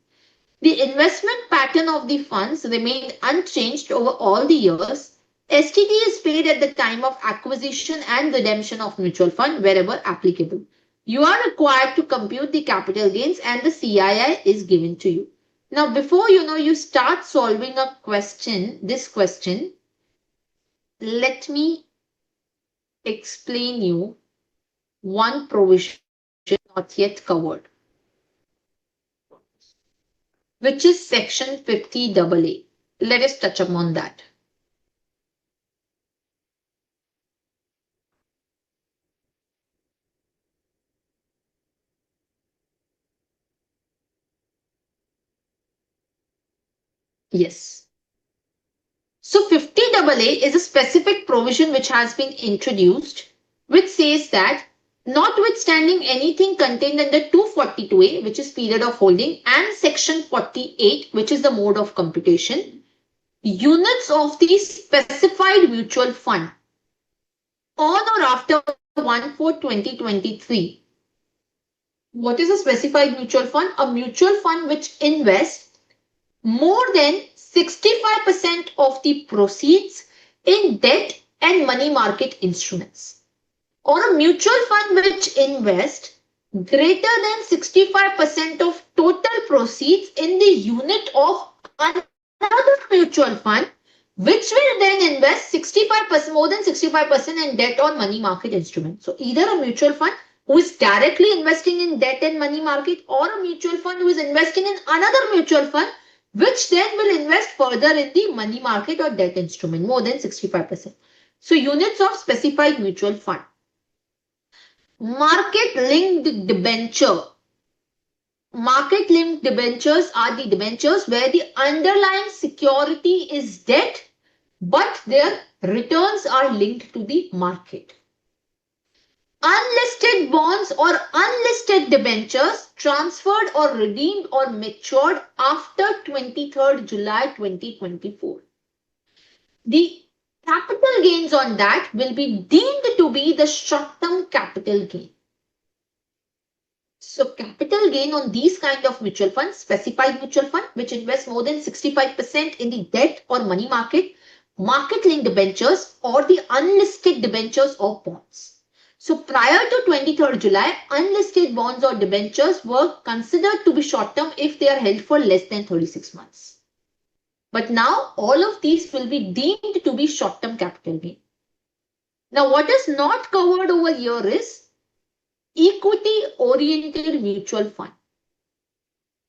The investment pattern of the funds remained unchanged over all the years. STT is paid at the time of acquisition and redemption of mutual fund wherever applicable. You are required to compute the capital gains and the CII is given to you. Now, before you start solving a question, this question, let me explain you one provision not yet covered, which is section 50AA. Let us touch upon that. Yes. So 50AA is a specific provision which has been introduced, which says that notwithstanding anything contained under 242A, which is period of holding, and section 48, which is the mode of computation, units of the specified mutual fund on or after 1/4/2023. What is a specified mutual fund? A mutual fund which invests more than 65% of the proceeds in debt and money market instruments, or a mutual fund which invests greater than 65% of total proceeds in the unit of another mutual fund, which will then invest 65%, more than 65% in debt or money market instruments. So either a mutual fund who is directly investing in debt and money market, or a mutual fund who is investing in another mutual fund, which then will invest further in the money market or debt instrument, more than 65%. So units of specified mutual fund. Market linked debenture. Market linked debentures are the debentures where the underlying security is debt, but their returns are linked to the market. Unlisted bonds or unlisted debentures transferred or redeemed or matured after 23rd July 2024. The capital gains on that will be deemed to be the short-term capital gain. So capital gain on these kind of mutual funds, specified mutual fund, which invest more than 65% in the debt or money market, market-linked debentures, or the unlisted debentures or bonds. So prior to 23rd July, unlisted bonds or debentures were considered to be short-term if they are held for less than 36 months. But now all of these will be deemed to be short-term capital gain. Now what is not covered over here is equity-oriented mutual fund.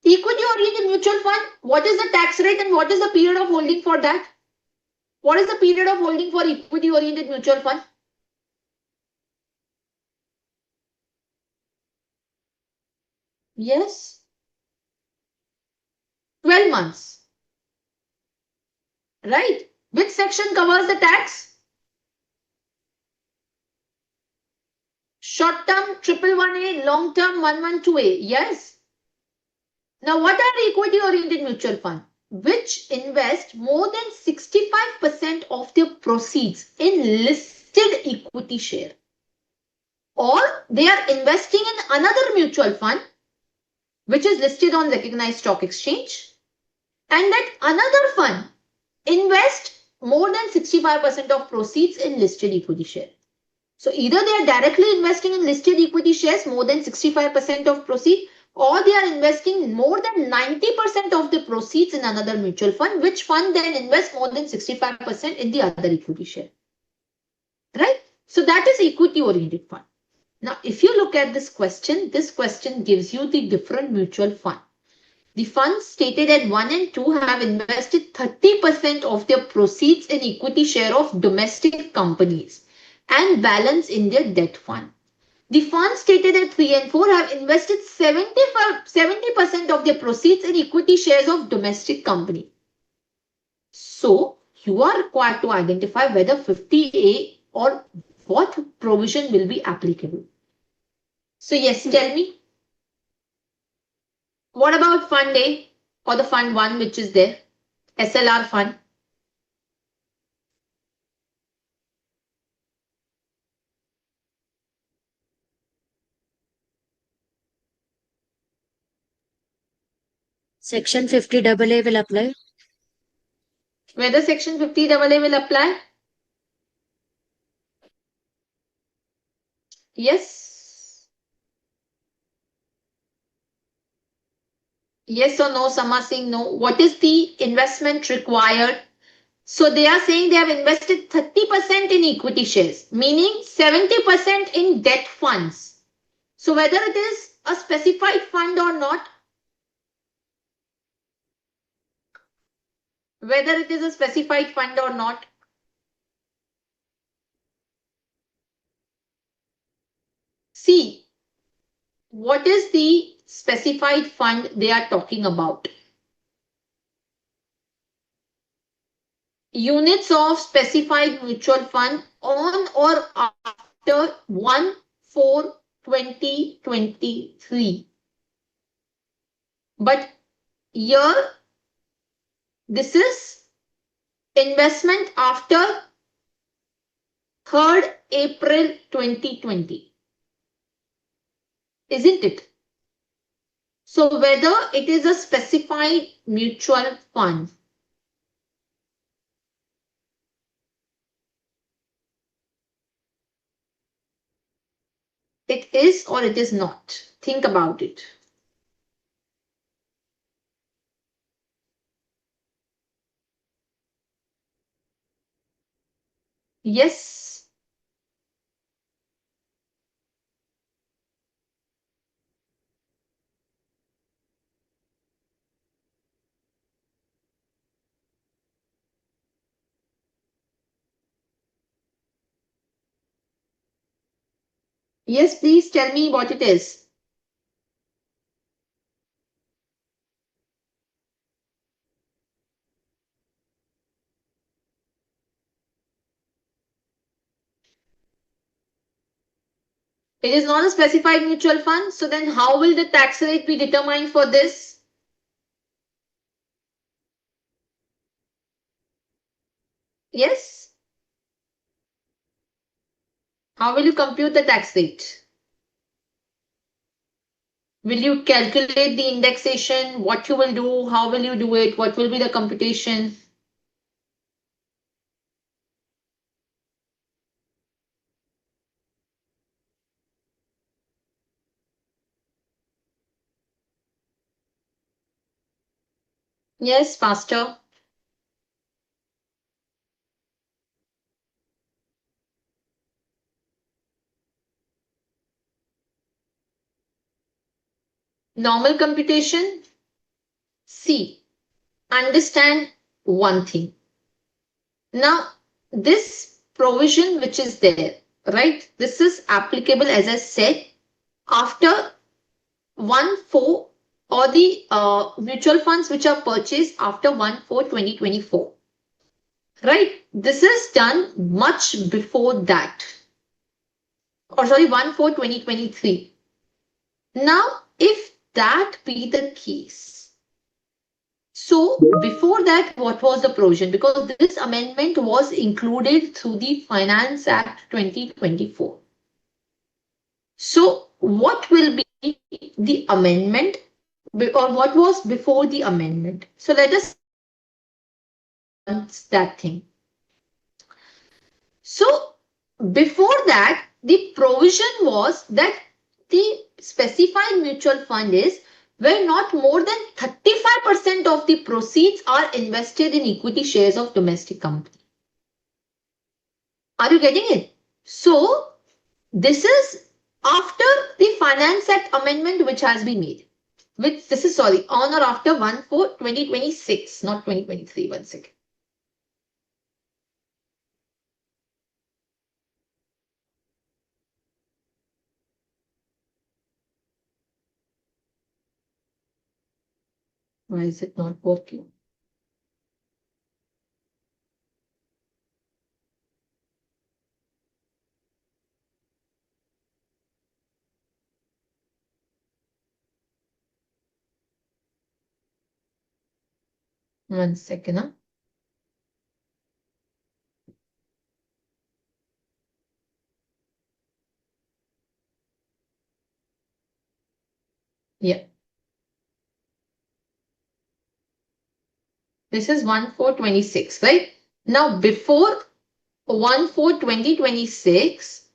Equity-oriented mutual fund, what is the tax rate and what is the period of holding for that? What is the period of holding for equity-oriented mutual fund? Yes, 12 months. Right? Which section covers the tax? Short-term 111A, long-term 112A. Yes. Now, what are equity-oriented mutual fund? Which invest more than 65% of their proceeds in listed equity share. Or they are investing in another mutual fund which is listed on recognized stock exchange, and that another fund invest more than 65% of proceeds in listed equity share. So either they are directly investing in listed equity shares more than 65% of proceeds, or they are investing more than 90% of the proceeds in another mutual fund, which fund then invests more than 65% in the other equity share. Right? So that is equity oriented fund. Now, if you look at this question gives you the different mutual fund. The funds stated at 1 and 2 have invested 30% of their proceeds in equity share of domestic companies and balance in their debt fund. The funds stated at 3 and 4 have invested 70% of their proceeds in equity shares of domestic company. So, you are required to identify whether 50A or what provision will be applicable. So, yes, tell me. What about Fund A or the Fund 1 which is there? SLR fund. Section 50 AA will apply. Whether Section 50 AA will apply? Yes. Yes or no? Some are saying no. What is the investment required? So they are saying they have invested 30% in equity shares, meaning 70% in debt funds. So whether it is a specified fund or not, whether it is a specified fund or not, see what is the specified fund they are talking about. Units of specified mutual fund on or after 1/4/2023. But here, this is investment after 3rd April 2020. Isn't it? So whether it is a specified mutual fund, it is or it is not. Think about it. Yes. Yes, please tell me what it is. It is not a specified mutual fund. So then how will the tax rate be determined for this? Yes? How will you compute the tax rate? Will you calculate the indexation? What you will do? How will you do it? What will be the computation? Yes, faster. Normal computation. See, understand one thing. Now, this provision which is there, right? This is applicable, as I said, after 1/4 or the mutual funds which are purchased after 1/4/2024. Right? This is done much before that. Or sorry, 1/4/2023. Now, if that be the case, so before that, what was the provision? Because this amendment was included through the Finance Act 2024. So what will be the amendment or what was before the amendment? So let us that thing. So before that, the provision was that the specified mutual fund is where not more than 35% of the proceeds are invested in equity shares of domestic company. Are you getting it? So this is after the Finance Act amendment which has been made. Which this is sorry on or after 1/4/2026, not 2023. One second. Why is it not working? One second. Huh? Yeah. This is 1/4/26, right? Now, before 1/4/2026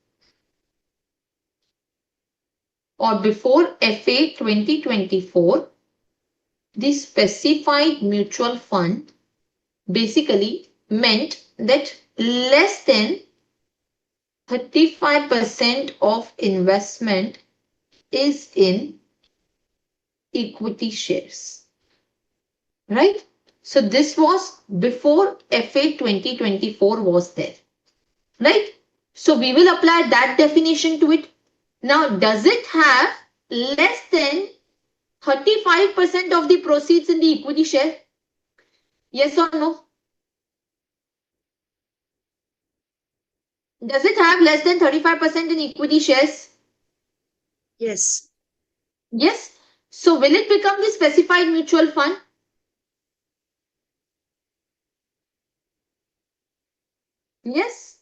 or before FA 2024, the specified mutual fund basically meant that less than 35% of investment is in equity shares, right? So this was before FA 2024 was there, right? So we will apply that definition to it. Now, does it have less than 35% of the proceeds in the equity share? Yes or no? Does it have less than 35% in equity shares? Yes. Yes. So will it become the specified mutual fund? Yes.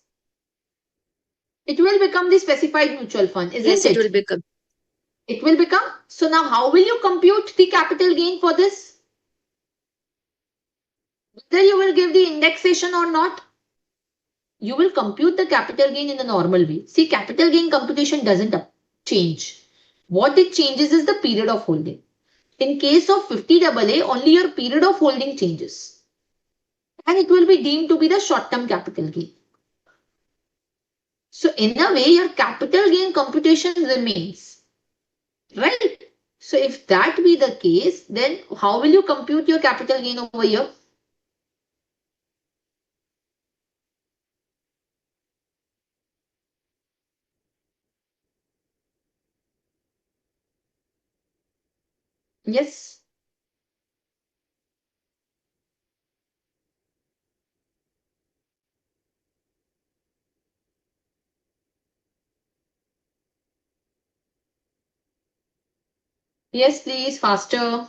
It will become the specified mutual fund, isn't Yes, it? it will become. It will become. So now how will you compute the capital gain for this? Whether you will give the indexation or not, you will compute the capital gain in the normal way. See, capital gain computation doesn't change. What it changes is the period of holding. In case of 50AA, only your period of holding changes. And it will be deemed to be the short-term capital gain. So in a way, your capital gain computation remains. Right? So if that be the case, then how will you compute your capital gain over here? Yes. Yes, please, faster.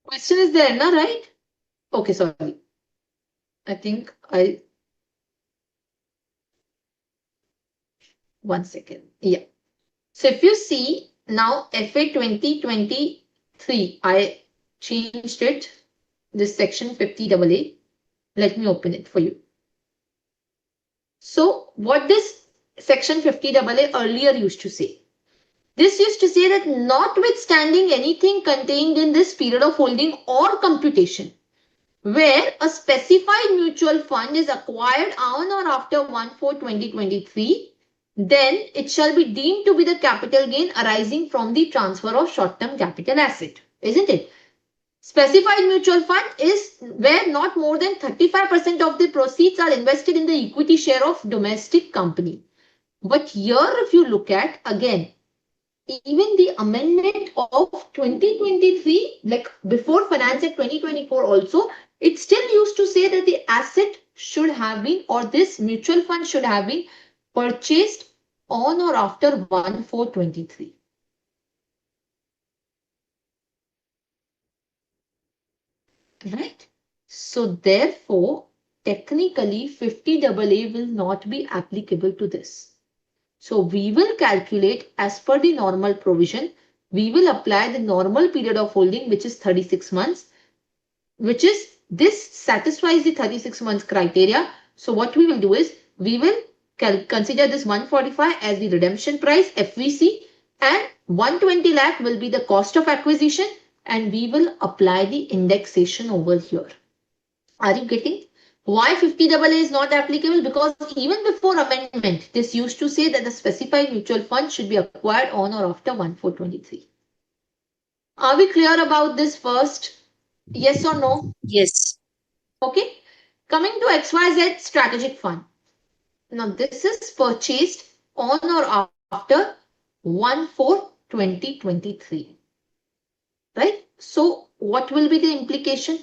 Question is there, na, right? Okay, sorry. I think I, 1 second. Yeah. So if you see now FA 2023, I changed it, this section 50AA. Let me open it for you. So what this section 50AA earlier used to say? This used to say that notwithstanding anything contained in this period of holding or computation, where a specified mutual fund is acquired on or after 1/4/2023, then it shall be deemed to be the capital gain arising from the transfer of short-term capital asset, isn't it? Specified mutual fund is where not more than 35% of the proceeds are invested in the equity share of domestic company. But here, if you look at again, even the amendment of 2023, like before Finance Act 2024 also, it still used to say that the asset should have been, or this mutual fund should have been purchased on or after 1/4/23. Right? So therefore, technically 50AA will not be applicable to this. So we will calculate as per the normal provision. We will apply the normal period of holding, which is 36 months, which is this satisfies the 36 months criteria. So what we will do is we will consider this 145 as the redemption price, FVC, and 120 lakh will be the cost of acquisition, and we will apply the indexation over here. Are you getting? Why 50AA is not applicable? Because even before amendment, this used to say that the specified mutual fund should be acquired on or after 1/4/23. Are we clear about this first? Yes or no? Yes. Okay. Coming to XYZ strategic fund. Now this is purchased on or after 1/4/2023. Right? So what will be the implication?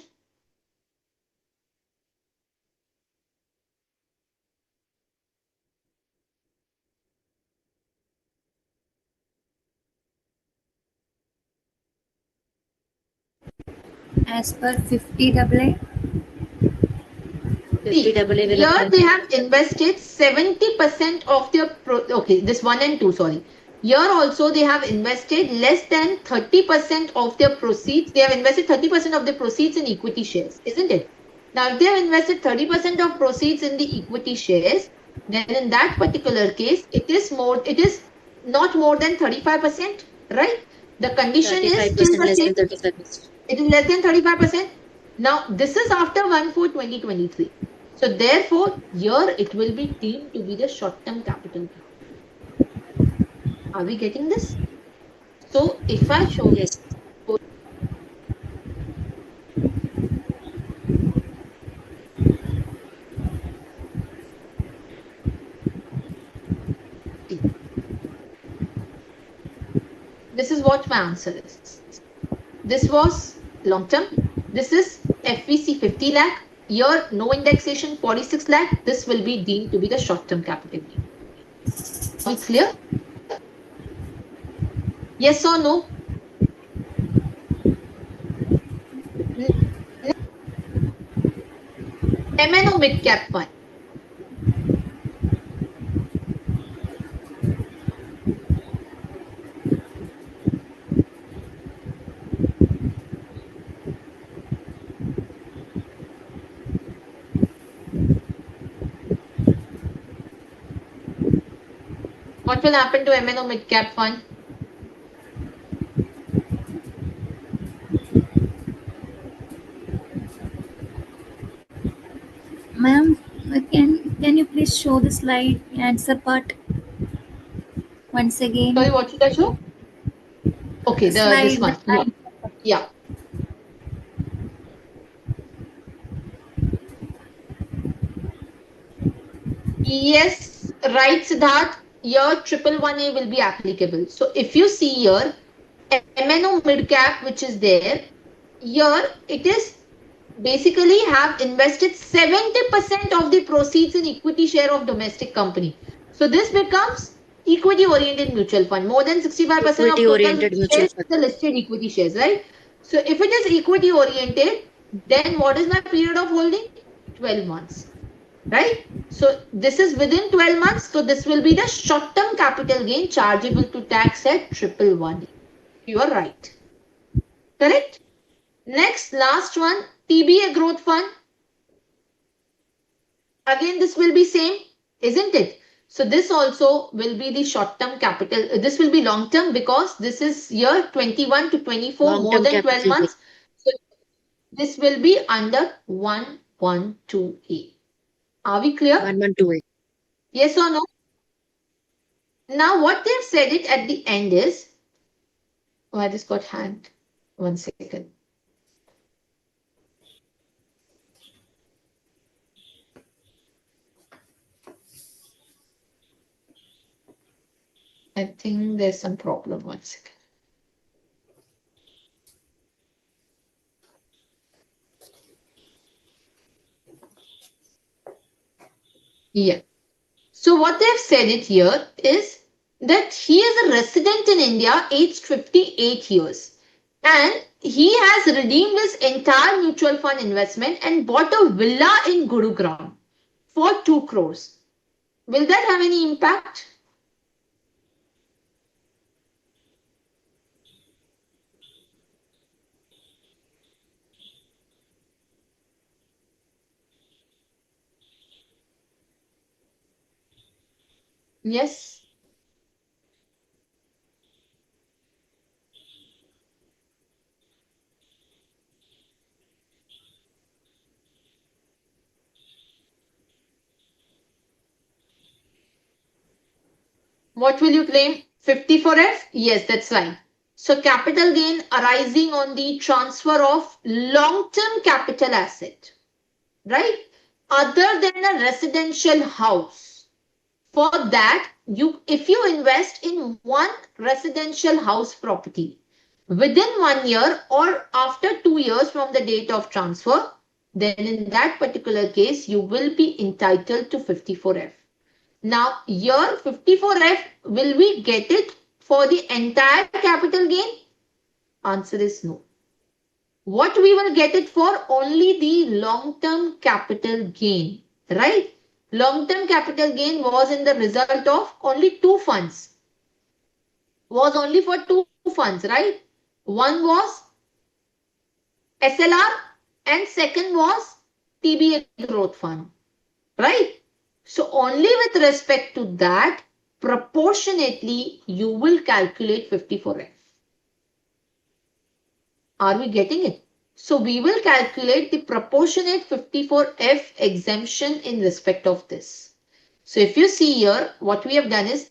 As per 50AA. 50AA will Here apply. they have invested 70% of their okay, this 1 and 2, sorry. Here also they have invested less than 30% of their proceeds. They have invested 30% of the proceeds in equity shares, isn't it? Now, if they have invested 30% of proceeds in the equity shares, then in that particular case, it is not more than 35%, right? The condition is still 35% the less same. than 35%. It is less than 35%. Now, this is after 1/4/2023. So, therefore, here it will be deemed to be the short-term capital gain. Are we getting this? So, if I show Yes. you, this is what my answer is. This was long-term. This is FVC 50 lakh. Here, no indexation 46 lakh. This will be deemed to be the short-term capital gain. Are we clear? Yes or no? MNO mid-cap fund. What will happen to MNO mid-cap fund? Ma'am, can you please show the slide answer part once again? Sorry, what should I show? Okay, this Slide. one. Yeah. Yeah. Yes, right, Siddharth. Your 111A will be applicable. So if you see here, MNO mid cap, which is there, here it is basically have invested 70% of the proceeds in equity share of domestic company. So this becomes equity oriented mutual fund. More than 65% of Equity total oriented mutual shares fund. the listed equity shares, right? So if it is equity oriented, then what is my period of holding? 12 months, right? So this is within 12 months. So this will be the short term capital gain chargeable to tax at 111. You are right. Correct? Next, last one, TBA growth fund. Again, this will be same, isn't it? So this also will be the short term capital. This will be long term because this is year 21 to 24, Long more term than 12 capital gain. months. So this will be under 112A. Are we clear? 112A. Yes or no? Now, what they've said it at the end is, oh, I just got hanged. 1 second. I think there's some problem. 1 second. Yeah. So what they've said it here is that he is a resident in India, aged 58 years, and he has redeemed his entire mutual fund investment and bought a villa in Gurugram for 2 crores. Will that have any impact? Yes. What will you claim? 54F? Yes, that's right. So capital gain arising on the transfer of long-term capital asset, right? Other than a residential house. For that, if you invest in one residential house property within 1 year or after 2 years from the date of transfer, then in that particular case, you will be entitled to 54F. Now, here 54F, will we get it for the entire capital gain? Answer is no. What we will get it for? Only the long-term capital gain, right? Long-term capital gain was in the result of only two funds. Was only for two funds, right? One was SLR and second was TBA growth fund, right? So only with respect to that, proportionately, you will calculate 54F. Are we getting it? So we will calculate the proportionate 54F exemption in respect of this. So if you see here, what we have done is,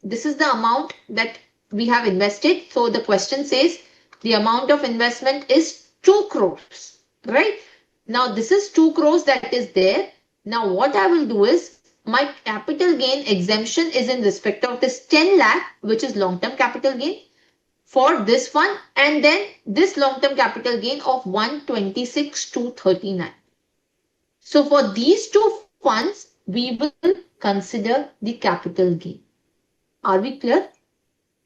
this is the amount that we have invested. So the question says the amount of investment is 2 crores, right? Now this is 2 crores that is there. Now what I will do is, my capital gain exemption is in respect of this 10 lakh, which is long-term capital gain for this fund, and then this long-term capital gain of 126,239. So for these two funds, we will consider the capital gain. Are we clear?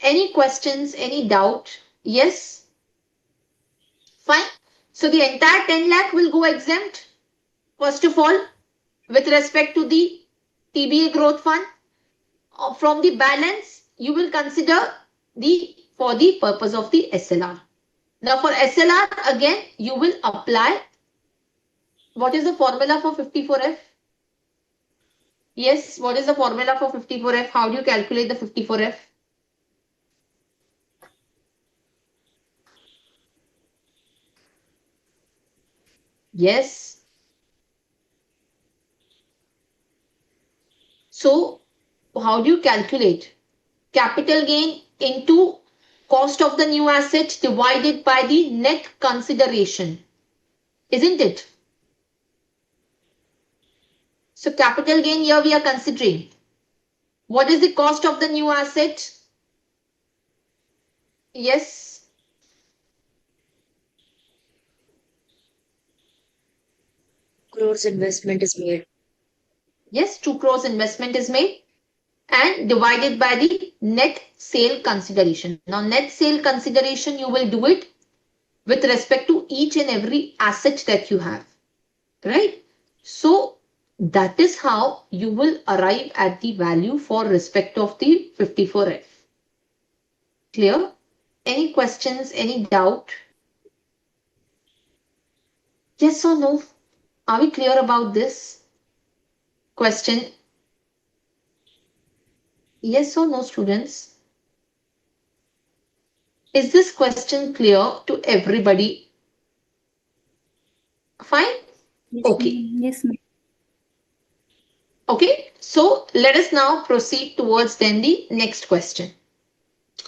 Any questions, any doubt? Yes? Fine. So the entire 10 lakh will go exempt. First of all, with respect to the TBA growth fund, from the balance, you will consider for the purpose of the SLR. Now for SLR, again, you will apply. What is the formula for 54F? Yes, what is the formula for 54F? How do you calculate the 54F? Yes. So how do you calculate? Capital gain into cost of the new asset divided by the net consideration, isn't it? So capital gain here we are considering. What is the cost of the new asset? Yes. crores investment is made. Yes, 2 crores investment is made and divided by the net sale consideration. Now, net sale consideration, you will do it with respect to each and every asset that you have, right? So, that is how you will arrive at the value for respect of the 54F. Clear? Any questions, any doubt? Yes or no? Are we clear about this question? Yes or no, students? Is this question clear to everybody? Fine? Yes, Okay. ma'am. Yes, ma'am. Okay. So let us now proceed towards then the next question.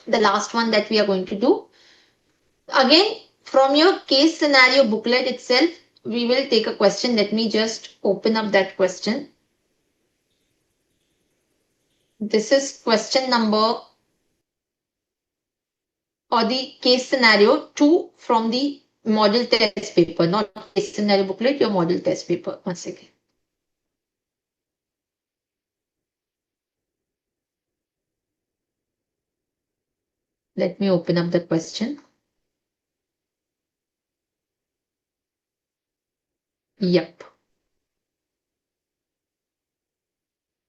The last one that we are going to do. Again, from your case scenario booklet itself, we will take a question. Let me just open up that question. This is question number or the case scenario 2 from the model test paper, not case scenario booklet, your model test paper. One second. Let me open up the question. Yep.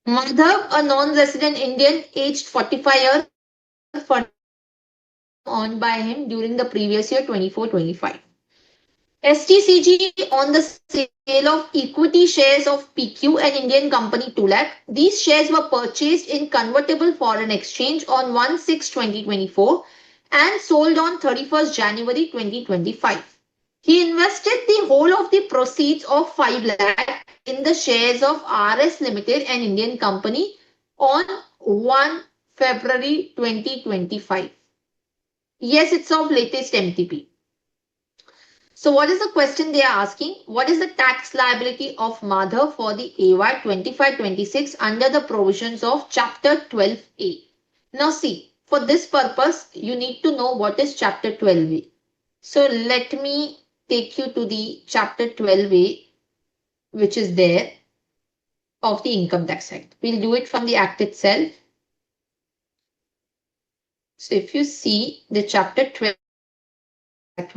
Madhav, a non-resident Indian aged 45 years, for earned by him during the previous year 24-25. STCG on the sale of equity shares of PQ and Indian company 2 lakh. These shares were purchased in convertible foreign exchange on 1/6/2024 and sold on 31st January 2025. He invested the whole of the proceeds of 5 lakh in the shares of RS Limited and Indian company on 1 February 2025. Yes, it's of latest MTP. So what is the question they are asking? What is the tax liability of Madhav for the AY 25-26 under the provisions of Chapter 12A? Now see, for this purpose, you need to know what is Chapter 12A. So let me take you to the Chapter 12A, which is there of the Income Tax Act. We'll do it from the Act itself. So if you see the Chapter 12,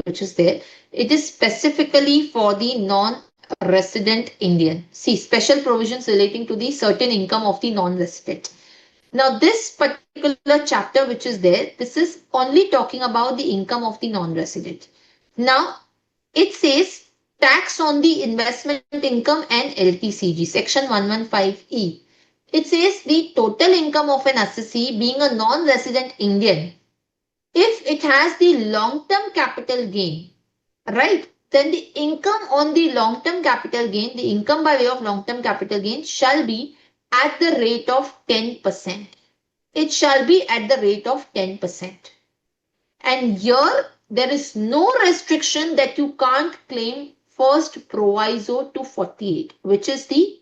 which is there, it is specifically for the non-resident Indian. See, special provisions relating to the certain income of the non-resident. Now, this particular chapter which is there, this is only talking about the income of the non-resident. Now, it says tax on the investment income and LTCG, section 115E. It says the total income of an assessee being a non-resident Indian, if it has the long-term capital gain, right, then the income on the long-term capital gain, the income by way of long-term capital gain shall be at the rate of 10%. It shall be at the rate of 10%. And here there is no restriction that you can't claim first proviso to 48, which is the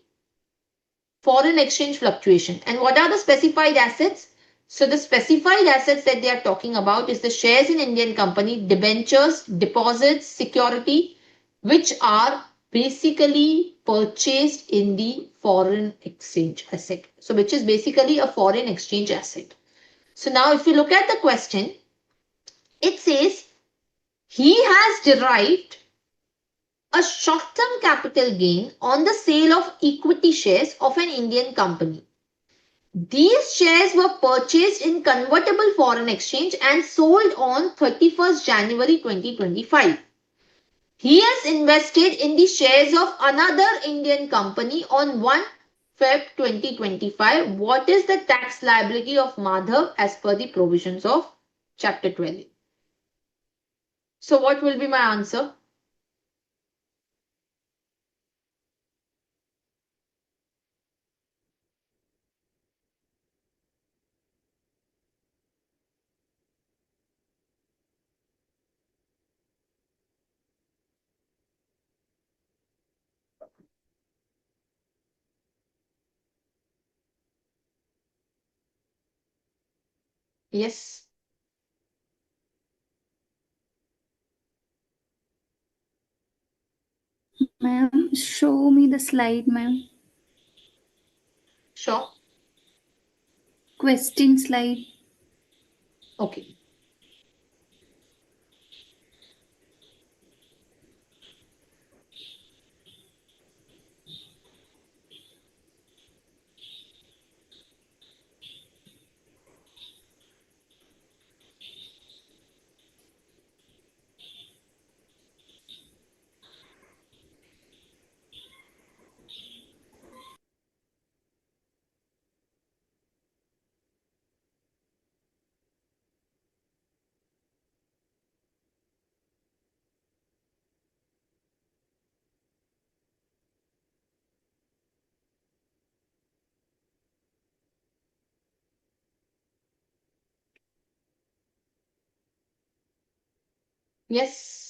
foreign exchange fluctuation. And what are the specified assets? So the specified assets that they are talking about is the shares in Indian company, debentures, deposits, security, which are basically purchased in the foreign exchange asset. So which is basically a foreign exchange asset. So now if you look at the question, it says he has derived a short-term capital gain on the sale of equity shares of an Indian company. These shares were purchased in convertible foreign exchange and sold on 31st January 2025. He has invested in the shares of another Indian company on 1 Feb 2025. What is the tax liability of Madhav as per the provisions of Chapter 12? So what will be my answer? Yes. Ma'am, show me the slide, ma'am. Sure. Question slide. Okay. Yes.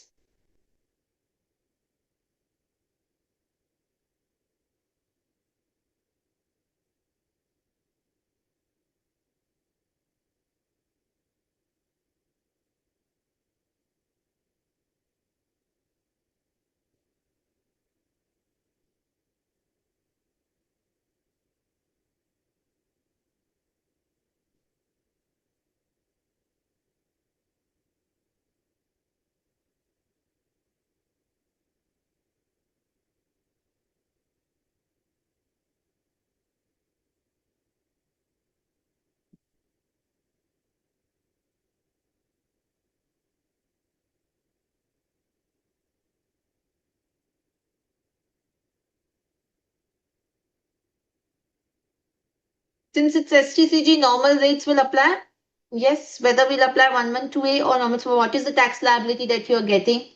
Since it's STCG, normal rates will apply. Yes, whether we'll apply 112A or normal. So what is the tax liability that you're getting?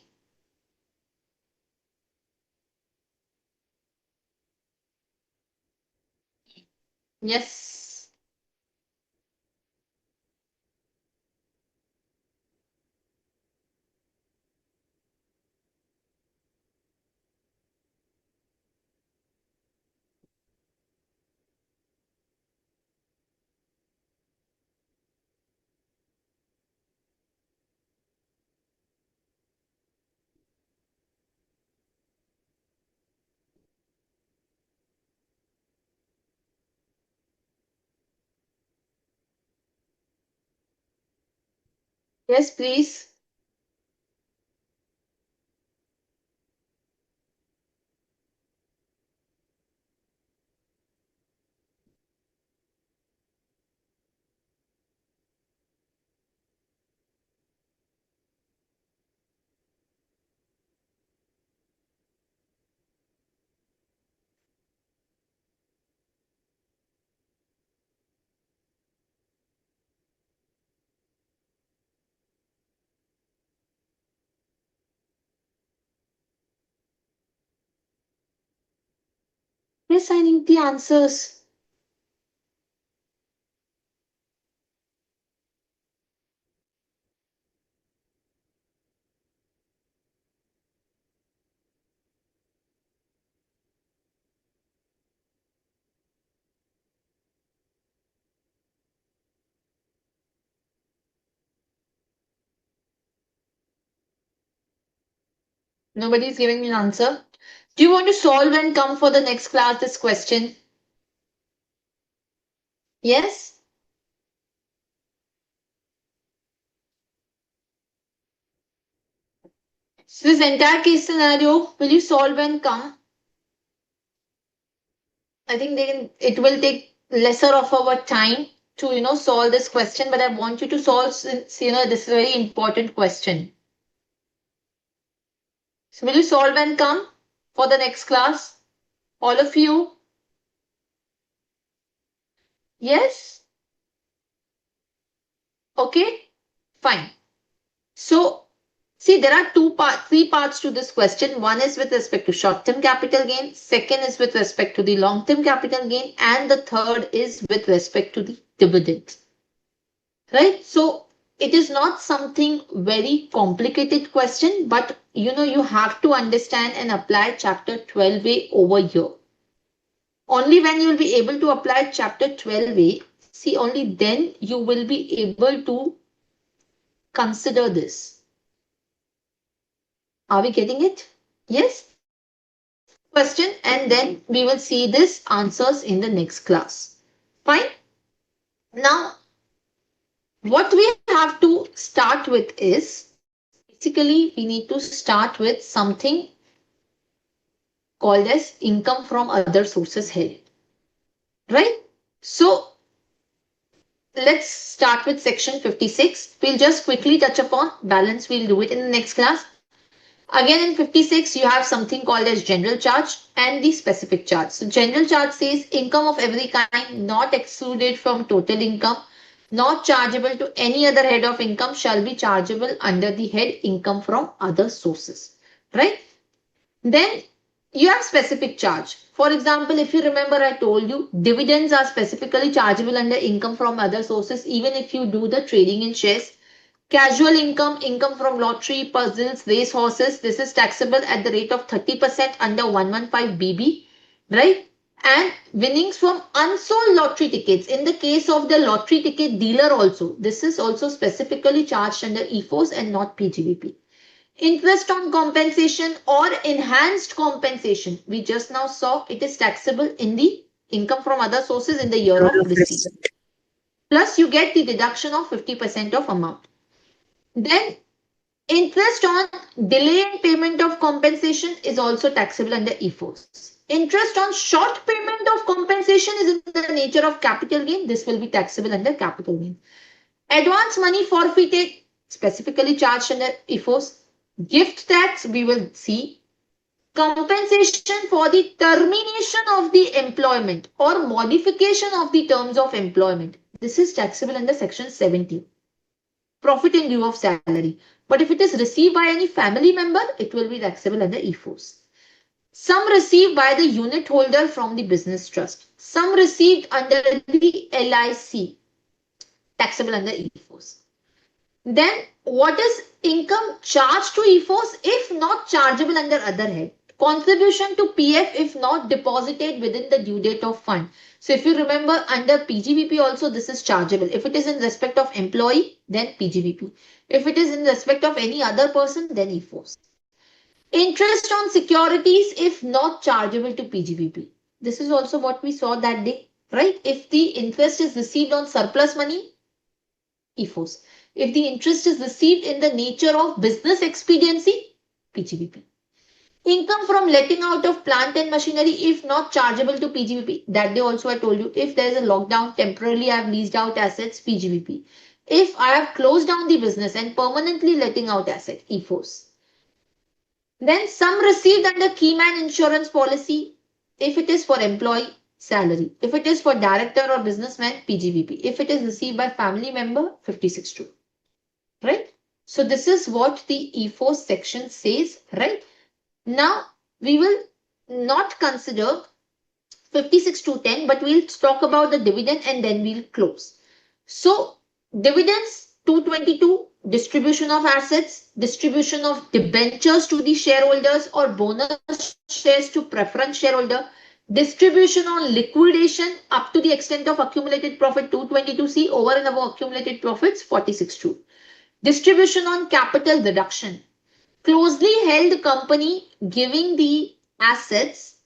Yes. Yes, please. Yes, I need the answers. Nobody's giving me an answer. Do you want to solve and come for the next class this question? Yes? So this entire case scenario, will you solve and come? I think it will take lesser of our time to, solve this question, but I want you to solve since, this is a very important question. So will you solve and come for the next class? All of you? Yes? Okay, fine. So, see, there are three parts to this question. One is with respect to short-term capital gain. Second is with respect to the long-term capital gain. And the third is with respect to the dividends. Right? So, it is not something very complicated question, but you have to understand and apply chapter 12A over here. Only when you will be able to apply chapter 12A, see, only then you will be able to consider this. Are we getting it? Yes? question and then we will see this answers in the next class. Fine. Now, what we have to start with is basically we need to start with something called as income from other sources held. Right? So let's start with section 56. We'll just quickly touch upon balance. We'll do it in the next class. Again, in 56, you have something called as general charge and the specific charge. So general charge says income of every kind not excluded from total income, not chargeable to any other head of income shall be chargeable under the head income from other sources. Right? Then you have specific charge. For example, if you remember, I told you dividends are specifically chargeable under income from other sources, even if you do the trading in shares. Casual income, income from lottery, puzzles, race horses, this is taxable at the rate of 30% under 115BB, right? And winnings from unsold lottery tickets. In the case of the lottery ticket dealer also, this is also specifically charged under EFOS and not PGBP. Interest on compensation or enhanced compensation. We just now saw it is taxable in the income from other sources in the year of receipt. Plus you get the deduction of 50% of amount. Then interest on delay in payment of compensation is also taxable under EFOS. Interest on short payment of compensation is in the nature of capital gain. This will be taxable under capital gain. Advance money forfeited specifically charged under EFOS. Gift tax we will see. Compensation for the termination of the employment or modification of the terms of employment. This is taxable under section 70. Profit in lieu of salary. But if it is received by any family member, it will be taxable under EFOS. Some received by the unit holder from the business trust. Some received under the LIC, taxable under EFOS. Then what is income charged to EFOS if not chargeable under other head? Contribution to PF if not deposited within the due date of fund. So if you remember under PGBP also this is chargeable. If it is in respect of employee, then PGBP. If it is in respect of any other person, then EFOS. Interest on securities if not chargeable to PGBP. This is also what we saw that day, right? If the interest is received on surplus money, EFOS. If the interest is received in the nature of business expediency, PGBP. Income from letting out of plant and machinery if not chargeable to PGBP. That day also I told you, if there is a lockdown, temporarily I have leased out assets, PGBP. If I have closed down the business and permanently letting out asset, EFOS. Then some received under keyman insurance policy if it is for employee, salary. If it is for director or businessman, PGBP. If it is received by family member, 56(2). Right? So this is what the EFOS section says, right? Now we will not consider 56 to 10, but we'll talk about the dividend and then we'll close. So dividends 222, distribution of assets, distribution of debentures to the shareholders or bonus shares to preference shareholder, distribution on liquidation up to the extent of accumulated profit 222C over and above accumulated profits 46(2). Distribution on capital reduction. Closely held company giving the assets,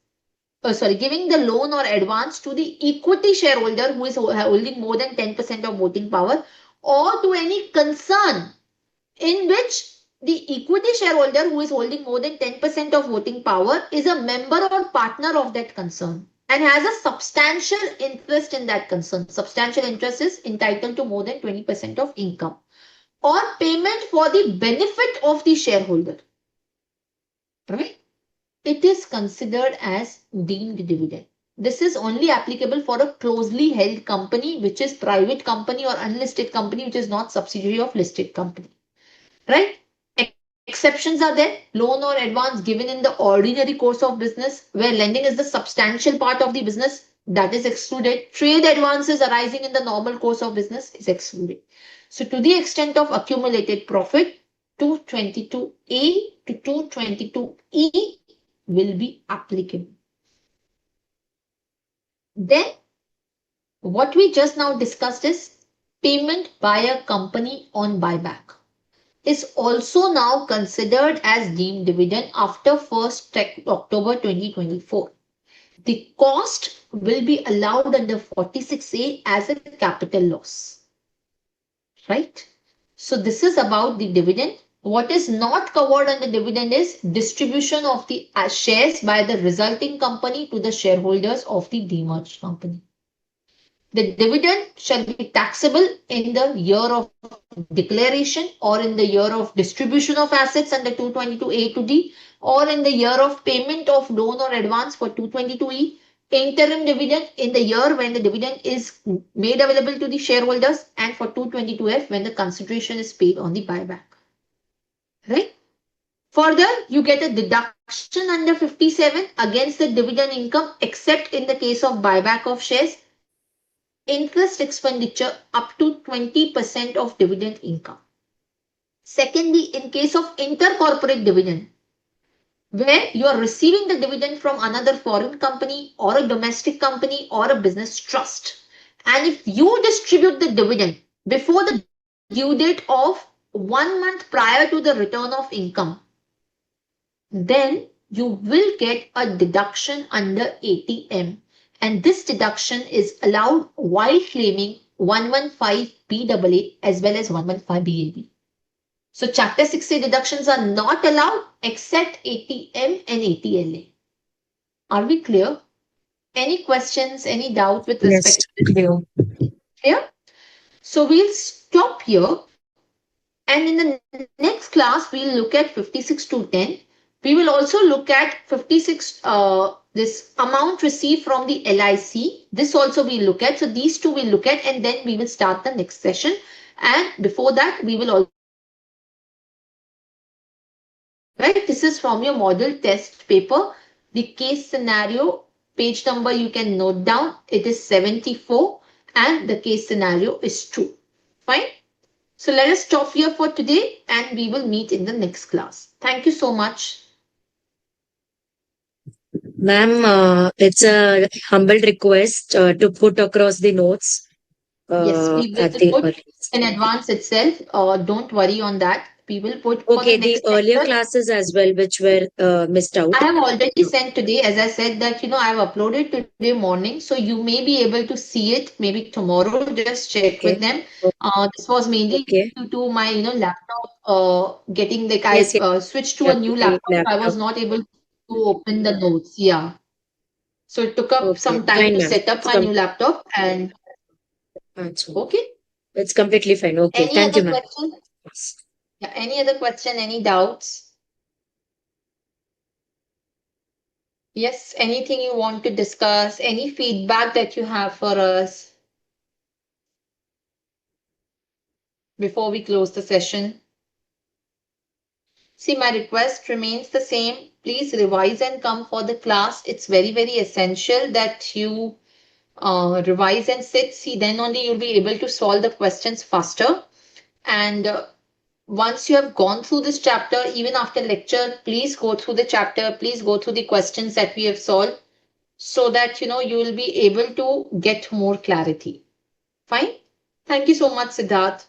giving the loan or advance to the equity shareholder who is holding more than 10% of voting power or to any concern in which the equity shareholder who is holding more than 10% of voting power is a member or partner of that concern and has a substantial interest in that concern. Substantial interest is entitled to more than 20% of income. Or payment for the benefit of the shareholder, right? It is considered as deemed dividend. This is only applicable for a closely held company, which is private company or unlisted company, which is not subsidiary of listed company, right? Exceptions are there. Loan or advance given in the ordinary course of business, where lending is the substantial part of the business, that is excluded. Trade advances arising in the normal course of business is excluded. So to the extent of accumulated profit, 222A to 222E will be applicable. Then what we just now discussed is payment by a company on buyback. is also now considered as deemed dividend after 1st October 2024. The cost will be allowed under 46A as a capital loss, right? So this is about the dividend. What is not covered under dividend is distribution of the shares by the resulting company to the shareholders of the demerged company. The dividend shall be taxable in the year of declaration or in the year of distribution of assets under 222A to D or in the year of payment of loan or advance for 222E, interim dividend in the year when the dividend is made available to the shareholders, and for 222F when the consideration is paid on the buyback. Right? Further, you get a deduction under 57 against the dividend income except in the case of buyback of shares, interest expenditure up to 20% of dividend income. Secondly, in case of intercorporate dividend, where you are receiving the dividend from another foreign company or a domestic company or a business trust, and if you distribute the dividend before the due date of 1 month prior to the return of income, then you will get a deduction under ATM, and this deduction is allowed while claiming 115 BAA as well as 115 BAB. So Chapter 6A deductions are not allowed except ATM and ATLA. Are we clear? Any questions, any doubt with Yes, respect to this? clear. Clear? So we'll stop here, and in the next class we'll look at 56 to 10. We will also look at 56 this amount received from the LIC. This also we'll look at. So these two we'll look at, and then we will start the next session. And before that, we will also look at the case scenario. Right? This is from your model test paper. The case scenario page number you can note down. It is 74 and the case scenario is true. Fine. So let us stop here for today and we will meet in the next class. Thank you so much. Ma'am, it's a humble request to put across the notes Yes, we at will the put earliest. in advance itself. Don't worry on that. We will put for Okay, the the next earlier lecture. classes as well, which were missed out. I have already sent today, as I said that, I have uploaded today morning. So you may be able to see it maybe tomorrow. Just check with Okay. them. This was mainly Okay. due to my, laptop getting like Yes, I yes. switched to Yeah, a new the laptop. So I was laptop. not able to open the notes. Yeah. So it took up Okay, some time fine, to ma'am. set up my new laptop and That's all. okay. It's completely fine. Okay, Any thank you, other ma'am. question? Yes. Yeah, any other question, any doubts? Yes, anything you want to discuss, any feedback that you have for us before we close the session? See, my request remains the same. Please revise and come for the class. It's very, very essential that you revise and sit. See, then only you'll be able to solve the questions faster. And once you have gone through this chapter, even after lecture, please go through the chapter. Please go through the questions that we have solved so that you will be able to get more clarity. Fine. Thank you so much, Siddharth.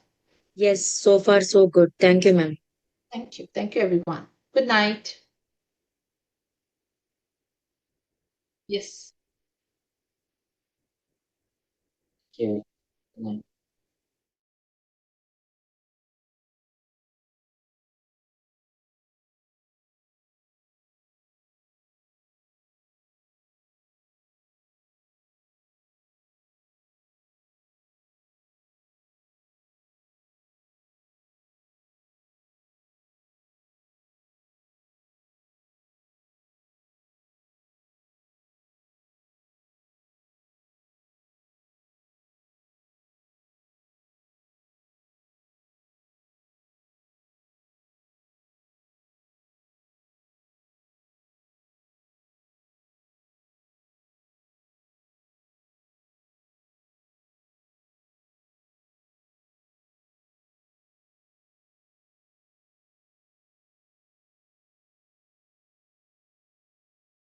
Yes, so far so good. Thank you, ma'am. Thank you. Thank you, everyone. Good night. Yes. Thank you. Good night.